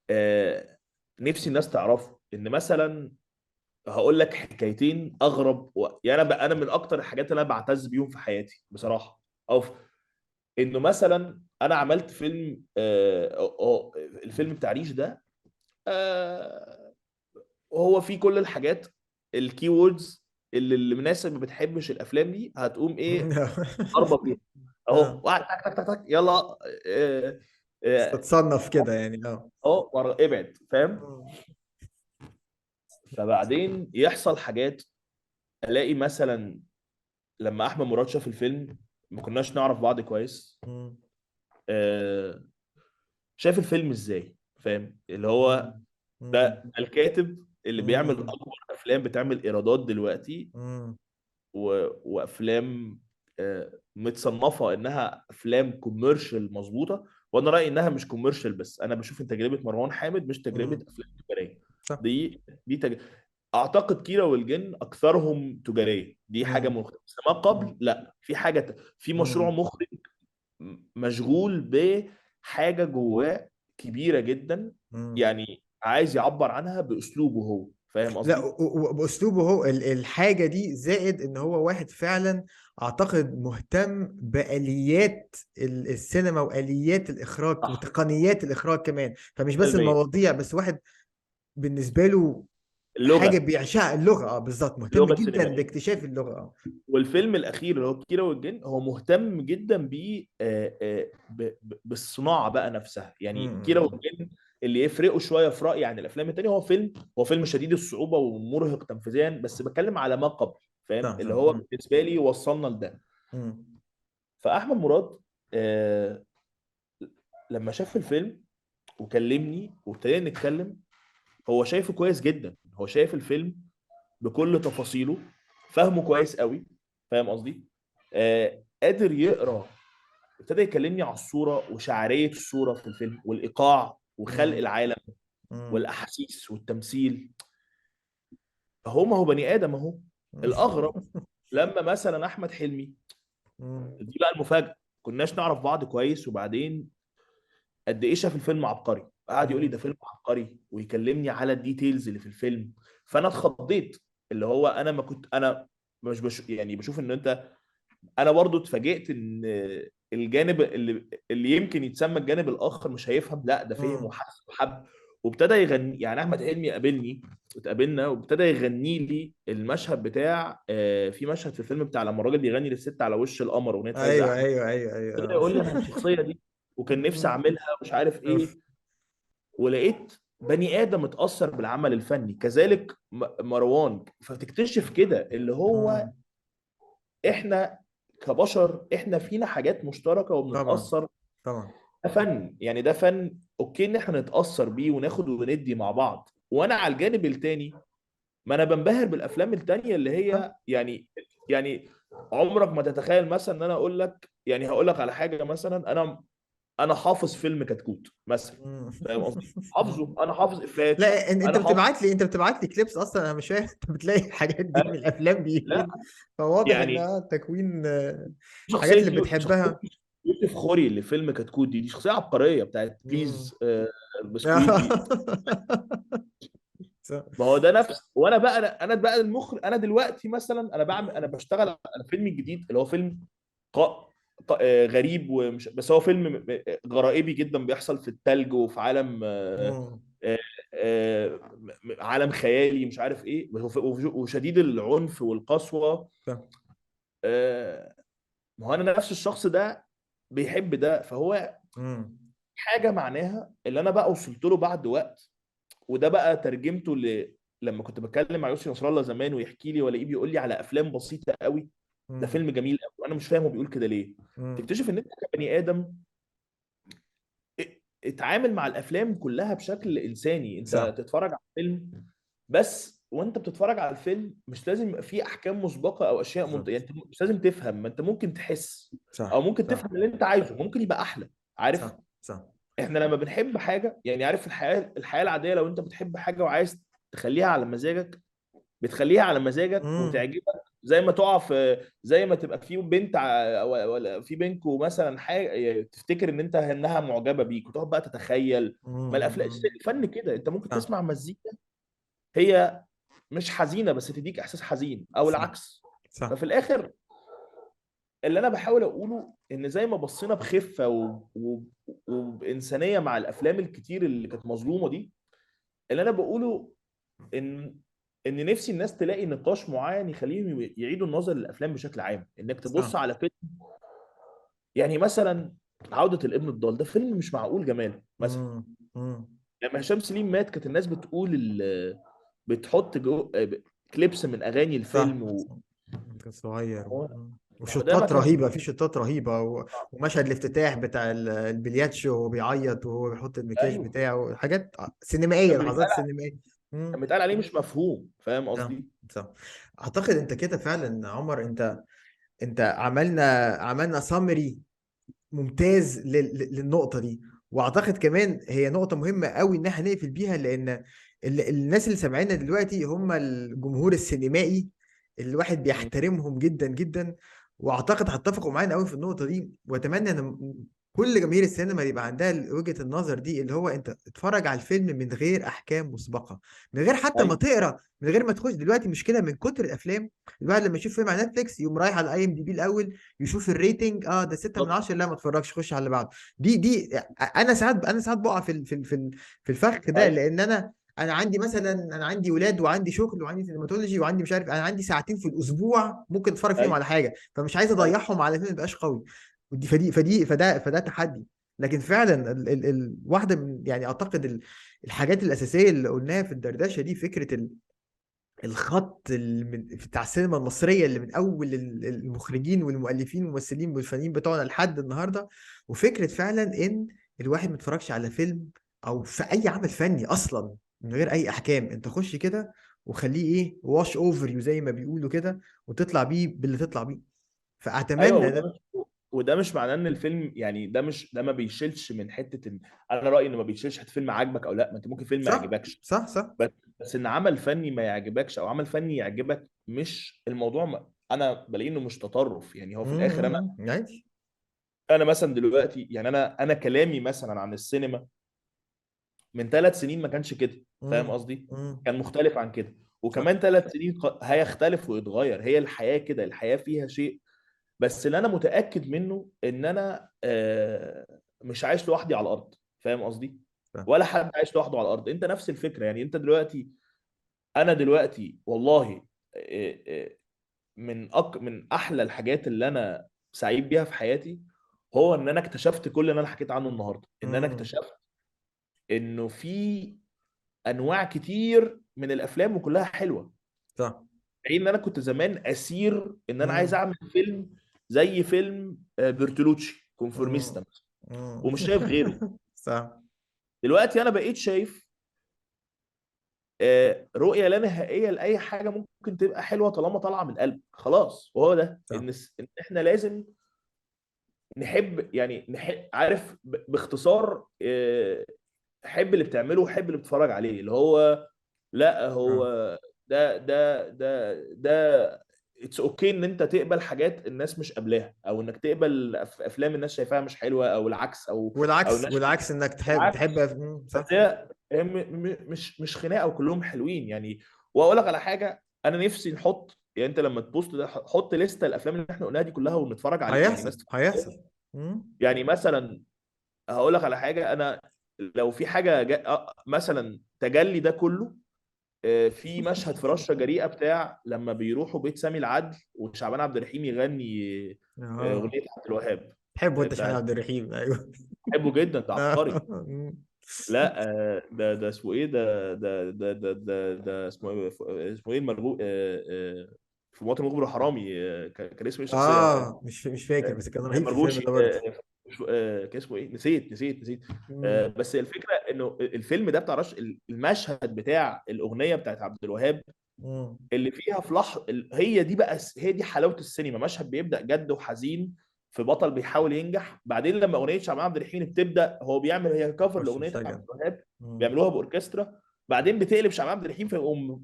آه نفسي الناس تعرفه، ان مثلا هقول لك حكايتين اغرب يعني انا من اكتر الحاجات اللي انا بعتز بيهم في حياتي بصراحه، انه مثلا انا عملت فيلم الفيلم بتاع ريش ده، آه وهو فيه كل الحاجات، الكي ووردز اللي الناس اللي ما بتحبش الافلام دي هتقوم ايه ضربه فيها، اهو اه، واحد تك تك تك تك يلا اه تتصنف كده يعني. اه. ابعد فاهم. مم. فبعدين يحصل حاجات، الاقي مثلا لما احمد مراد شاف الفيلم، ما كناش نعرف بعض كويس، مم. آه، شاف الفيلم ازاي فاهم، اللي هو مم. ده مم. الكاتب اللي بيعمل مم. اكبر افلام بتعمل ايرادات دلوقتي، مم. وافلام متصنفه انها افلام كوميرشال مظبوطه، وانا رايي انها مش كوميرشال، بس انا بشوف ان تجربه مروان حامد مش تجربه مم. افلام تجاريه. صح. دي اعتقد كيرة والجن اكثرهم تجاريه، دي حاجه مم. مختلفه، بس ما مم. قبل لا، في حاجه في مشروع مم. مخرج مشغول بحاجه جواه كبيره جدا، مم. يعني عايز يعبر عنها باسلوبه هو فاهم لا، قصدي. وباسلوبه هو الحاجه دي، زائد ان هو واحد فعلا اعتقد مهتم باليات السينما واليات الاخراج صح وتقنيات الاخراج كمان، فمش بس 100%. المواضيع بس. واحد بالنسبه له حاجه اللغه، بيعشقها اللغه. اه، بالظبط، مهتم اللغه جدا السينمائيه. باكتشاف اللغه. اه. والفيلم الاخير اللي هو كيرة والجن هو مهتم جدا بالصناعه بقى نفسها، يعني كيرة مم. والجن اللي يفرقوا شويه في رايي عن الافلام التانيه، هو فيلم شديد الصعوبه ومرهق تنفيذيا، بس بتكلم على ما قبل فاهم، صح. صح. اللي هو بالنسبه لي وصلنا لده. مم. فاحمد مراد آه لما شاف الفيلم وكلمني وابتدينا نتكلم، هو شايفه كويس جدا، هو شايف الفيلم بكل تفاصيله، فاهمه كويس قوي فاهم قصدي، قادر يقرا، ابتدى يكلمني على الصوره وشعريه الصوره في الفيلم والايقاع وخلق مم. العالم مم. والاحاسيس والتمثيل. هو ما هو بني ادم اهو. الاغرب لما مثلا احمد حلمي، مم. دي بقى المفاجاه، كناش نعرف بعض كويس، وبعدين قد ايه شاف الفيلم عبقري، قعد يقول لي مم. ده فيلم عبقري ويكلمني على الديتيلز اللي في الفيلم. فانا اتخضيت، اللي هو انا ما كنت انا مش يعني بشوف ان انت، انا برضو اتفاجئت ان الجانب اللي يمكن يتسمى الجانب الاخر مش هيفهم، لا ده فهم مم. وحس وحب، وابتدى يغني. يعني احمد حلمي اتقابلنا وابتدى يغني لي المشهد بتاع في مشهد في الفيلم بتاع لما الراجل بيغني للست على وش القمر، اغنيه فايزه ايوه، احمد، ايوه، ايوه، ابتدى ايوه. يقول لي انا الشخصيه دي وكان نفسي اعملها مش عارف أوف. ايه. ولقيت بني ادم اتاثر بالعمل الفني، كذلك مروان. فتكتشف كده اللي هو مم. احنا كبشر احنا فينا حاجات مشتركه طبعا. وبنتاثر. طبعا. ده فن، يعني ده فن اوكي ان احنا نتاثر بيه وناخد وندي مع بعض. وانا على الجانب التاني، ما انا بنبهر بالافلام التانيه اللي صح. هي يعني عمرك ما تتخيل مثلا ان انا اقول لك، يعني هقول لك على حاجه، مثلا انا حافظ فيلم كتكوت مثلا مم. فاهم قصدي، مم. حافظه، انا حافظ افيهاته، لا، انت انا حافظ. بتبعت لي كليبس اصلا. انا مش فاهم انت بتلاقي الحاجات دي من الافلام دي لا فين؟ فواضح يعني انها تكوين شخصيه حاجات اللي شخصيه بتحبها. يوسف خوري اللي فيلم كتكوت دي شخصيه عبقريه بتاعت مم. بليز بسكويتي. صح. ما هو ده نفس، وانا بقى انا بقى المخرج، انا دلوقتي مثلا انا بشتغل على فيلم جديد اللي هو فيلم غريب ومش بس، هو فيلم غرائبي جدا بيحصل في التلج وفي عالم مم. آه، عالم خيالي مش عارف ايه، وشديد العنف والقسوة. صح. آه، ما هو انا نفس الشخص ده بيحب ده، فهو مم. حاجة معناها اللي انا بقى وصلت له بعد وقت، وده بقى ترجمته لما كنت بتكلم مع يوسف نصر الله زمان ويحكي لي ولا ايه، بيقول لي على افلام بسيطه قوي، ده مم. فيلم جميل قوي وانا مش فاهم هو بيقول كده ليه. مم. تكتشف ان انت كبني ادم اتعامل مع الافلام كلها بشكل انساني. انت صح تتفرج على فيلم، بس وانت بتتفرج على الفيلم مش لازم يبقى فيه احكام مسبقه او اشياء يعني بالظبط. انت مش لازم تفهم، ما انت ممكن تحس او صح ممكن صح تفهم اللي انت عايزه، ممكن يبقى احلى. عارف، صح صح. احنا لما بنحب حاجه، يعني عارف الحياه العاديه، لو انت بتحب حاجه وعايز تخليها على مزاجك، بتخليها على مزاجك مم. وتعجبك. زي ما تقع في، زي ما تبقى في بنت ولا في بينكو مثلا حاجه تفتكر ان انت انها معجبه بيك وتقعد بقى تتخيل. ما الافلام مم. الفن كده، انت ممكن صح تسمع مزيكا هي مش حزينه بس تديك احساس حزين او صح العكس. صح. ففي الاخر اللي انا بحاول اقوله ان زي ما بصينا بخفه وبانسانيه مع الافلام الكتير اللي كانت مظلومه دي، اللي انا بقوله ان نفسي الناس تلاقي نقاش معين يخليهم يعيدوا النظر للافلام بشكل عام. انك تبص صح. على فيلم، يعني مثلا عودة الابن الضال، ده فيلم مش معقول جماله مثلا. مم. مم. لما هشام سليم مات كانت الناس بتقول بتحط كليبس من اغاني صح الفيلم صح. كان صغير وده ما وشطات كانش. رهيبة، في شطات رهيبة ومشهد الافتتاح بتاع البلياتشو وهو بيعيط وهو بيحط المكياج ايوه، بتاعه، حاجات سينمائية، كان لحظات بيتقال سينمائية. كان مم. بيتقال عليه مش مفهوم، فاهم صح قصدي؟ صح. اعتقد انت كده فعلا عمر، انت عملنا سامري ممتاز للنقطة دي. واعتقد كمان هي نقطة مهمة قوي ان احنا نقفل بيها، لان الناس اللي سامعيننا دلوقتي هم الجمهور السينمائي اللي الواحد مم. بيحترمهم جدا جدا. واعتقد هتفقوا معانا قوي في النقطة دي، واتمنى ان كل جماهير السينما يبقى عندها وجهة النظر دي، اللي هو انت اتفرج على الفيلم من غير احكام مسبقة، من غير حتى ما ايوه تقرا، من غير ما تخش. دلوقتي مشكلة من كتر الافلام، الواحد لما يشوف فيلم على نتفليكس يقوم رايح على اي ام دي بي الاول، يشوف الريتنج، ده 6 من بالظبط. 10، لا ما اتفرجش، خش على اللي بعده. دي انا ساعات بقع في الفخ ده، ايوه لان انا عندي ولاد وعندي شغل وعندي سينماتولوجي وعندي مش عارف، انا عندي ساعتين في الاسبوع ممكن اتفرج فيهم ايوه على حاجه، فمش عايز ايوه اضيعهم على فيلم ما يبقاش قوي. فده تحدي. لكن فعلا واحده من، يعني اعتقد الحاجات الاساسيه اللي قلناها في الدردشه دي، فكره الخط بتاع السينما المصرية، اللي من أول المخرجين والمؤلفين والممثلين والفنانين بتوعنا لحد النهاردة. وفكرة فعلا إن الواحد ما يتفرجش على فيلم أو في أي عمل فني أصلا من غير أي أحكام، أنت خش كده وخليه إيه، واش أوفر يو زي ما بيقولوا كده، وتطلع بيه باللي تطلع بيه. ايوه. فأتمنى ده. وده مش معناه ان الفيلم، يعني ده ما بيشيلش من حته ان انا رايي انه ما بيشيلش حته فيلم عاجبك او لا، ما انت ممكن فيلم ما صح يعجبكش. صح صح. بس ان عمل فني ما يعجبكش او عمل فني يعجبك، مش الموضوع انا بلاقي انه مش تطرف. يعني هو في الاخر عادي. انا مثلا دلوقتي، يعني انا كلامي مثلا عن السينما من 3 سنين ما كانش كده، فاهم مم. قصدي؟ مم. كان مختلف عن كده. صح وكمان 3 سنين هيختلف ويتغير. هي الحياة كده، الحياة فيها شيء. بس اللي انا متأكد منه ان انا مش عايش لوحدي على الارض، فاهم قصدي؟ صح. ولا حد عايش لوحده على الارض. انت نفس الفكرة. يعني انت دلوقتي، انا دلوقتي والله من احلى الحاجات اللي انا سعيد بيها في حياتي هو ان انا اكتشفت كل اللي انا حكيت عنه النهارده. ان انا مم. اكتشفت انه في انواع كتير من الافلام وكلها حلوه. صح. حين ان انا كنت زمان اسير ان انا عايز مم. اعمل فيلم زي فيلم برتولوتشي مم. كونفورميستا مثلا، مم. ومش شايف غيره. صح دلوقتي انا بقيت شايف رؤيه لا نهائيه لاي حاجه ممكن تبقى حلوه طالما طالعه من القلب خلاص. وهو ده صح. ان احنا لازم نحب، يعني عارف باختصار حب اللي بتعمله وحب اللي بتتفرج عليه. اللي هو لا هو اه ده اتس اوكي ان انت تقبل حاجات الناس مش قابلاها، او انك تقبل افلام الناس شايفاها مش حلوه، او العكس، او والعكس الناس والعكس انك تحب بالعكس. بس صح. هي مش خناقه وكلهم حلوين يعني. واقول لك على حاجه، انا نفسي نحط، يعني انت لما تبوست ده حط لسته الافلام اللي احنا قلناها دي كلها ونتفرج عليه، يعني الناس هيحصل تتفرج هيحصل. عليها. مم. يعني مثلا هقول لك على حاجه، انا لو في حاجه مثلا تجلي ده كله، في مشهد في رشه جريئه بتاع لما بيروحوا بيت سامي العدل وشعبان عبد الرحيم يغني اه اغنيه عبد الوهاب تحبه انت شاهين بتاعت. عبد الرحيم، ايوه. بحبه جدا، ده عبقري. لا ده اسمه ايه ده اسمه ايه، اسمه ايه المرغوب في مواطن مخبر حرامي، كان اسمه ايه الشخصيه؟ مش فاكر، بس كان رهيب في الفيلم مرغوشي، ده برضه. كان اسمه ايه، نسيت. مم. بس الفكره انه الفيلم ده بتاع رش، المشهد بتاع الاغنيه بتاعت عبد الوهاب مم. اللي فيها في لحظه، هي دي بقى، هي دي حلاوه السينما. مشهد بيبدا جد وحزين، في بطل بيحاول ينجح، بعدين لما اغنيه شعبان عبد الرحيم بتبدا، هو بيعمل هي كفر خش لاغنيه عبد انشغل. الوهاب، مم. بيعملوها باوركسترا، بعدين بتقلب شعبان عبد الرحيم، فيقوم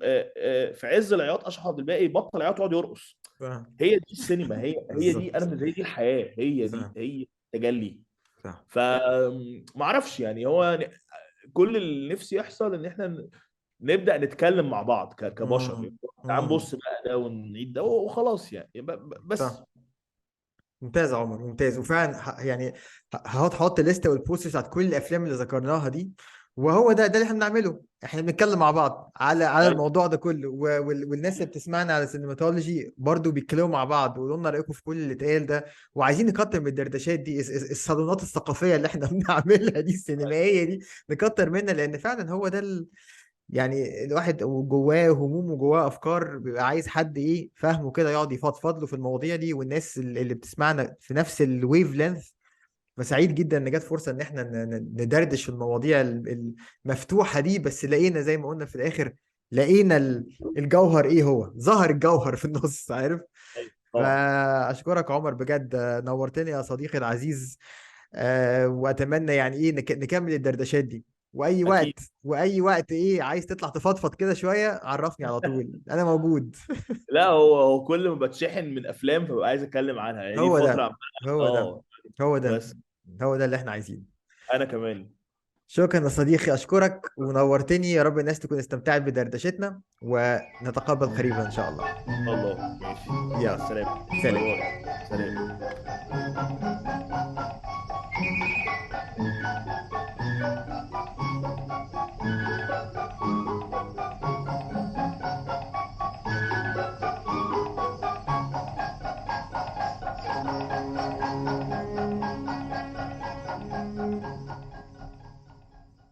في عز العياط اشرف عبد الباقي بطل عياط ويقعد يرقص. فاهم. هي دي السينما، هي دي، انا بالظبط. بالنسبه لي دي الحياه، فاهم. هي تجلي. فاهم. فما اعرفش يعني، هو كل اللي نفسي يحصل ان احنا نبدا نتكلم مع بعض كبشر مم. يعني. تعال مم. نبص بقى ده ونعيد ده وخلاص يعني، بس. فاهم. ممتاز يا عمر، ممتاز. وفعلا يعني هحط لستة والبوست بتاعت كل الافلام اللي ذكرناها دي، وهو ده اللي احنا بنعمله. احنا بنتكلم مع بعض على أيوة. الموضوع ده كله، والناس اللي بتسمعنا على سينماتولوجي برضو بيتكلموا مع بعض ويقولوا لنا رايكم في كل اللي اتقال ده. وعايزين نكتر من الدردشات دي، الصالونات الثقافيه اللي احنا بنعملها دي، السينمائيه دي، نكتر منها، لان فعلا هو ده يعني الواحد جواه هموم وجواه افكار، بيبقى عايز حد ايه فاهمه كده يقعد يفضفض له في المواضيع دي، والناس اللي بتسمعنا في نفس الويف لينث. فسعيد جدا ان جت فرصه ان احنا ندردش في المواضيع المفتوحه دي. بس لقينا زي ما قلنا في الاخر، لقينا الجوهر ايه، هو ظهر الجوهر في النص، عارف. أيوة. طبعا. فاشكرك عمر بجد، نورتني يا صديقي العزيز. واتمنى يعني ايه نكمل الدردشات دي. واي اكيد. وقت واي وقت ايه عايز تطلع تفضفض كده شويه، عرفني على طول، انا موجود. لا، هو كل ما بتشحن من افلام فببقى عايز اتكلم عنها يعني، دي هو فتره ده هو ده اه. هو ده بس هو ده اللي احنا عايزينه. انا كمان. شكرا يا صديقي، اشكرك ونورتني. يا رب الناس تكون استمتعت بدردشتنا، ونتقابل قريبا ان شاء الله. الله ماشي. مع يلا، السلامه. باي سلام. باي. سلام.